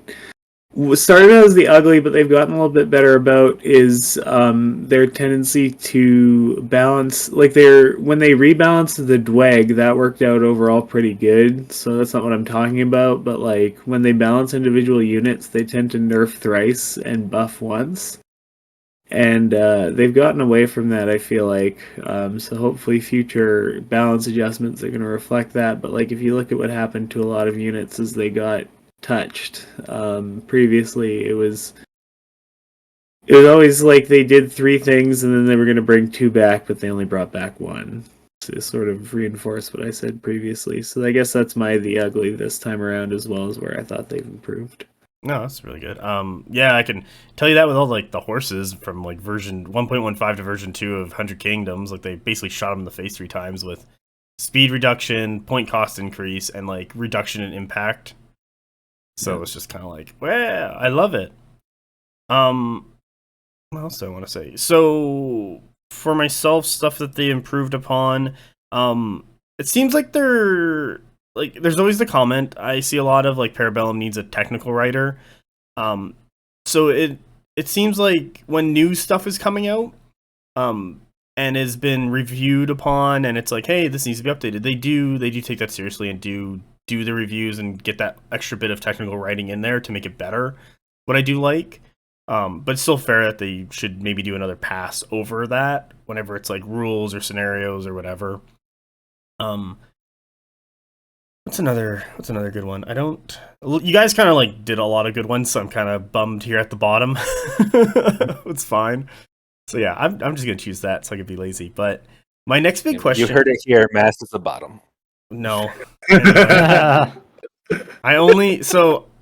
started out as the ugly, but they've gotten a little bit better about is their tendency to balance. Like when they rebalanced the Dweg, that worked out overall pretty good. So that's not what I'm talking about. But like when they balance individual units, they tend to nerf thrice and buff once. And they've gotten away from that, I feel like. So hopefully future balance adjustments are going to reflect that. But like if you look at what happened to a lot of units as they got touched previously, it was always like they did 3 things and then they were going to bring 2 back, but they only brought back 1 to sort of reinforce what I said previously. So I guess that's my the ugly this time around, as well as where I thought they've improved. No, that's really good. Yeah, I can tell you that with all like the horses from like version 1.15 to version 2 of 100 Kingdoms, like they basically shot them in the face 3 times with speed reduction, point cost increase, and like reduction in impact. So it's just kind of like, well, I love it. What else do I want to say? So for myself, stuff that they improved upon, it seems like they're like, there's always the comment I see a lot of like Parabellum needs a technical writer. So it seems like when new stuff is coming out, and has been reviewed upon, and it's like, hey, this needs to be updated. They do take that seriously and do the reviews and get that extra bit of technical writing in there to make it better. What I do like, but it's still fair that they should maybe do another pass over that whenever it's like rules or scenarios or whatever. What's another good one? You guys kind of like did a lot of good ones, so I'm kind of bummed here at the bottom. It's fine. So yeah, I'm just gonna choose that so I can be lazy. But my next big question. You heard it here. Mass is the bottom. No.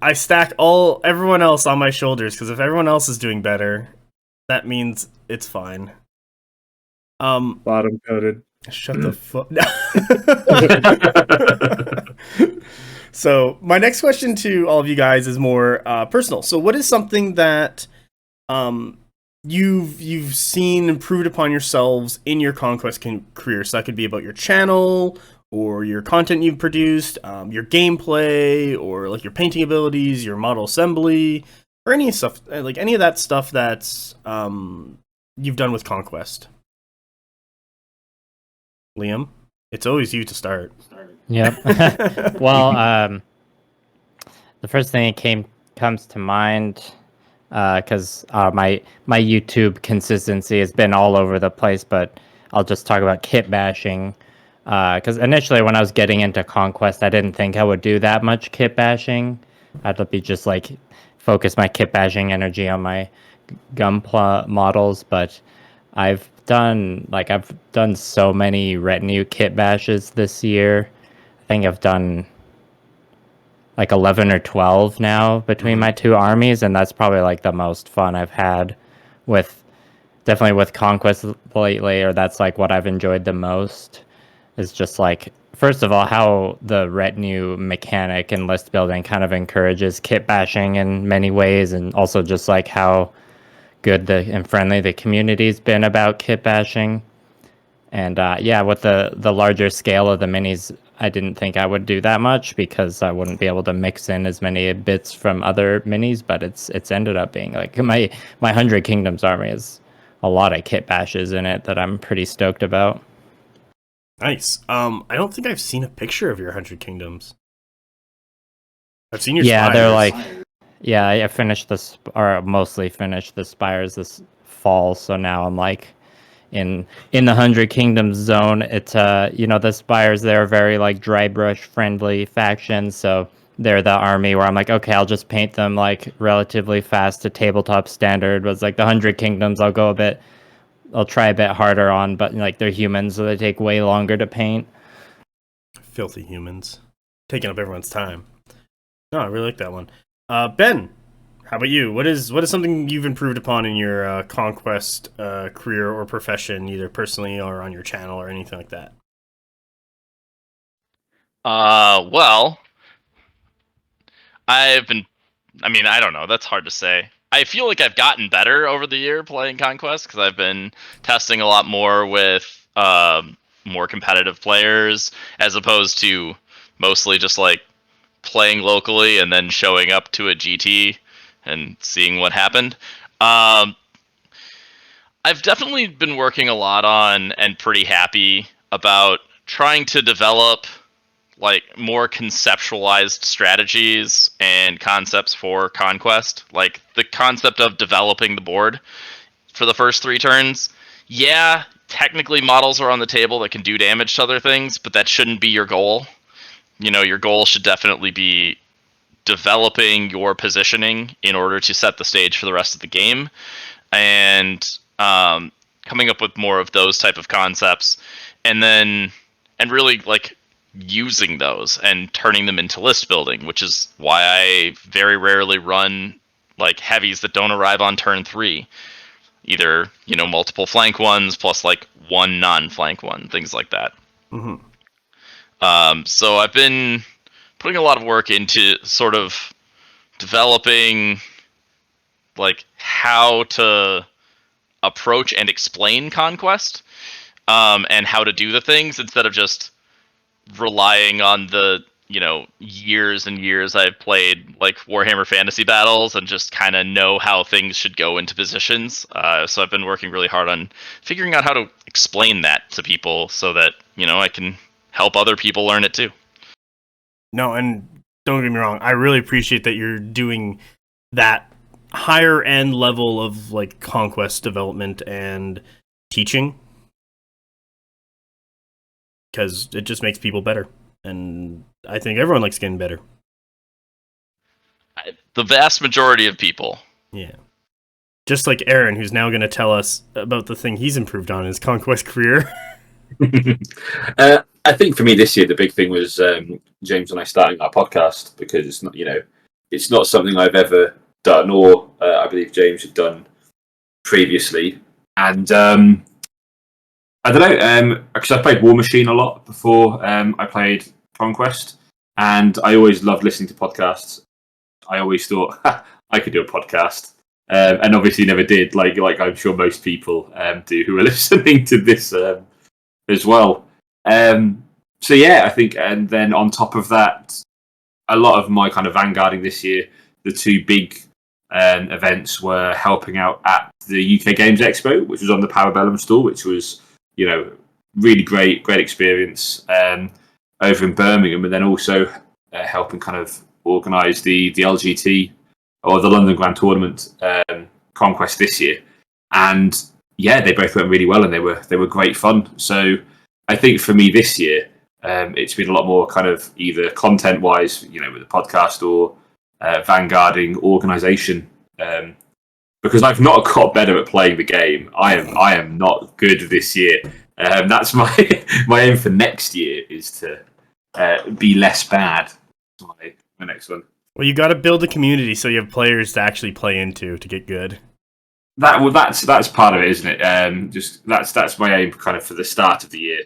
I stack everyone else on my shoulders, because if everyone else is doing better, that means it's fine. Bottom coded. Shut the fuck. So my next question to all of you guys is more personal. So what is something that you've seen improved upon yourselves in your Conquest career? So that could be about your channel, or your content you've produced, your gameplay, or like your painting abilities, your model assembly, or any stuff, like any of that stuff that's you've done with Conquest. Liam, it's always you to start. Yep. Well, the first thing that comes to mind, because my YouTube consistency has been all over the place, but I'll just talk about kit bashing. Because initially when I was getting into Conquest, I didn't think I would do that much kit bashing. I'd be just like focus my kit bashing energy on my Gunpla models, but I've done so many retinue kit bashes this year. I think I've done like 11 or 12 now between my two armies, and that's probably like the most fun I've had definitely with Conquest lately, or that's like what I've enjoyed the most. Is just like, first of all, how the retinue mechanic and list building kind of encourages kit bashing in many ways, and also just like how good and friendly the community's been about kit bashing. And yeah, with the larger scale of the minis, I didn't think I would do that much because I wouldn't be able to mix in as many bits from other minis, but it's ended up being like my 100 Kingdoms army has a lot of kit bashes in it that I'm pretty stoked about. Nice. I don't think I've seen a picture of your 100 Kingdoms. I've seen your spires. They're like, yeah, I finished mostly finished the spires this fall, so now I'm like in the 100 Kingdoms zone. It's the spires, they're very like dry brush friendly factions, so they're the army where I'm like, okay, I'll just paint them like relatively fast to tabletop standard. Was like the 100 Kingdoms, I'll try a bit harder on, but like they're humans, so they take way longer to paint. Filthy humans. Taking up everyone's time. No, I really like that one. Ben, how about you? What is something you've improved upon in your Conquest career or profession, either personally or on your channel or anything like that? Well, I don't know. That's hard to say. I feel like I've gotten better over the year playing Conquest because I've been testing a lot more with more competitive players, as opposed to mostly just like playing locally and then showing up to a GT and seeing what happened. I've definitely been working a lot on, and pretty happy about, trying to develop like more conceptualized strategies and concepts for Conquest. Like the concept of developing the board for the first 3 turns. Yeah, technically models are on the table that can do damage to other things, but that shouldn't be your goal. Your goal should definitely be developing your positioning in order to set the stage for the rest of the game, and coming up with more of those type of concepts, and really like using those and turning them into list building, which is why I very rarely run like heavies that don't arrive on turn 3. Either, multiple flank ones plus like one non-flank one, things like that. Mm-hmm. So I've been putting a lot of work into sort of developing like how to approach and explain Conquest, and how to do the things instead of just relying on the years and years I've played like Warhammer Fantasy Battles and just kind of know how things should go into positions. So I've been working really hard on figuring out how to explain that to people so that I can help other people learn it too. No, and don't get me wrong, I really appreciate that you're doing that higher end level of like conquest development and teaching, because it just makes people better, and I think everyone likes getting better. The vast majority of people. Yeah. Just like Aaron, who's now going to tell us about the thing he's improved on in his conquest career. I think for me this year the big thing was James and I starting our podcast, because it's not it's not something I've ever done, or I believe James had done previously, and I don't know, because I played War Machine a lot before I played Conquest, and I always loved listening to podcasts. I always thought I could do a podcast, and obviously never did. Like I'm sure most people do who are listening to this as well. So yeah, I think, and then on top of that, a lot of my kind of vanguarding this year, the two big events were helping out at the UK Games Expo, which was on the Parabellum store, which was really great experience over in Birmingham, and then also helping kind of organise the LGT, or the London Grand Tournament Conquest this year, and yeah, they both went really well, and they were great fun. So I think for me this year, it's been a lot more kind of either content wise, with the podcast, or vanguarding organisation, because I've not got better at playing the game. I am not good this year. That's my aim for next year, is to be less bad. My next one. Well, you got to build a community so you have players to actually play into to get good. That's part of it, isn't it? Just that's my aim, kind of for the start of the year,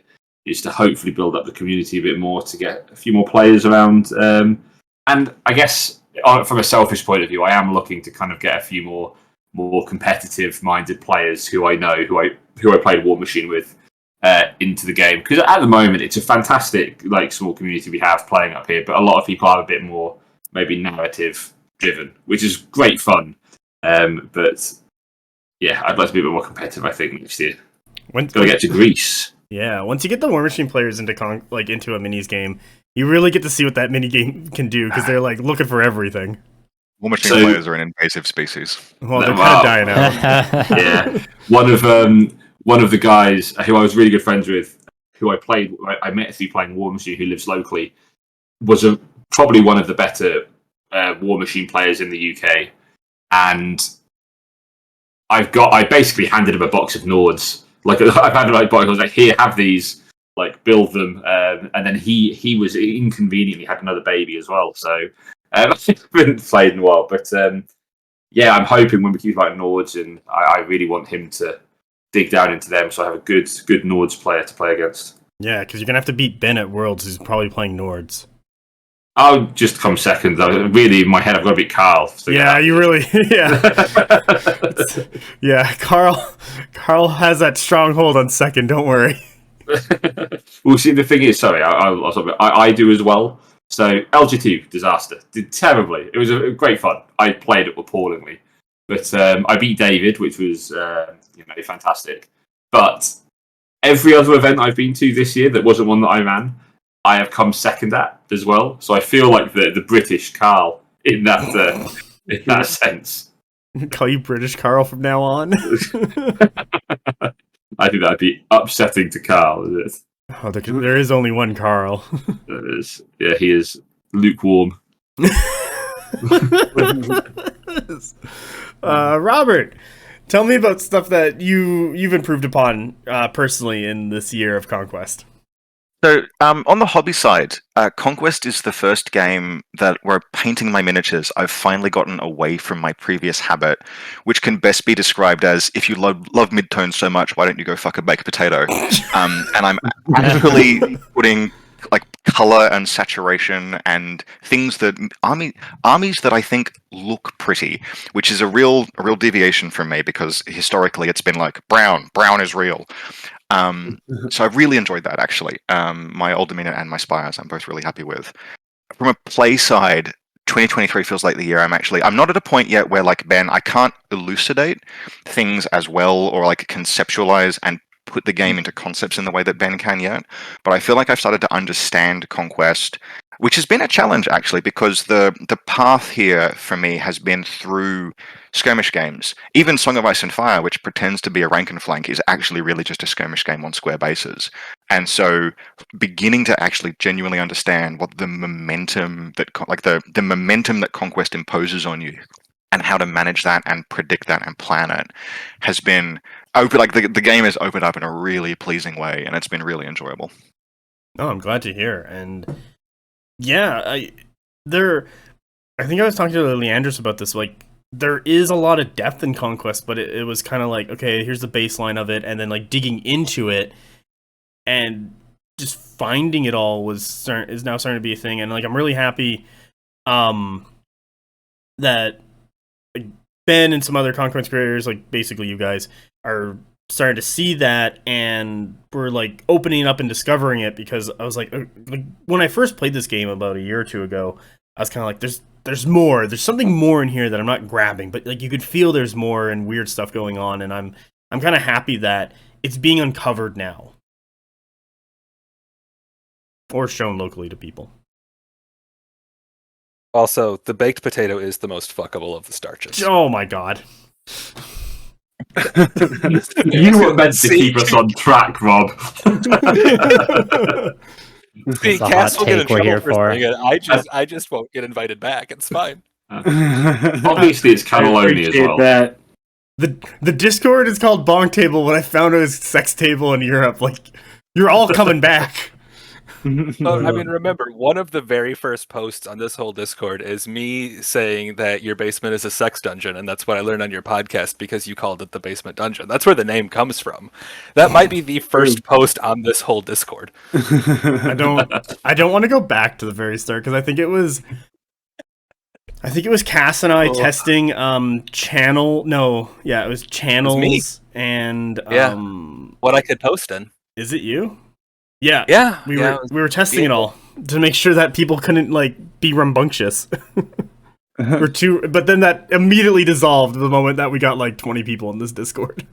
is to hopefully build up the community a bit more, to get a few more players around. And I guess from a selfish point of view, I am looking to kind of get a few more competitive-minded players who I know, who I played War Machine with, into the game, because at the moment it's a fantastic small community we have playing up here, but a lot of people are a bit more maybe narrative driven, which is great fun. But yeah, I'd like to be a bit more competitive, I think, next year. Gotta get to Greece. Yeah, once you get the War Machine players into into a minis game, you really get to see what that mini game can do, because they're looking for everything. War Machine players are an invasive species. Well, they're kind of dying out. Yeah, one of the guys who I was really good friends with, who I met through playing War Machine, who lives locally, was probably one of the better War Machine players in the UK, and I basically handed him a box of Nords. I've had a box. I was like, here, have these. Build them, and then he was inconveniently had another baby as well. So I haven't played in a while, but yeah, I'm hoping when we keep about Nords, and I really want him to dig down into them, so I have a good Nords player to play against. Yeah, because you're gonna have to beat Ben at Worlds, who's probably playing Nords. I'll just come second. Really, in my head, I've got to beat Carl. So yeah, you really, yeah. Yeah, Carl has that stronghold on second, don't worry. Well, see, the thing is, sorry, I do as well. So LGT disaster, did terribly. It was a great fun. I played it appallingly, but I beat David, which was fantastic. But every other event I've been to this year that wasn't one that I ran, I have come second at as well. So I feel like the British Carl in that sense. Call you British Carl from now on. I think that'd be upsetting to Carl. Oh, there is only one Carl. There is. Yeah, he is lukewarm. Robert, tell me about stuff that you've improved upon personally in this year of Conquest. So, on the hobby side, Conquest is the first game that where painting my miniatures, I've finally gotten away from my previous habit, which can best be described as, if you love midtones so much, why don't you go fuck a baked potato? And I'm actually putting color and saturation and things that armies that I think look pretty, which is a real deviation from me, because historically it's been brown is real. So I've really enjoyed that, actually. My Old Dominion and my Spires I'm both really happy with. from a play side, 2023 feels like the year I'm not at a point yet where, like Ben, I can't elucidate things as well or like conceptualize and put the game into concepts in the way that Ben can yet. But I feel like I've started to understand Conquest, which has been a challenge actually, because the path here for me has been through skirmish games. Even Song of Ice and Fire, which pretends to be a rank and flank, is actually really just a skirmish game on square bases. And so beginning to actually genuinely understand what the momentum that the momentum that Conquest imposes on you and how to manage that and predict that and plan it has been open. Like the game has opened up in a really pleasing way, and it's been really enjoyable. Oh, I'm glad to hear. And yeah, I think I was talking to Leandros about this. Like, there is a lot of depth in Conquest, but it was kind of like, okay, here's the baseline of it, and then like digging into it and just finding it all is now starting to be a thing. And like, I'm really happy that like, Ben and some other Conquest creators, like basically you guys, are starting to see that, and we're like opening up and discovering it. Because I was like when I first played this game about a year or two ago, I was kind of like, there's more, there's something more in here that I'm not grabbing, but like you could feel there's more and weird stuff going on, and I'm kind of happy that it's being uncovered now or shown locally to people. Also, the baked potato is the most fuckable of the starches. Oh my god. You were meant to keep us on track, Rob. See, That's a Cass hot will get in take we're here trouble for. saying it. I just won't get invited back. It's fine. Obviously, it's cannelloni as well. That. The Discord is called BonkTable. When I found it was Sex Table in Europe, like, you're all coming back. Well, I mean, remember, one of the very first posts on this whole Discord is me saying that your basement is a sex dungeon, and that's what I learned on your podcast because you called it the basement dungeon. That's where the name comes from. That might be the first post on this whole Discord. I don't want to go back to the very start, because I think it was Cass and I testing channel. No, yeah, it was channels and what I could post in. Is it you? Yeah, we were testing it all to make sure that people couldn't like be rambunctious. But then that immediately dissolved the moment that we got like 20 people in this Discord.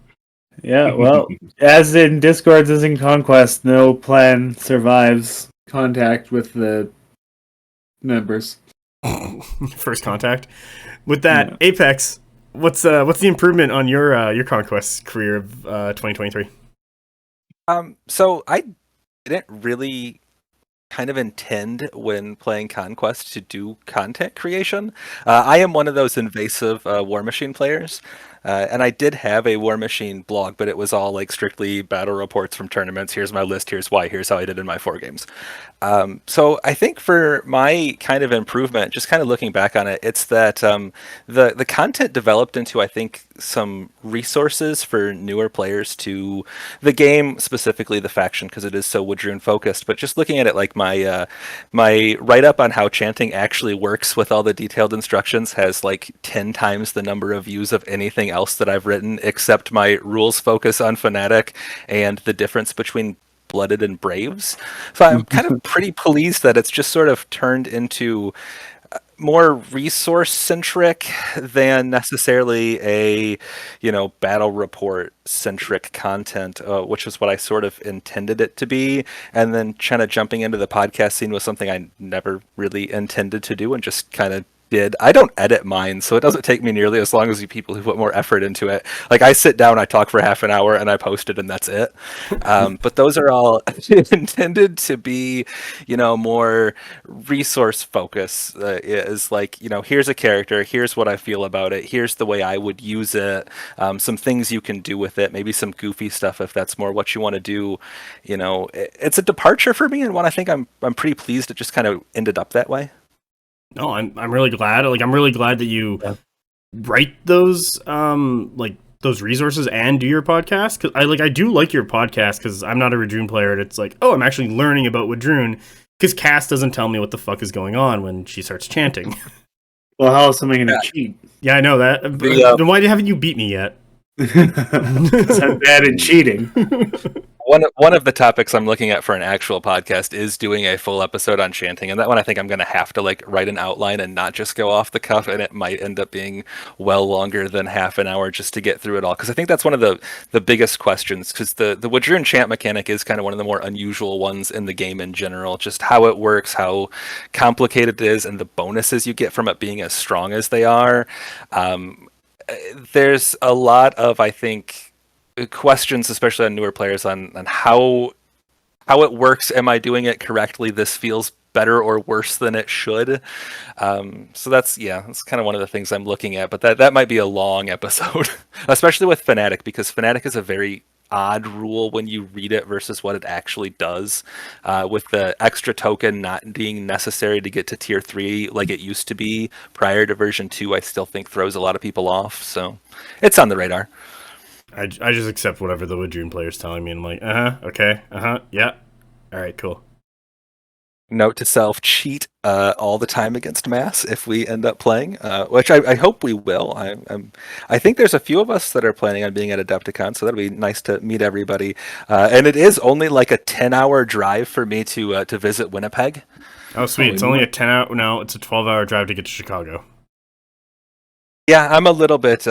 Yeah, well, as in Discords as in Conquest, no plan survives contact with the members. First contact. With that, Apex, what's the improvement on your Conquest career of 2023? So I didn't really kind of intend when playing Conquest to do content creation. I am one of those invasive War Machine players. And I did have a War Machine blog, but it was all like strictly battle reports from tournaments. Here's my list. Here's why. Here's how I did in my 4 games. So I think for my kind of improvement, just kind of looking back on it, it's that the content developed into, I think, some resources for newer players to the game, specifically the faction, because it is so Woodrune focused. But just looking at it, like my write up on how Chanting actually works with all the detailed instructions has like 10 times the number of views of anything else that I've written, except my rules focus on Fnatic and the difference between Blooded and Braves. So I'm kind of pretty pleased that it's just sort of turned into more resource centric than necessarily a battle report centric content, which is what I sort of intended it to be. And then kind of jumping into the podcast scene was something I never really intended to do and just kind of did. I don't edit mine, so it doesn't take me nearly as long as you people who put more effort into it. Like, I sit down, I talk for half an hour, and I post it, and that's it. But those are all intended to be, more resource focus. Is like, here's a character, here's what I feel about it, here's the way I would use it, some things you can do with it, maybe some goofy stuff if that's more what you want to do. It's a departure for me, and one I think I'm pretty pleased it just kind of ended up that way. No, I'm really glad. Like, I'm really glad that you write those those resources and do your podcast. Cause I do like your podcast because I'm not a Woodrune player, and it's like, oh, I'm actually learning about Woodrune because Cass doesn't tell me what the fuck is going on when she starts chanting. Well, how else am I going to cheat? Yeah, I know that. Then why haven't you beat me yet? Because I'm bad at cheating. One of the topics I'm looking at for an actual podcast is doing a full episode on chanting, and that one I think I'm going to have to like write an outline and not just go off the cuff, and it might end up being well longer than half an hour just to get through it all, because I think that's one of the biggest questions, because the Wadroon chant mechanic is kind of one of the more unusual ones in the game in general, just how it works, how complicated it is, and the bonuses you get from it being as strong as they are. There's a lot of, I think, questions, especially on newer players, on how it works. Am I doing it correctly? This feels better or worse than it should. So that's kind of one of the things I'm looking at. But that might be a long episode, especially with Fnatic, because Fnatic is a very odd rule when you read it versus what it actually does. With the extra token not being necessary to get to tier 3 like it used to be prior to version 2, I still think throws a lot of people off. So it's on the radar. I just accept whatever the Wadroon player's telling me. I'm like, okay, yeah. All right, cool. Note to self, cheat all the time against Mass if we end up playing, which I hope we will. I think there's a few of us that are planning on being at Adepticon, so that'll be nice to meet everybody. And it is only like a 10-hour drive for me to visit Winnipeg. Oh, sweet. It's only a 10-hour... No, it's a 12-hour drive to get to Chicago. Yeah, I'm a little bit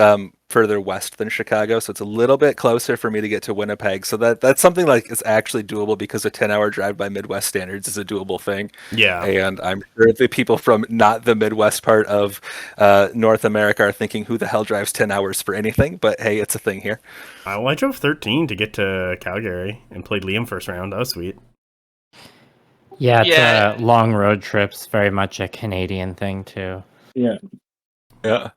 further west than Chicago, so it's a little bit closer for me to get to Winnipeg. So that's something like is actually doable, because a 10-hour drive by Midwest standards is a doable thing. Yeah. And I'm sure the people from not the Midwest part of North America are thinking, who the hell drives 10 hours for anything? But hey, it's a thing here. Well, I drove 13 to get to Calgary and played Liam first round. That was sweet. Yeah, it's long road trips, very much a Canadian thing too. Yeah. Yeah.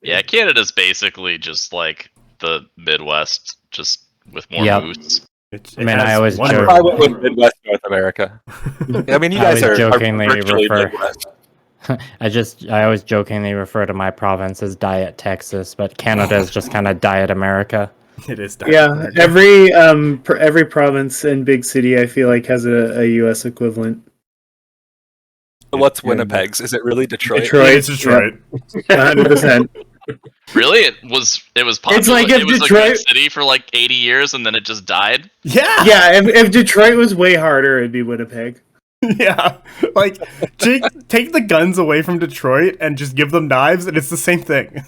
Yeah, Canada's basically just like the Midwest, just with more moose. I always I'm joke. probably with Midwest North America. I mean, you guys are jokingly virtually refer. Midwest. I always jokingly refer to my province as Diet Texas, but Canada is just kind of Diet America. It is. Yeah, every province and big city I feel like has a U.S. equivalent. What's Winnipeg's? Is it really Detroit? Detroit. It's Detroit. 100%. Really? It was popular. It's like if it was Detroit- a good city for like 80 years and then it just died. Yeah. Yeah, if Detroit was way harder, it'd be Winnipeg. Yeah. Like, take the guns away from Detroit and just give them knives, and it's the same thing.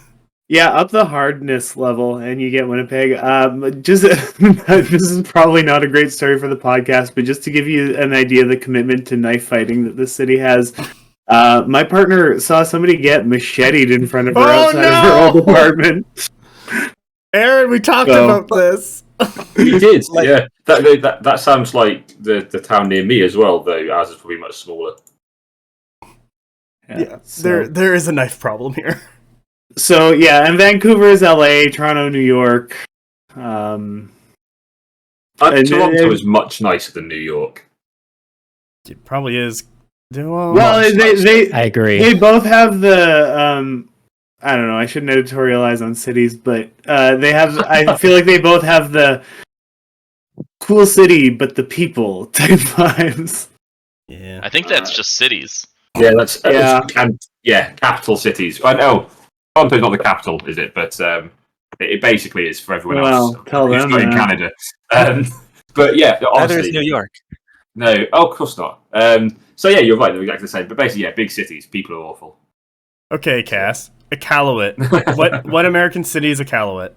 Yeah, up the hardness level, and you get Winnipeg. Just this is probably not a great story for the podcast, but just to give you an idea of the commitment to knife fighting that this city has, my partner saw somebody get macheted in front of her outside of her old apartment. Aaron, we talked about this. We did, yeah. That sounds like the town near me as well, though ours is probably much smaller. Yeah, there is a knife problem here. So yeah, and Vancouver is LA, Toronto, New York. Toronto is much nicer than New York. It probably is. I agree. They both have the I don't know. I shouldn't editorialize on cities, but they have. I feel like they both have the cool city, but the people type vibes. Yeah, I think that's just cities. Yeah, capital cities. I know Toronto's not the capital, is it? But it basically is for everyone else. Tell them in Canada. But yeah, honestly, Neither is New York. No, of course not. So yeah, you're right. They're exactly the same. But basically, yeah, big cities. People are awful. Okay, Cass. Iqaluit. What American city is Iqaluit?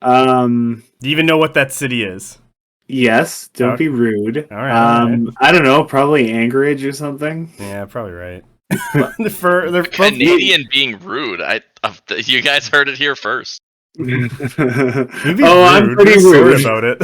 Do you even know what that city is? Yes. Don't be rude. All right. I don't know. Probably Anchorage or something. Yeah, probably right. They're Canadian being rude. You guys heard it here first. I'm pretty rude about it.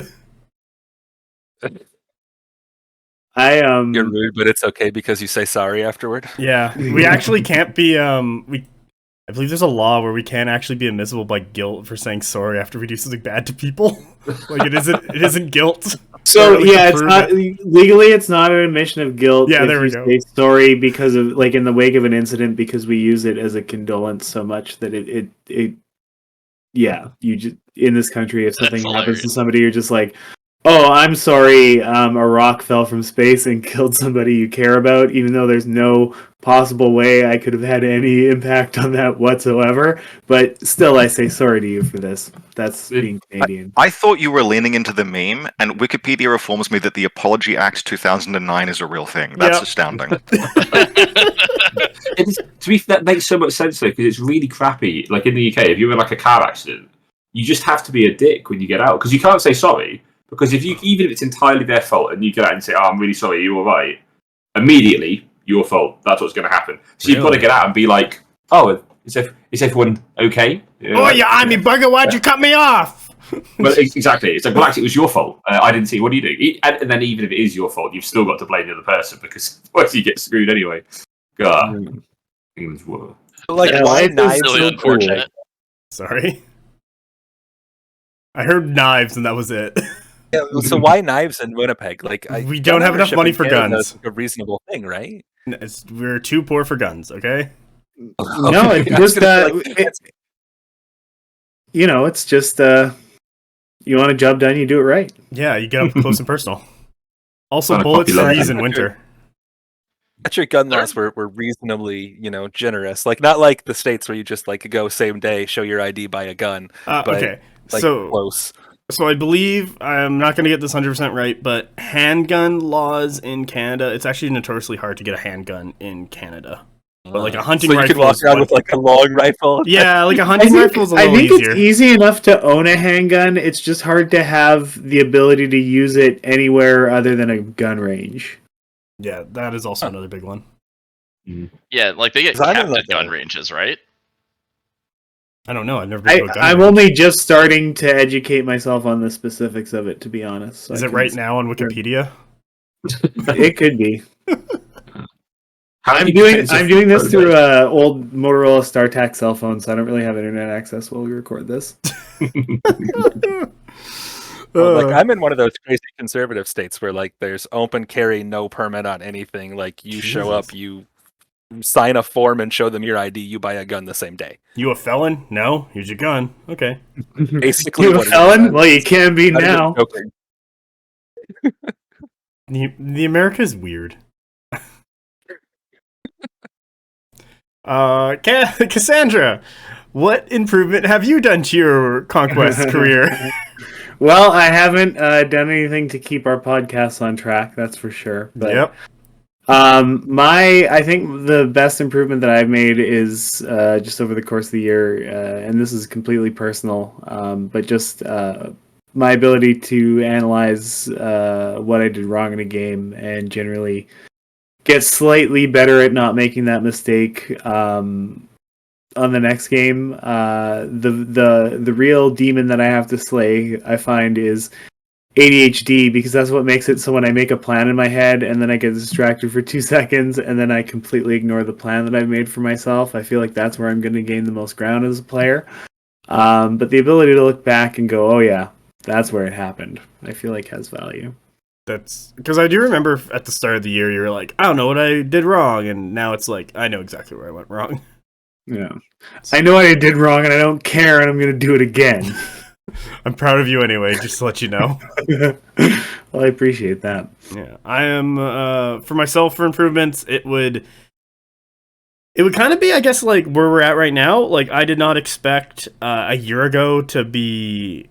You're rude, but it's okay because you say sorry afterward. Yeah, we actually can't be. I believe there's a law where we can't actually be admissible by guilt for saying sorry after we do something bad to people. Like it isn't guilt. So yeah, it's not legally. It's not an admission of guilt. Yeah, if there we you go. say sorry because of like in the wake of an incident, because we use it as a condolence so much that it yeah, you just in this country if something happens to somebody, you're just like, oh, I'm sorry, a rock fell from space and killed somebody you care about, even though there's no possible way I could have had any impact on that whatsoever. But still, I say sorry to you for this. That's being Canadian. I thought you were leaning into the meme, and Wikipedia informs me that the Apology Act 2009 is a real thing. That's astounding. That makes so much sense though, because it's really crappy. Like in the UK, if you're in like a car accident, you just have to be a dick when you get out because you can't say sorry. Because even if it's entirely their fault, and you get out and say, "Oh, I'm really sorry, you all right?" Immediately, your fault. That's what's going to happen. So you've got to get out and be like, "Oh, is everyone okay?" Oh, you army bugger! Why'd you cut me off? Well, exactly. It's like, well, actually, it was your fault. I didn't see. What are you doing? And then even if it is your fault, you've still got to blame the other person because otherwise you get screwed anyway. God. England's war. Like, Yeah, why life is knives? so Really cool. unfortunate. Sorry. I heard knives and that was it. Yeah, so why knives in Winnipeg? Like, We don't have enough gun money ownership for in Canada guns. is like a reasonable thing, right? We're too poor for guns, okay? No, it's just it's just you want a job done, you do it right. Yeah, you get up close and personal. Also, Not a bullets popular freeze in gun. winter. But your gun laws were reasonably, generous. Like, not like the states where you just like go same day, show your ID, buy a gun. But, Okay, like, so close. I believe, I'm not going to get this 100% right, but handgun laws in Canada, it's actually notoriously hard to get a handgun in Canada. But like a hunting So you rifle could walk is around with like a long rifle. yeah, like a I hunting think, rifle is a I little think easier. it's easy enough to own a handgun. It's just hard to have the ability to use it anywhere other than a gun range. Yeah, that is also another big one. Yeah, like they get 'Cause I capped don't at know. gun ranges, right? I don't know. I've never been to a gun I'm range. only just starting to educate myself on the specifics of it, to be honest. So Is I it right couldn't- now on Wikipedia? It could be. How I'm do you doing defend yourself I'm doing this from through a old Motorola StarTAC cell phone, so I don't really have internet access while we record this. Well, like, I'm in one of those crazy conservative states where like there's open carry, no permit on anything. Like, you show up, you sign a form and show them your ID, you buy a gun the same day. You a felon? No. Here's your gun. Okay. Basically, You a what it is. felon? Well, you can be Not even now. joking. The America is weird. Cassandra, what improvement have you done to your conquest career? Well, I haven't done anything to keep our podcasts on track, that's for sure. But, Yep. I think the best improvement that I've made is just over the course of the year, and this is completely personal, but just my ability to analyze what I did wrong in a game and generally get slightly better at not making that mistake on the next game. The real demon that I have to slay, I find, is ADHD, because that's what makes it so when I make a plan in my head and then I get distracted for 2 seconds and then I completely ignore the plan that I've made for myself, I feel like that's where I'm going to gain the most ground as a player. But the ability to look back and go, oh yeah, that's where it happened, I feel like has value. That's because I do remember at the start of the year you were like, I don't know what I did wrong, and now it's like I know exactly where I went wrong. Yeah, I know what I did wrong and I don't care, and I'm going to do it again. I'm proud of you anyway, just to let you know. Well, I appreciate that. Yeah, I am for myself for improvements. It would kind of be, I guess, like where we're at right now. Like, I did not expect a year ago to be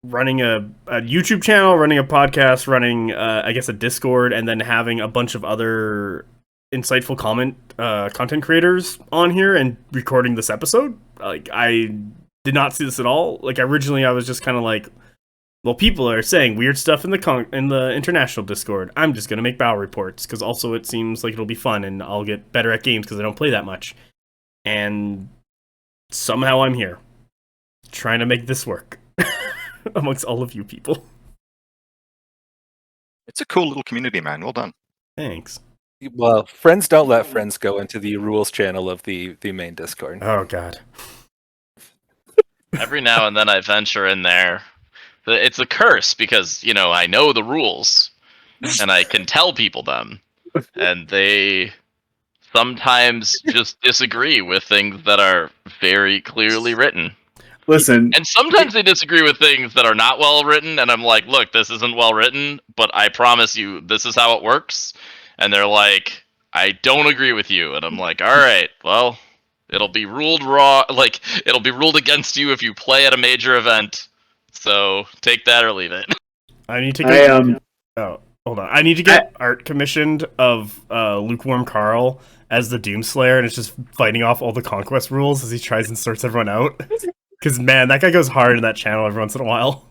running a YouTube channel, running a podcast, running I guess a Discord, and then having a bunch of other insightful content creators on here and recording this episode. Like, I did not see this at all. Like, originally I was just kind of like, well, people are saying weird stuff in the international Discord. I'm just gonna make battle reports because also it seems like it'll be fun and I'll get better at games because I don't play that much. And somehow I'm here, trying to make this work amongst all of you people. It's a cool little community, man. Well done. Thanks. Well, friends don't let friends go into the rules channel of the main Discord. Oh God. Every now and then I venture in there. It's a curse because, I know the rules and I can tell people them. And they sometimes just disagree with things that are very clearly written. Listen, And sometimes they disagree with things that are not well written, and I'm like, look, this isn't well written, but I promise you this is how it works. And they're like, I don't agree with you. And I'm like, all right, well, it'll be ruled raw, like, it'll be ruled against you if you play at a major event. So take that or leave it. I need to get. Oh, hold on. I need to get art commissioned of Lukewarm Carl as the Doomslayer, and it's just fighting off all the conquest rules as he tries and sorts everyone out. Because man, that guy goes hard in that channel every once in a while.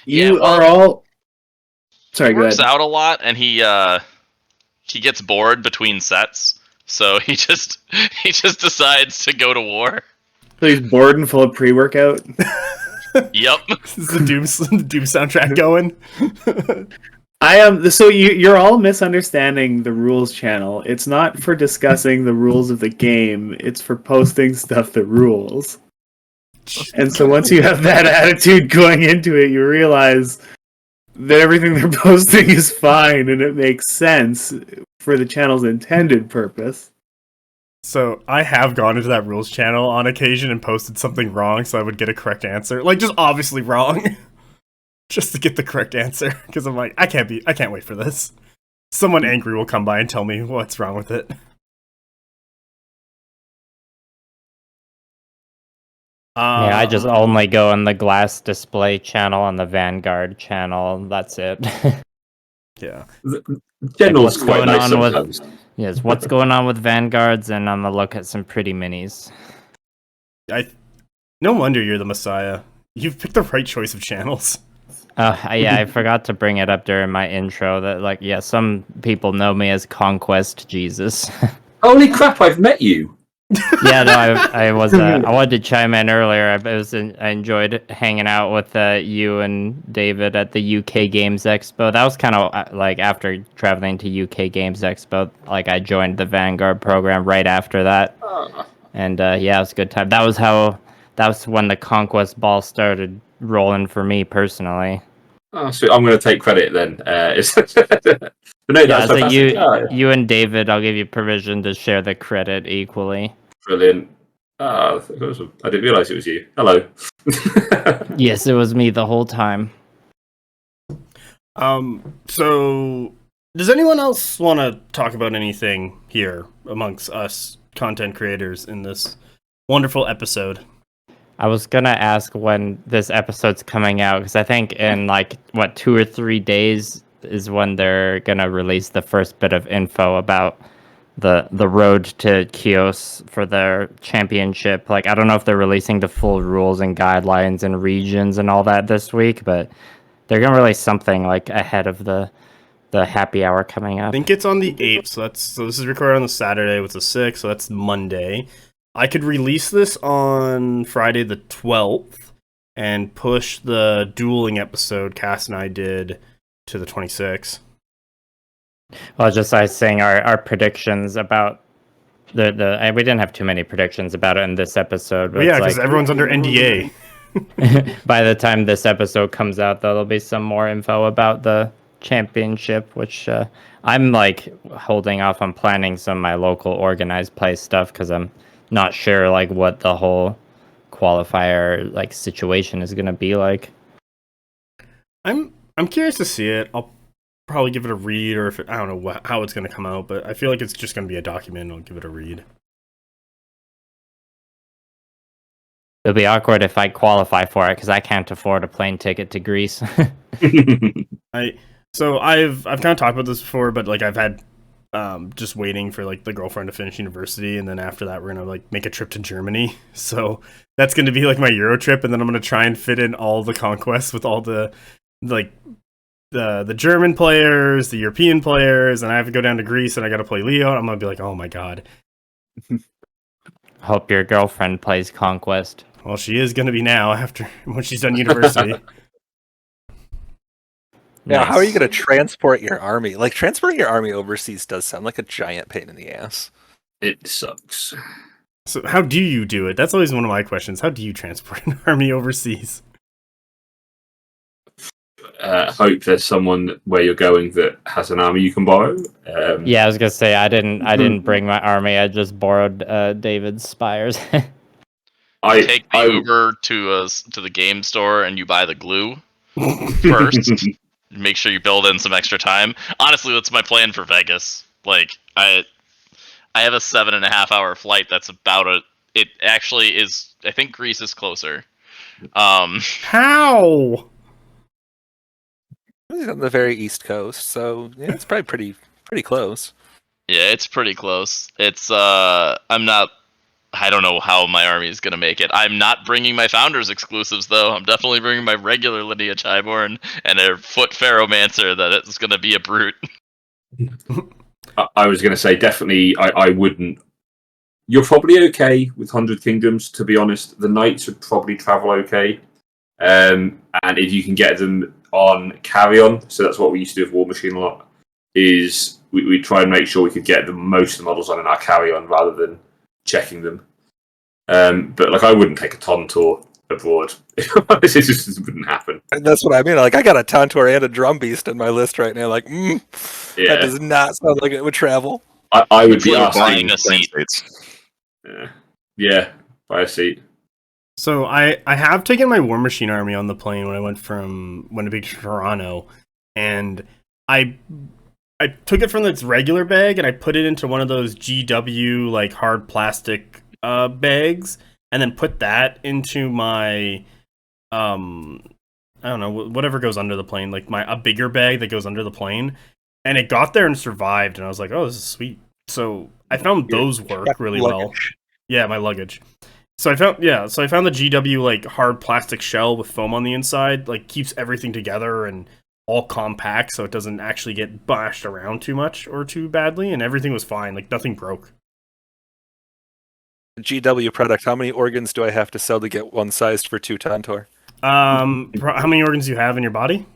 you well, are all. Sorry, He go works ahead. out a lot, and he gets bored between sets, so he just decides to go to war. So he's bored and full of pre-workout. Yep. This is the Doom soundtrack going. I am. So you're all misunderstanding the rules channel. It's not for discussing the rules of the game. It's for posting stuff that rules. And so once you have that attitude going into it, you realize that everything they're posting is fine and it makes sense for the channel's intended purpose. So I have gone into that rules channel on occasion and posted something wrong so I would get a correct answer. Like, just obviously wrong. Just to get the correct answer. Because I'm like, I can't wait for this. Someone angry will come by and tell me what's wrong with it. Yeah, I just only go on the glass display channel and the Vanguard channel. That's it. Yeah. General's What's quite going nice on with- sometimes. Yes, what's going on with Vanguards, and I'm gonna look at some pretty minis. No wonder you're the Messiah. You've picked the right choice of channels. Yeah, I forgot to bring it up during my intro that, like, yeah, some people know me as Conquest Jesus. Holy crap! I've met you. Yeah, no, I was. I wanted to chime in earlier. I enjoyed hanging out with you and David at the UK Games Expo. That was kind of like after traveling to UK Games Expo. Like, I joined the Vanguard program right after that, and yeah, it was a good time. That was when the Conquest ball started rolling for me personally. Oh, sweet. I'm going to take credit then. But no, Yeah, that's so fantastic. you and David, I'll give you permission to share the credit equally. Brilliant. I didn't realise it was you. Hello. Yes, it was me the whole time. So does anyone else want to talk about anything here amongst us content creators in this wonderful episode? I was gonna ask when this episode's coming out, because I think in 2 or 3 days is when they're gonna release the first bit of info about the road to Chios for their championship. Like, I don't know if they're releasing the full rules and guidelines and regions and all that this week, but they're gonna release something like ahead of the happy hour coming I up. think it's on the 8th, so this is recorded on the Saturday with the 6th, so that's Monday. I could release this on Friday the 12th and push the dueling episode Cass and I did to the 26th. Well, just I was saying our predictions about the we didn't have too many predictions about it in this episode. But Well, yeah, it's because everyone's under NDA. by the time this episode comes out, there'll be some more info about the championship, which I'm holding off on planning some of my local organized play stuff because I'm not sure what the whole qualifier situation is gonna be like. I'm curious to see it. I'll probably give it a read, or I don't know how it's going to come out, but I feel like it's just going to be a document. I'll give it a read. It'll be awkward if I qualify for it because I can't afford a plane ticket to Greece. So I've kind of talked about this before, but I've had just waiting for the girlfriend to finish university, and then after that we're gonna make a trip to Germany. So that's gonna be my Euro trip, and then I'm gonna try and fit in all the conquests with all the the German players, the European players, and I have to go down to Greece and I gotta play Leo. I'm gonna be like, oh my god. Hope your girlfriend plays Conquest. Well, she is gonna be now when she's done university. Yeah, Nice. how are you going to transport your army? Transporting your army overseas does sound like a giant pain in the ass. It sucks. So how do you do it? That's always one of my questions. How do you transport an army overseas? Hope there's someone where you're going that has an army you can borrow. Yeah, I was gonna say I didn't bring my army. I just borrowed David's spires. You take the Uber to the game store and you buy the glue first. Make sure you build in some extra time. Honestly, that's my plan for Vegas. Like, I have a 7.5-hour flight. That's about a. It actually is. I think Greece is closer. How? It's on the very east coast, so yeah, it's probably pretty close. Yeah, it's pretty close. It's I don't know how my army is gonna make it. I'm not bringing my Founders exclusives though. I'm definitely bringing my regular Lineage Highborn and a Foot Pharaohmancer that it's gonna be a brute. I was going to say, definitely, I wouldn't. You're probably okay with 100 Kingdoms, to be honest. The Knights would probably travel okay. And if you can get them on carry-on, so that's what we used to do with War Machine a lot, is we try and make sure we could get most of the models on in our carry-on rather than checking them. But like, I wouldn't take a Tontor abroad. It just wouldn't happen. And that's what I mean. Like, I got a Tontor and a Drum Beast in my list right now. Like, that does not sound like it would travel. I would be buying asking a seat. Yeah, buy a seat. So I have taken my War Machine army on the plane when I went from Winnipeg to Toronto, and I took it from its regular bag and I put it into one of those GW like hard plastic bags, and then put that into my I don't know, whatever goes under the plane, like a bigger bag that goes under the plane, and it got there and survived, and I was like, oh, this is sweet. So I found those work really well. Yeah, my luggage. So I found the GW like hard plastic shell with foam on the inside, like keeps everything together and all compact, so it doesn't actually get bashed around too much or too badly, and everything was fine. Like nothing broke. GW product. How many organs do I have to sell to get one sized for 2 Tontor? How many organs do you have in your body?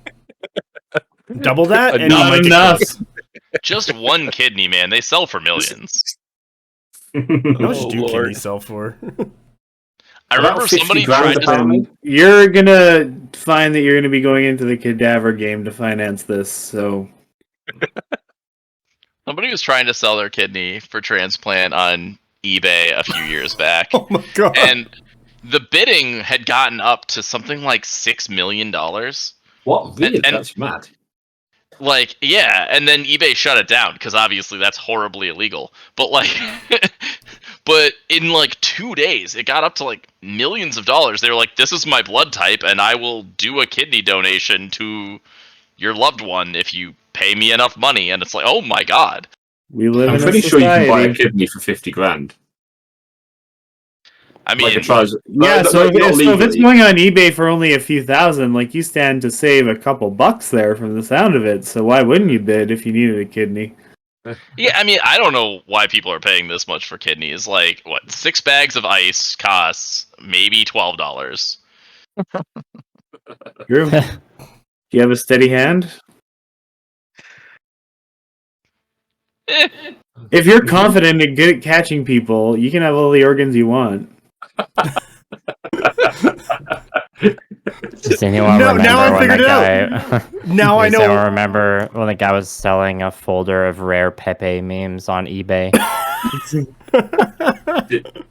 Double that, and Not you might enough. get close. Just one kidney, man. They sell for millions. How much Oh, do Lord. kidneys sell for? I remember About 50 somebody grand tried a to. pound. You're gonna find that you're gonna be going into the cadaver game to finance this, so Somebody was trying to sell their kidney for transplant on eBay a few years back, Oh my god! and the bidding had gotten up to something like $6 million. What? Really? And- That's mad. Like, yeah, and then eBay shut it down because obviously that's horribly illegal. But like, but in like 2 days, it got up to like millions of dollars. They were like, "This is my blood type, and I will do a kidney donation to your loved one if you pay me enough money." And it's like, oh my god. we live I'm in pretty a sure you can buy a society. kidney for 50 grand. I mean, Like a trouser. Yeah, No, so not if it's legally. going on eBay for only a few thousand, like you stand to save a couple bucks there from the sound of it. So why wouldn't you bid if you needed a kidney? yeah, I mean, I don't know why people are paying this much for kidneys. Like, what, 6 bags of ice costs maybe $12. True. Do you have a steady hand? Eh. If you're confident and good at catching people, you can have all the organs you want. Does anyone No, remember now I when figured that it guy? Now I Does anyone know. remember when the guy was selling a folder of rare Pepe memes on eBay?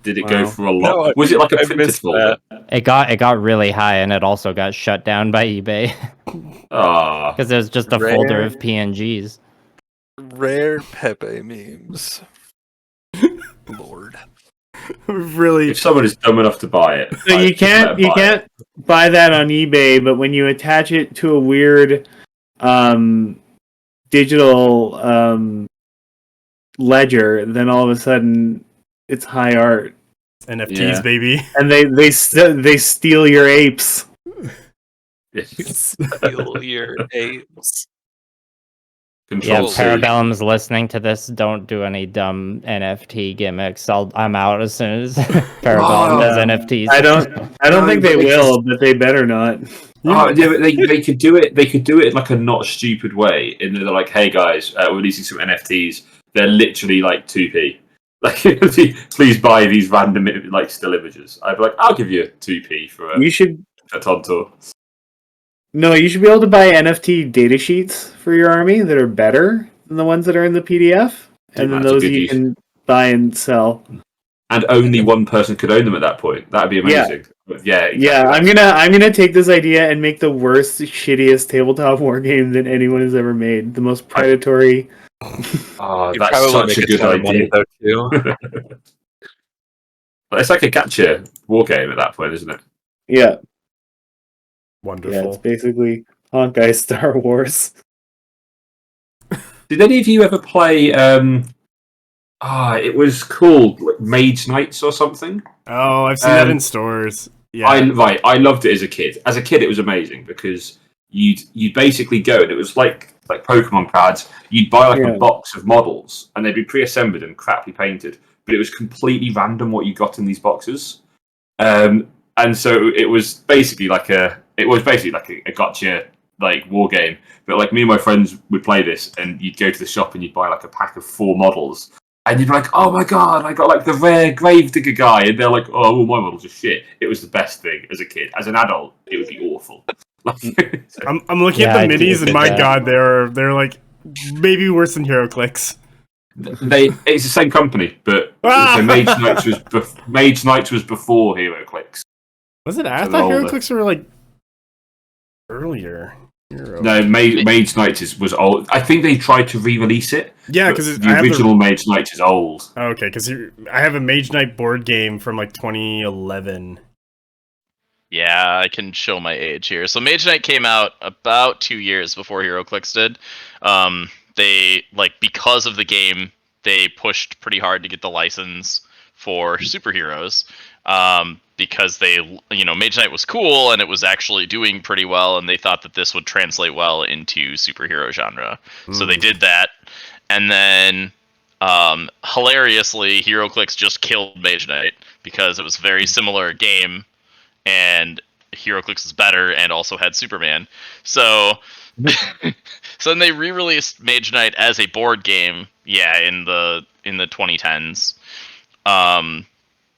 Did it go Wow. for a lot? No, Was it like a I printed missed folder? It got really high, and it also got shut down by eBay Ah, because there's just a Rare. folder of PNGs. Rare Pepe memes. Lord. Really? if someone is dumb enough to buy it, So you can't buy that on eBay, but when you attach it to a weird digital ledger, then all of a sudden it's high art, NFTs, Yeah. baby. and they steal your apes. Steal your apes. Yeah, Control C. Parabellum's listening to this. Don't do any dumb NFT gimmicks. I'm out as soon as Parabellum does NFTs. I don't think they will, but they better not. Oh, yeah, but they could do it. They could do it in like a not stupid way. And they're like, "Hey guys, we're releasing some NFTs. They're literally like 2p. Like, please buy these random like still images." I'd be like, "I'll give you 2p for a You should Tontor." No, you should be able to buy NFT data sheets for your army that are better than the ones that are in the PDF, and then that's a those good you use. can buy and sell. and only one person could own them at that point. That'd be amazing. But yeah, exactly. Yeah. I'm gonna take this idea and make the worst, shittiest tabletop war game that anyone has ever made. The most predatory. Oh, You'd that's probably such make a good ton of money, idea. though, too. But it's like a gacha war game at that point, isn't it? Yeah, Wonderful. yeah. It's basically Honkai Star Wars. Did any of you ever play? It was called like, Mage Knights or something. Oh, I've seen that in stores. Yeah. I loved it as a kid. As a kid, it was amazing because you'd basically go and it was like Pokemon cards. You'd buy like a box of models and they'd be pre-assembled and crappily painted, but it was completely random what you got in these boxes. And so it was basically like a gotcha like war game. But like me and my friends would play this, and you'd go to the shop and you'd buy like a pack of 4 models, and you'd be like, "Oh my god, I got like the rare Gravedigger guy," and they're like, "Oh, well, my models are shit." It was the best thing as a kid. As an adult, it would be awful. I'm looking at the minis, and my god, they're like maybe worse than HeroClix. It's the same company, but so Mage Knights was before HeroClix. Was it? I thought HeroClix were like earlier. No, Mage Knights was old. I think they tried to re-release it. Yeah, because the original Mage Knights is old. Okay, because I have a Mage Knight board game from like 2011. Yeah, I can show my age here. So Mage Knight came out about 2 years before HeroClix did. They because of the game, they pushed pretty hard to get the license for superheroes. Because Mage Knight was cool and it was actually doing pretty well, and they thought that this would translate well into superhero genre. So they did that, and then hilariously, HeroClix just killed Mage Knight because it was a very similar game, and HeroClix is better and also had Superman. So, so then they re-released Mage Knight as a board game, in the 2010s.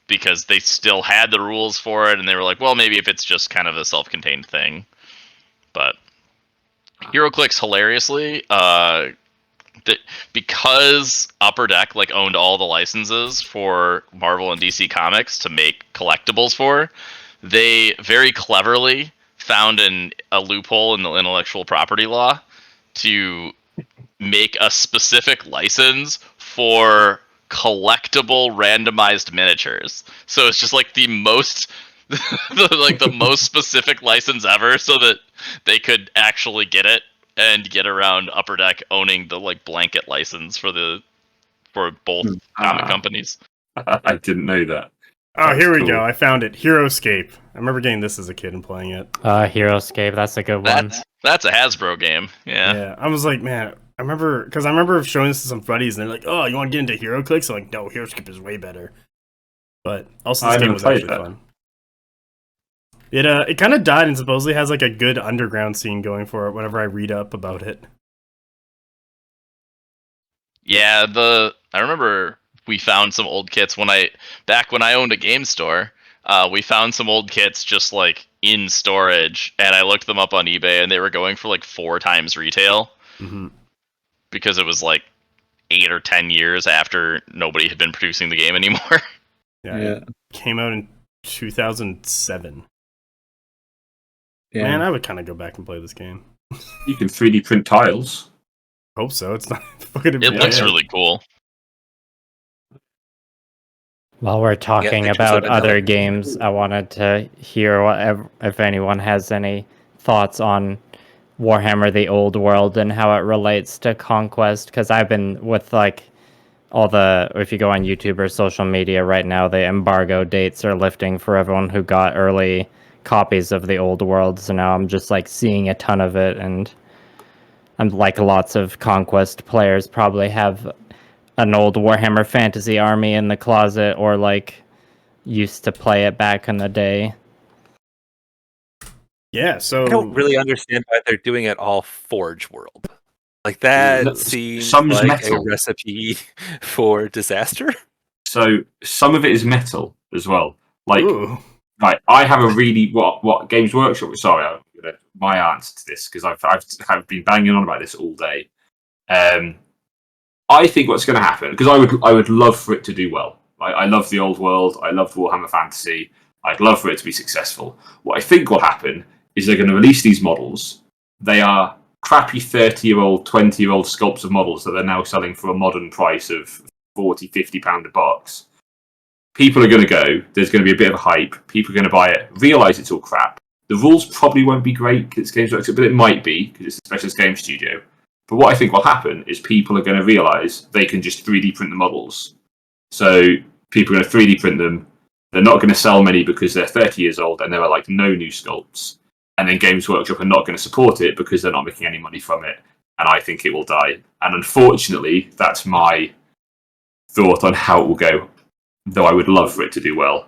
Because they still had the rules for it, and they were like, well, maybe if it's just kind of a self-contained thing. But HeroClix, hilariously, because Upper Deck owned all the licenses for Marvel and DC Comics to make collectibles for, they very cleverly found a loophole in the intellectual property law to make a specific license for collectible randomized miniatures. So it's just like the most the most specific license ever, so that they could actually get it and get around Upper Deck owning the blanket license for both comic companies. I didn't know that. Oh, here we go. I found it. HeroScape. I remember getting this as a kid and playing it. HeroScape, that's a good one. That's a Hasbro game. Yeah. I was like, man, I remember showing this to some buddies, and they're like, "Oh, you want to get into HeroClix?" I'm like, "No, HeroScape is way better." But also, this game was actually fun. It kind of died, and supposedly has a good underground scene going for it. Whenever I read up about it. Yeah, I remember we found some old kits back when I owned a game store. We found some old kits just in storage, and I looked them up on eBay, and they were going for 4 times retail. Mm-hmm. Because it was 8 or 10 years after nobody had been producing the game anymore. Yeah. It came out in 2007. Yeah. Man, I would kind of go back and play this game. You can 3D print tiles. Hope so. It's not fucking. It looks really cool. While we're talking about other games, I wanted to hear if anyone has any thoughts on Warhammer the Old World and how it relates to Conquest, because I've been with if you go on YouTube or social media right now, the embargo dates are lifting for everyone who got early copies of the Old World, so now I'm just seeing a ton of it, and I'm lots of Conquest players probably have an old Warhammer Fantasy army in the closet, or used to play it back in the day. Yeah, so I don't really understand why they're doing it all Forge World. That seems Some's like metal. a recipe for disaster. So some of it is metal as well. Ooh. Right, I have a really what Games Workshop. Sorry, my answer to this, because I've been banging on about this all day. I think what's going to happen, because I would love for it to do well. I love the old world. I love Warhammer Fantasy. I'd love for it to be successful. What I think will happen is they're going to release these models. They are crappy 30-year-old, 20-year-old sculpts of models that they're now selling for a modern price of £40, £50 a box. People are going to go. There's going to be a bit of a hype. People are going to buy it, realise it's all crap. The rules probably won't be great because it's Games Workshop, but it might be because it's a specialist game studio. But what I think will happen is people are going to realise they can just 3D print the models. So people are going to 3D print them. They're not going to sell many because they're 30 years old and there are like no new sculpts. And then Games Workshop are not going to support it because they're not making any money from it. And I think it will die. And unfortunately, that's my thought on how it will go. Though I would love for it to do well.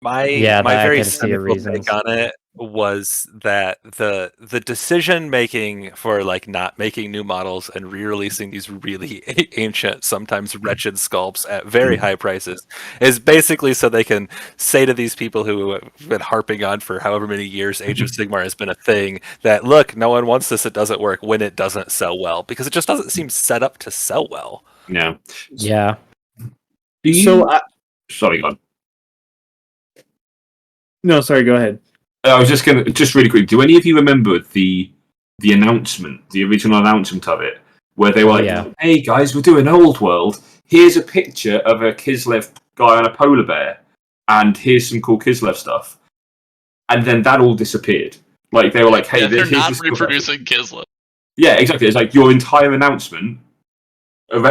My very cynical take on it was that the decision making for like not making new models and re-releasing these really ancient, sometimes wretched sculpts at very high prices is basically so they can say to these people who have been harping on for however many years Age of Sigmar has been a thing that look, no one wants this, it doesn't work when it doesn't sell well because it just doesn't seem set up to sell well. No. Yeah. Sorry, go on. No, sorry, go ahead. I was just really quick. Do any of you remember the announcement, the original announcement of it, where they were like, "Hey guys, we're doing Old World. Here's a picture of a Kislev guy on a polar bear, and here's some cool Kislev stuff." And then that all disappeared. Like they were like, "Hey, they're here's not this reproducing Kislev." Yeah, exactly. It's like your entire announcement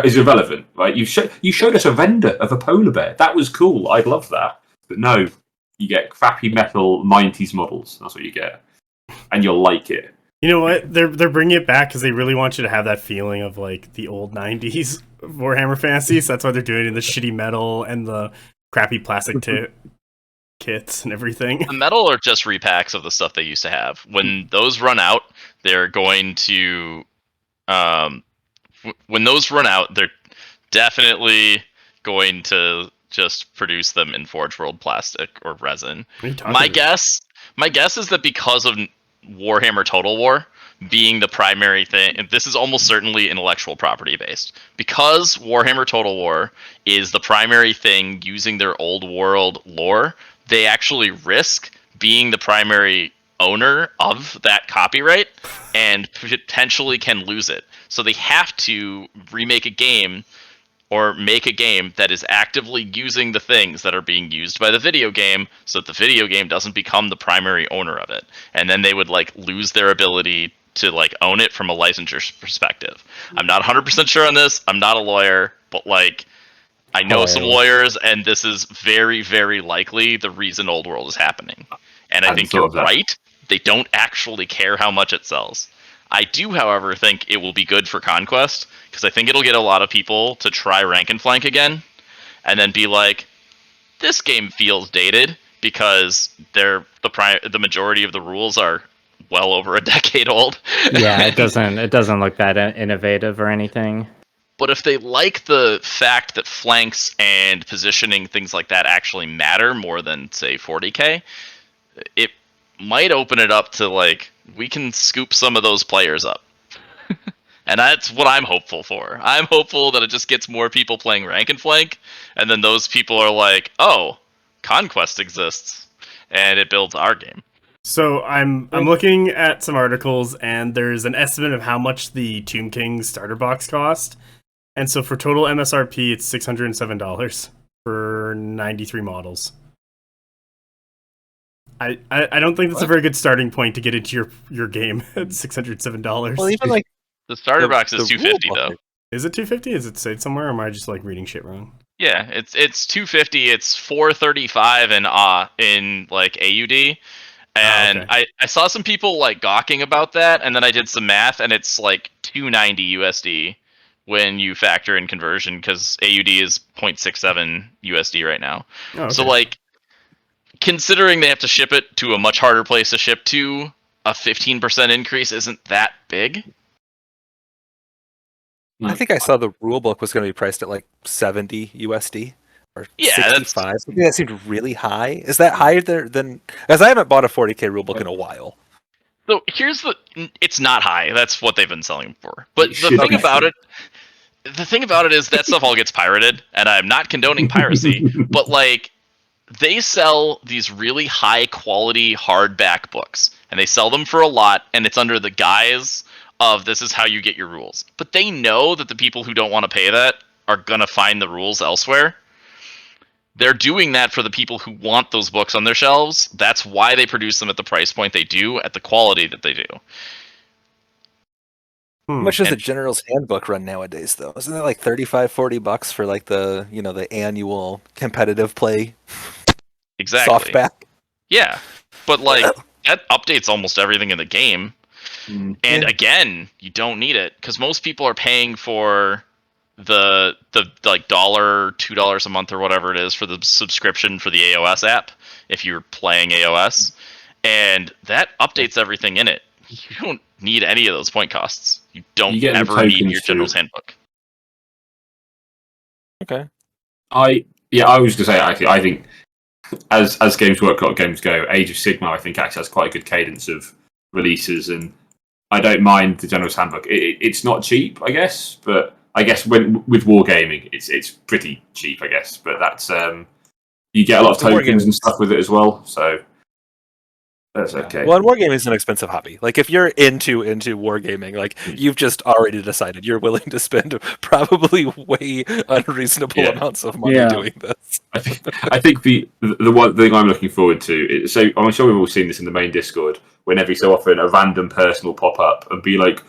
is irrelevant, right? You showed us a render of a polar bear. That was cool. I'd love that, but no. You get crappy metal 90s models. That's what you get. And you'll like it. You know what? They're bringing it back because they really want you to have that feeling of like the old 90s Warhammer Fantasy. So that's why they're doing it in the shitty metal and the crappy plastic kits and everything. The metal are just repacks of the stuff they used to have. When those run out, they're going to... when those run out, they're definitely going to just produce them in Forge World plastic or resin. My guess is that because of Warhammer Total War being the primary thing, and this is almost certainly intellectual property based, because Warhammer Total War is the primary thing using their old world lore, they actually risk being the primary owner of that copyright and potentially can lose it. So they have to remake a game or make a game that is actively using the things that are being used by the video game so that the video game doesn't become the primary owner of it. And then they would like lose their ability to like own it from a licensure perspective. I'm not 100% sure on this. I'm not a lawyer, but like I know some lawyers and this is very, very likely the reason Old World is happening. And I think you're right. They don't actually care how much it sells. I do, however, think it will be good for Conquest, because I think it'll get a lot of people to try Rank and Flank again, and then be like, this game feels dated, because the majority of the rules are well over a decade old. Yeah, it doesn't look that innovative or anything. But if they like the fact that flanks and positioning, things like that, actually matter more than, say, 40k, it might open it up to, like, we can scoop some of those players up. And that's what I'm hopeful for. I'm hopeful that it just gets more people playing Rank and Flank, and then those people are like, oh, Conquest exists, and it builds our game. So I'm looking at some articles, and there's an estimate of how much the Tomb King starter box cost. And so for total MSRP, it's $607 for 93 models. I don't think that's a very good starting point to get into your game at $607. Well, even like the starter box is $250 though. Is it $250? Is it said somewhere, or am I just like reading shit wrong? Yeah, it's $250. It's $435 in like AUD. And okay. I saw some people like gawking about that, and then I did some math, and it's like $290 USD when you factor in conversion, because AUD is 0.67 USD right now. Oh, okay. So like, considering they have to ship it to a much harder place to ship to, a 15% increase isn't that big. I think I saw the rulebook was going to be priced at like 70 USD or 65. Something that seemed really high. Is that higher than? As I haven't bought a 40k rulebook in a while. So it's not high. That's what they've been selling for. But the thing about it the thing about it is that stuff all gets pirated, and I'm not condoning piracy, but like they sell these really high quality hardback books, and they sell them for a lot, and it's under the guise of this is how you get your rules. But they know that the people who don't want to pay that are gonna find the rules elsewhere. They're doing that for the people who want those books on their shelves. That's why they produce them at the price point they do, at the quality that they do. How much does the General's Handbook run nowadays, though? Isn't it like $35-$40 for like the the annual competitive play Exactly. softback? Yeah, but like that updates almost everything in the game. And again, you don't need it because most people are paying for the like $2 a month or whatever it is for the subscription for the AOS app if you're playing AOS, and that updates everything in it. You don't need any of those point costs. You don't ever need your General's Handbook. Okay. I was gonna say I think as Games Workshop games go, Age of Sigmar I think actually has quite a good cadence of releases, and I don't mind the General's Handbook. It's not cheap, I guess, but I guess with Wargaming it's pretty cheap, I guess. But that's you get a lot of tokens and stuff with it as well, so that's okay. Well, and Wargaming is an expensive hobby. Like, if you're into Wargaming, like, you've just already decided you're willing to spend probably way unreasonable amounts of money doing this. I think the one thing I'm looking forward to is, so I'm sure we've all seen this in the main Discord, when every so often a random person will pop up and be like,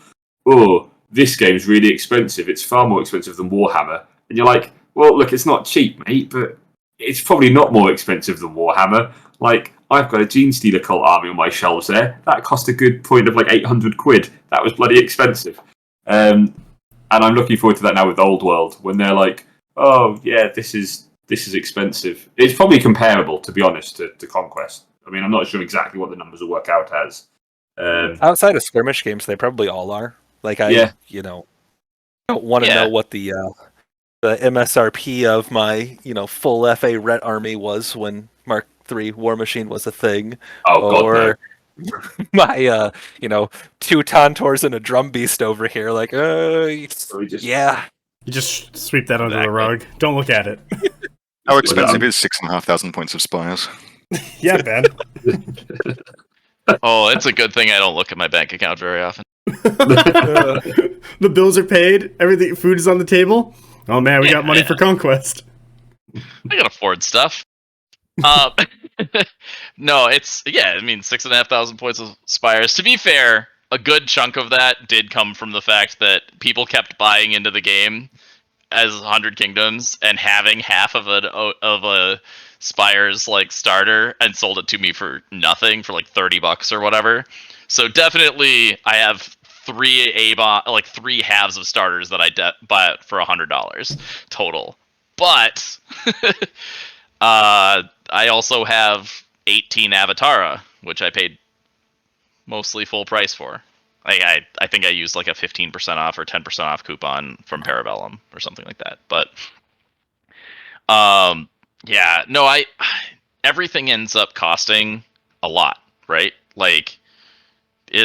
oh, this game's really expensive. It's far more expensive than Warhammer. And you're like, well, look, it's not cheap, mate, but it's probably not more expensive than Warhammer. Like, I've got a Genestealer cult army on my shelves there. That cost a good point of like 800 quid. That was bloody expensive. And I'm looking forward to that now with Old World, when they're like, oh, yeah, this is expensive. It's probably comparable, to be honest, to Conquest. I mean, I'm not sure exactly what the numbers will work out as. Outside of skirmish games, they probably all are. Like, I don't want to know what the MSRP of my, full FA Ret army was when Mark III War Machine was a thing. Oh, God, my, 2 Tauntors and a Drum Beast over here. Like, You just sweep that under the rug. Don't look at it. How expensive is 6,500 points of Spires? Yeah, Ben. Oh, it's a good thing I don't look at my bank account very often. The bills are paid. Everything, food is on the table. Oh man, we got money for Conquest. I can afford stuff. No, it's 6,500 points of Spires. To be fair, a good chunk of that did come from the fact that people kept buying into the game as 100 Kingdoms and having half of a Spires like starter and sold it to me for nothing, for like $30 or whatever. So definitely, I have 3 halves of starters that I buy for $100 total. But I also have 18 Avatara, which I paid mostly full price for. I think I used like a 15% off or 10% off coupon from Parabellum or something like that. But everything ends up costing a lot, right? Like,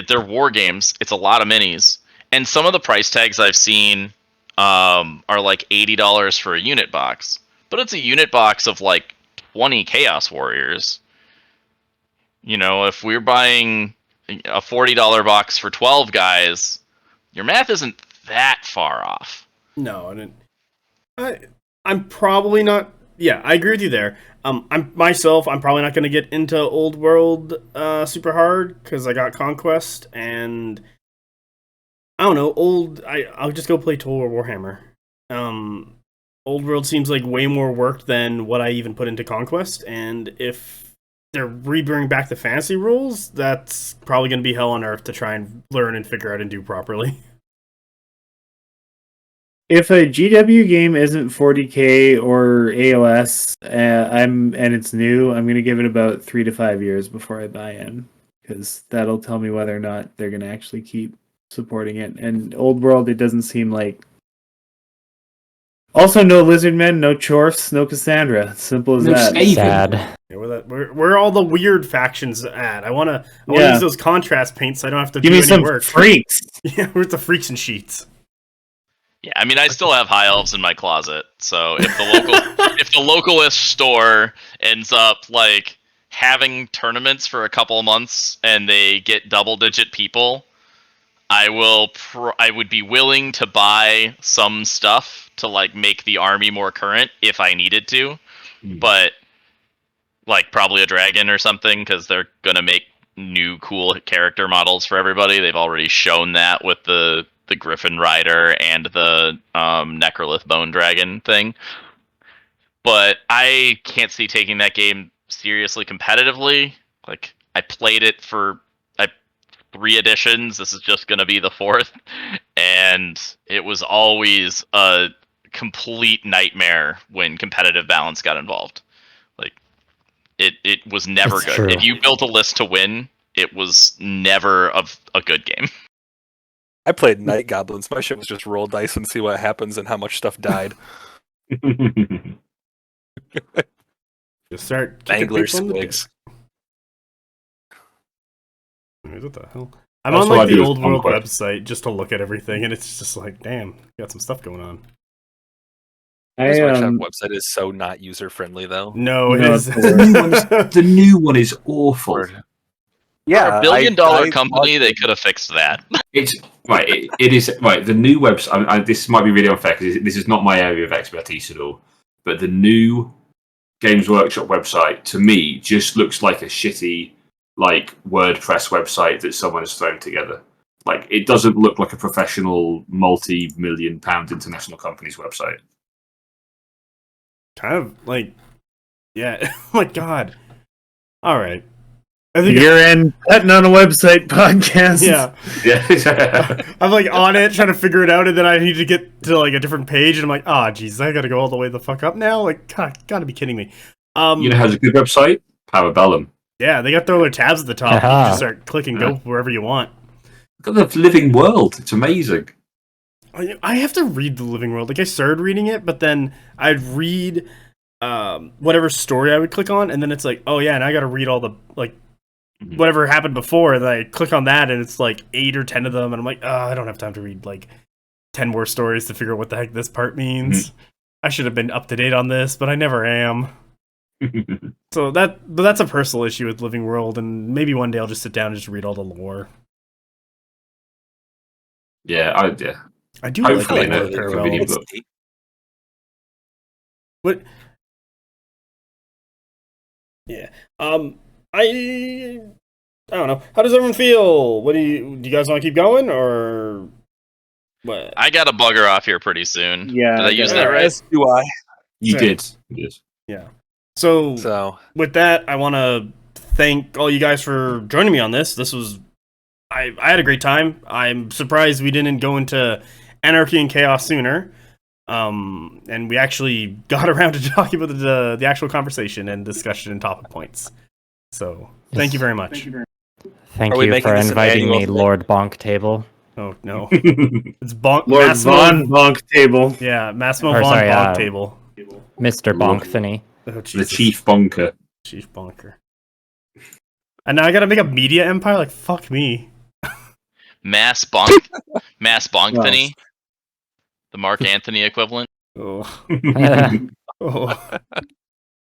they're war games. It's a lot of minis, and some of the price tags I've seen are like $80 for a unit box, but it's a unit box of like 20 Chaos Warriors. If we're buying a $40 box for 12 guys, your math isn't that far off. No, I'm probably not. Yeah, I agree with you there. I'm probably not going to get into Old World super hard because I got Conquest, and I don't know. I'll just go play Total War Warhammer. Old World seems like way more work than what I even put into Conquest, and if they're rebringing back the fantasy rules, that's probably going to be hell on earth to try and learn and figure out and do properly. If a GW game isn't 40k or AOS, and it's new, I'm gonna give it about 3 to 5 years before I buy in, because that'll tell me whether or not they're gonna actually keep supporting it. And Old World, it doesn't seem like. Also, no Lizardmen, no Chorfs, no Cassandra. Simple as that. Sad. Yeah, where all the weird factions at? I want to use those contrast paints so I don't have to give do me any some work. freaks. Yeah, where's the freaks and sheets? Yeah, I mean, I still have high elves in my closet, so if the localist store ends up like having tournaments for a couple of months and they get double-digit people, I would be willing to buy some stuff to like make the army more current if I needed to, but like probably a dragon or something because they're gonna make new cool character models for everybody. They've already shown that with the Griffin Rider and the Necrolith Bone Dragon thing. But I can't see taking that game seriously competitively. Like, I played it for 3 editions. This is just going to be the 4th. And it was always a complete nightmare when competitive balance got involved. Like, it was never It's good. true. If you built a list to win, it was never a good game. I played Night Goblins. My shit was just roll dice and see what happens and how much stuff died. Just start kicking Angler people in the dick. squigs. What the hell? I'm That's on what I like the do with Old World Conquest. website just to look at everything, and it's just like, damn, got some stuff going on. This I website is so not user friendly though. No, it No, is. it's The new one is awful. For a billion-dollar I company, they could have fixed that. It's right. It is right. The new website. This might be really unfair because this is not my area of expertise at all. But the new Games Workshop website to me just looks like a shitty like WordPress website that someone has thrown together. Like it doesn't look like a professional multi-million-pound international company's website. Kind of like, yeah. Oh my god. All right. I think You're in Betting on a Website podcast. yeah. Yeah. I'm like on it trying to figure it out, and then I need to get to like a different page, and I'm like, oh, jeez, I gotta go all the way the fuck up now. Like, God, gotta be kidding me. You know how's a good website? Parabellum. Yeah, they got their other tabs at the top. You Aha. can just start clicking, go wherever you want. Got the living world. It's amazing. I have to read the Living World. Like I started reading it, but then I'd read whatever story I would click on, and then it's like, oh yeah, and I got to read all the like whatever happened before. And then I click on that, and it's like 8 or 10 of them, and I'm like, oh, I don't have time to read like 10 more stories to figure out what the heck this part means. I should have been up to date on this, but I never am. So that's a personal issue with Living World, and maybe one day I'll just sit down and just read all the lore. Yeah. I do like Hopefully, the lore no, of the Parallel. convenient book. What? Yeah. I don't know. How does everyone feel? What do you guys want to keep going or what? I got to bugger off here pretty soon. Yeah, Did I use that yeah. right? As do I. You Sorry. did. Yes. Yeah. So So with that, I want to thank all you guys for joining me on this. This was I had a great time. I'm surprised we didn't go into anarchy and chaos sooner. And we actually got around to talking about the actual conversation and discussion and topic points. So thank you very much. Thank Are we you making for this an inviting annual me, thing? Lord BonkTable. Oh no, it's Lord Massimo. Von BonkTable. Yeah, Massimo Or Von sorry, BonkTable. Mr. Lord. Bonktony. Oh, The Jesus. chief bonker. Chief Bonker. And now I gotta make a media empire? Like, fuck me. Mass Bonktony, the Mark Anthony equivalent. Oh. That's Oh.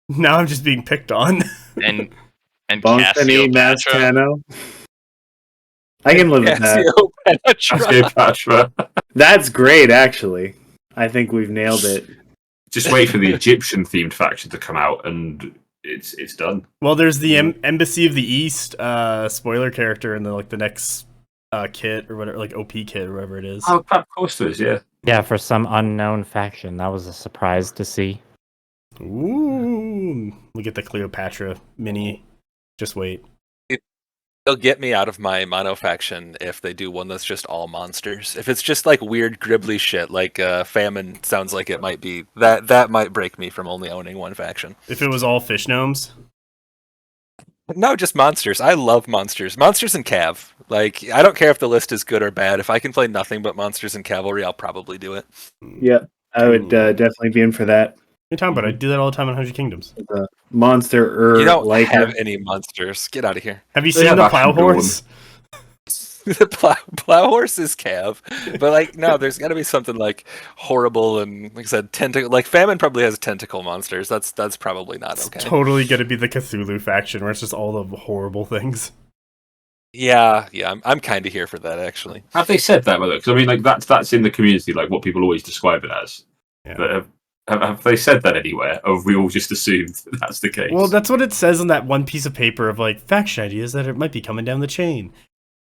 Now I'm just being picked on. And Bonktony Cassiopatra. Mastano. I can live with that. Cassiopatra. Cleopatra. That's great, actually. I think we've nailed it. Just wait for the Egyptian themed faction to come out, and it's done. Well, there's the Embassy of the East spoiler character in the next kit or whatever, like OP kit or whatever it is. Oh, of course there is. Yeah. yeah, for some unknown faction. That was a surprise to see. Ooh, look at the Cleopatra mini. Just wait. They'll get me out of my mono faction if they do one that's just all monsters. If it's just like weird gribbly shit, like Famine sounds like it might be, that might break me from only owning one faction. If it was all fish gnomes. No, just monsters. I love monsters. Monsters and cav. Like, I don't care if the list is good or bad. If I can play nothing but monsters and cavalry, I'll probably do it. Yeah, I would definitely be in for that. What are you talking about? I do that all the time in 100 Kingdoms. The monster You don't like have any monsters. Get out of here. Have you They seen have the Action plow Dawn. horse? The plow horse is Cav, but like no, there's got to be something like horrible and like I said, tentacle. Like famine probably has tentacle monsters. That's probably not It's okay. totally gonna be the Cthulhu faction where it's just all the horrible things. Yeah, I'm kind of here for that actually. Have they said that? Because I mean, like that's in the community, like what people always describe it as. Yeah. But have they said that anywhere? Or have we all just assumed that that's the case? Well, that's what it says on that one piece of paper of like faction ideas that it might be coming down the chain.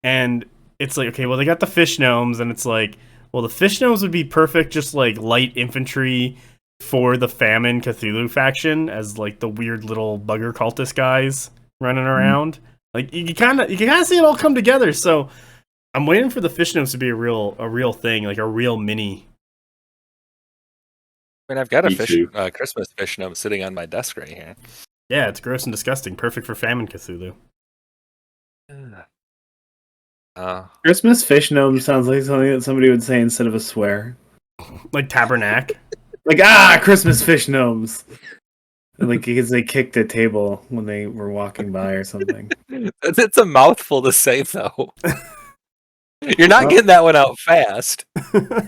And it's like, okay, well, they got the fish gnomes, and it's like, well, the fish gnomes would be perfect, just like light infantry for the famine Cthulhu faction as like the weird little bugger cultist guys running around. Like you can kind of see it all come together. So I'm waiting for the fish gnomes to be a real thing, like a real mini. I mean, I've got a Me fish, too. Christmas fish gnome sitting on my desk right here. Yeah, it's gross and disgusting. Perfect for famine Cthulhu. Christmas fish gnome sounds like something that somebody would say instead of a swear. Like tabernacle. Like, Christmas fish gnomes. And, like, because they kicked a table when they were walking by or something. It's a mouthful to say though. You're not Well- getting that one out fast.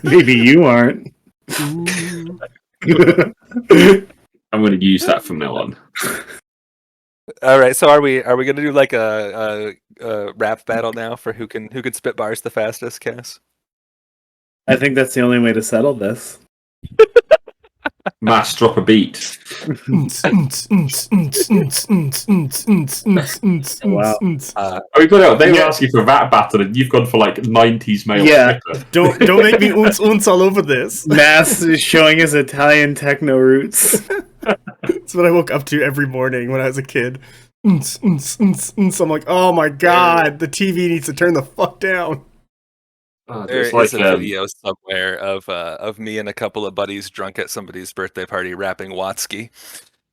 Maybe you aren't. I'm going to use that from now on. All right, so are we gonna do like a rap battle now for who could spit bars the fastest, Cass? I think that's the only way to settle this. Mass drop a beat. Wow. Oh, we got out. They were asking for a rap battle, and you've gone for like 90s male. Yeah. Twitter. Don't make me unce all over this. Mass is showing his Italian techno roots. That's what I woke up to every morning when I was a kid. I'm like, oh my god, the TV needs to turn the fuck down. There It's is like, a video somewhere of me and a couple of buddies drunk at somebody's birthday party rapping Watsky.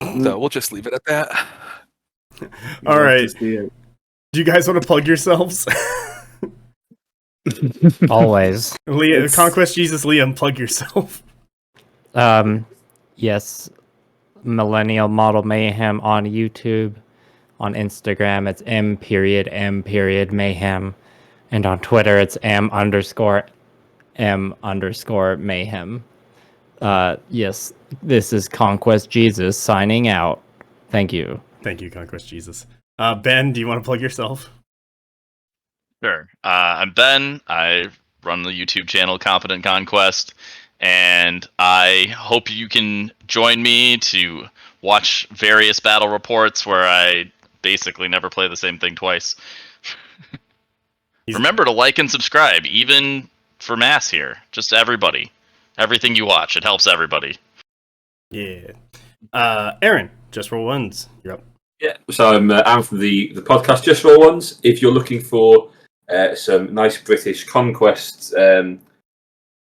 So we'll just leave it at that. All right. Love to see it. Do you guys want to plug yourselves? Always. It's- Conquest Jesus Liam, plug yourself. Yes. Millennial Model Mayhem on YouTube. On Instagram, it's M.M.Mayhem. And on Twitter, it's M_M_Mayhem. Yes, this is Conquest Jesus signing out. Thank you. Thank you, Conquest Jesus. Ben, do you want to plug yourself? Sure. I'm Ben. I run the YouTube channel Competent Conquest, and I hope you can join me to watch various battle reports where I basically never play the same thing twice. Remember to like and subscribe, even for Mass here. Just everybody. Everything you watch. It helps everybody. Yeah. Aaron, Just Roll Ones. You're up. Yeah, so I'm from the podcast Just Roll Ones. If you're looking for some nice British conquest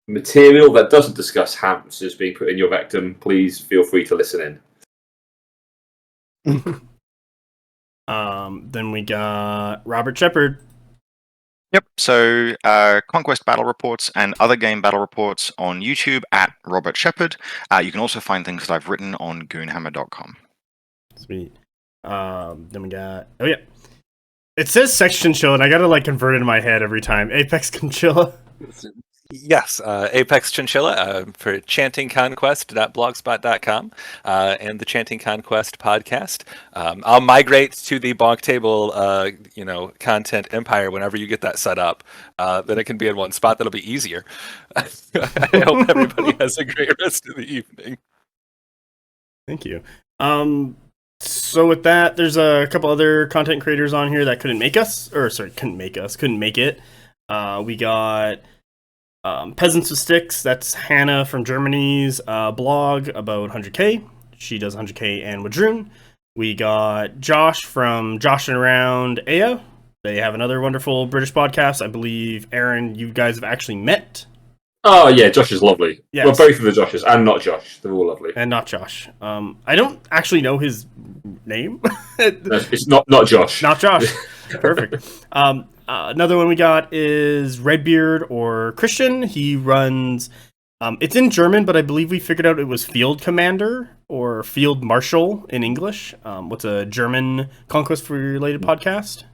material that doesn't discuss hamsters being put in your rectum, please feel free to listen in. Then we got Robert Shepard. Yep. So, Conquest battle reports and other game battle reports on YouTube at Robert Shepard. You can also find things that I've written on goonhammer.com. Sweet. Then we got... Oh, yeah. It says Sex Chinchilla, and I gotta, like, convert it in my head every time. Apex Chinchilla. Yes, Apex Chinchilla for chantingconquest.blogspot.com and the Chanting Conquest podcast. I'll migrate to the BonkTable, content empire whenever you get that set up. Then it can be in one spot. That'll be easier. I hope everybody has a great rest of the evening. Thank you. So with that, there's a couple other content creators on here that couldn't make it. We got Peasants with Sticks. That's Hanna from Germany's blog about 100k. She does 100k and Wadroon. We got Josh from Josh and Around Aya. They have another wonderful British podcast. I believe, Aaron, you guys have actually met. Oh, yeah, Josh is lovely. Yes. Well, both of the Joshes, and not Josh. They're all lovely. And not Josh. I don't actually know his name. No, it's not Josh. Not Josh. Perfect. Another one we got is Redbeard or Christian. He runs... it's in German, but I believe we figured out it was Field Commander or Field Marshal in English. What's a German conquest-related podcast?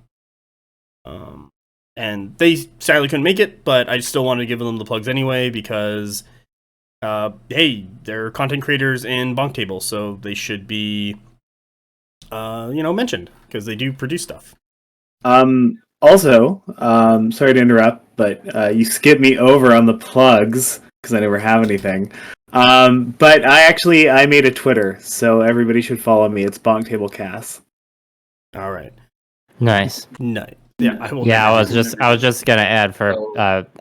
and they sadly couldn't make it, but I still wanted to give them the plugs anyway because, hey, they're content creators in BonkTable, so they should be, mentioned because they do produce stuff. Also, sorry to interrupt, but you skipped me over on the plugs because I never have anything. But I made a Twitter, so everybody should follow me. It's BonkTable Cast. All right. Nice. Nice. Yeah, I will. Yeah, I was just gonna add for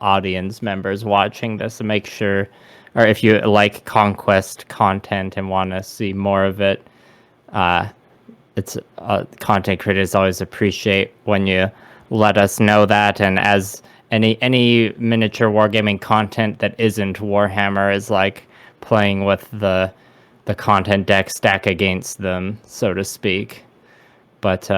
audience members watching this to make sure, or if you like Conquest content and want to see more of it, it's content creators always appreciate when you let us know that. And as any miniature wargaming content that isn't Warhammer is like playing with the content deck stack against them, so to speak. But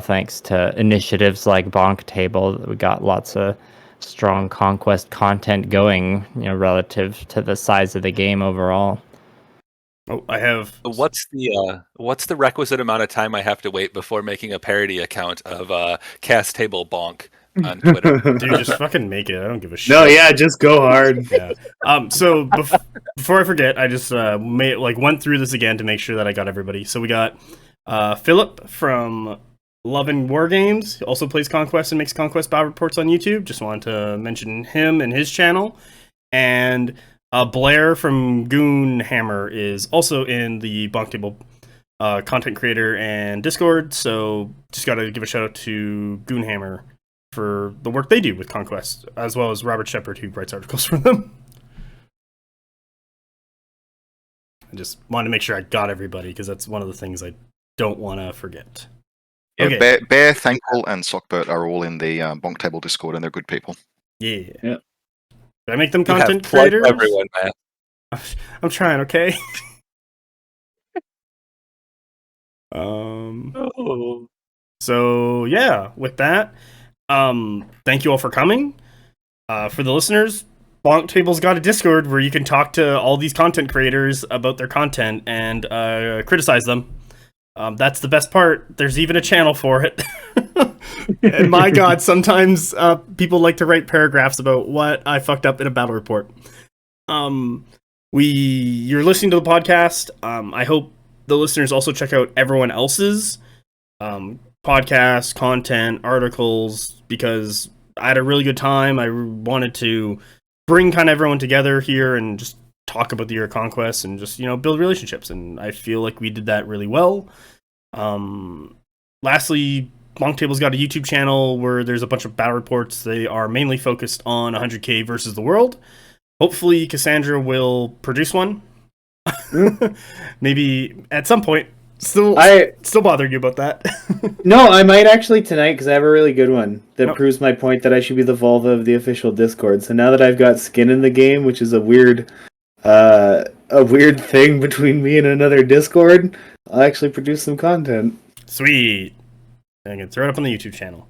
thanks to initiatives like BonkTable, we got lots of strong Conquest content going, relative to the size of the game overall. Oh, I have. What's the requisite amount of time I have to wait before making a parody account of Cast Table Bonk on Twitter? Dude, just fucking make it. I don't give a shit. No, yeah, just go hard. Yeah. So before I forget, I just went through this again to make sure that I got everybody. So we got Philippe from Lovin' Wargames. He also plays Conquest and makes Conquest battle reports on YouTube. Just wanted to mention him and his channel. And Blair from Goonhammer is also in the BonkTable content creator and Discord. So just got to give a shout out to Goonhammer for the work they do with Conquest, as well as Robert Shepard, who writes articles for them. I just wanted to make sure I got everybody, because that's one of the things I don't want to forget. Yeah, Okay. Bear, Thankful, and Sockbert are all in the BonkTable Discord, and they're good people. Yeah. Yep. Did I make them You have content plugged creators? everyone, man. I'm trying, okay? Oh. So yeah, with that, thank you all for coming. For the listeners, BonkTable's got a Discord where you can talk to all these content creators about their content and criticize them. That's the best part. There's even a channel for it. And my god, sometimes people like to write paragraphs about what I fucked up in a battle report. You're listening to the podcast. I hope the listeners also check out everyone else's podcasts, content, articles, because I had a really good time. I wanted to bring kind of everyone together here and just talk about the year of Conquest and just, build relationships. And I feel like we did that really well. Lastly, BonkTable's got a YouTube channel where there's a bunch of battle reports. They are mainly focused on 100k versus the world. Hopefully Cassandra will produce one. Maybe at some point. Still bothering you about that. No, I might actually tonight, because I have a really good one that proves my point that I should be the vulva of the official Discord. So now that I've got skin in the game, which is a weird thing between me and another Discord, I'll actually produce some content. Sweet. I can throw it up on the YouTube channel.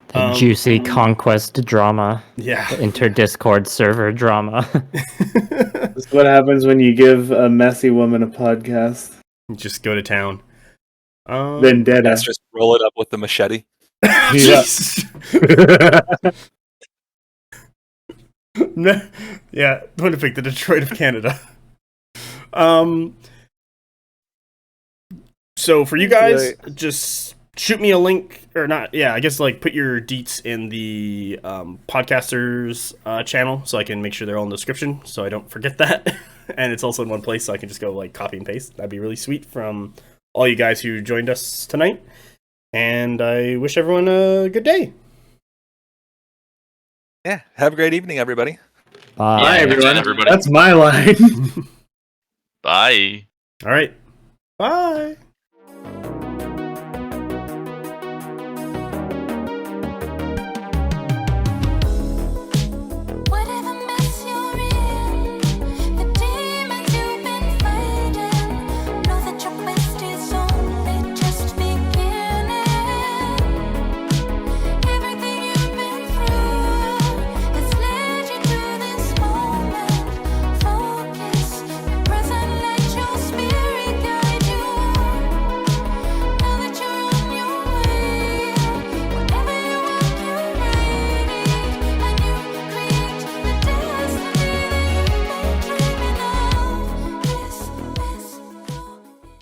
The juicy Conquest drama. Yeah. The inter-Discord server drama. This is what happens when you give a messy woman a podcast. Just go to town. Vendetta. Let's just roll it up with the machete. Yeah, Winnipeg, the Detroit of Canada. So for you guys, just shoot me a link, or not, I guess put your deets in the podcasters channel so I can make sure they're all in the description so I don't forget that. And it's also in one place so I can just go copy and paste. That'd be really sweet from all you guys who joined us tonight. And I wish everyone a good day. Yeah, have a great evening, everybody. Bye, everyone. Everybody. That's my line. Bye. All right. Bye.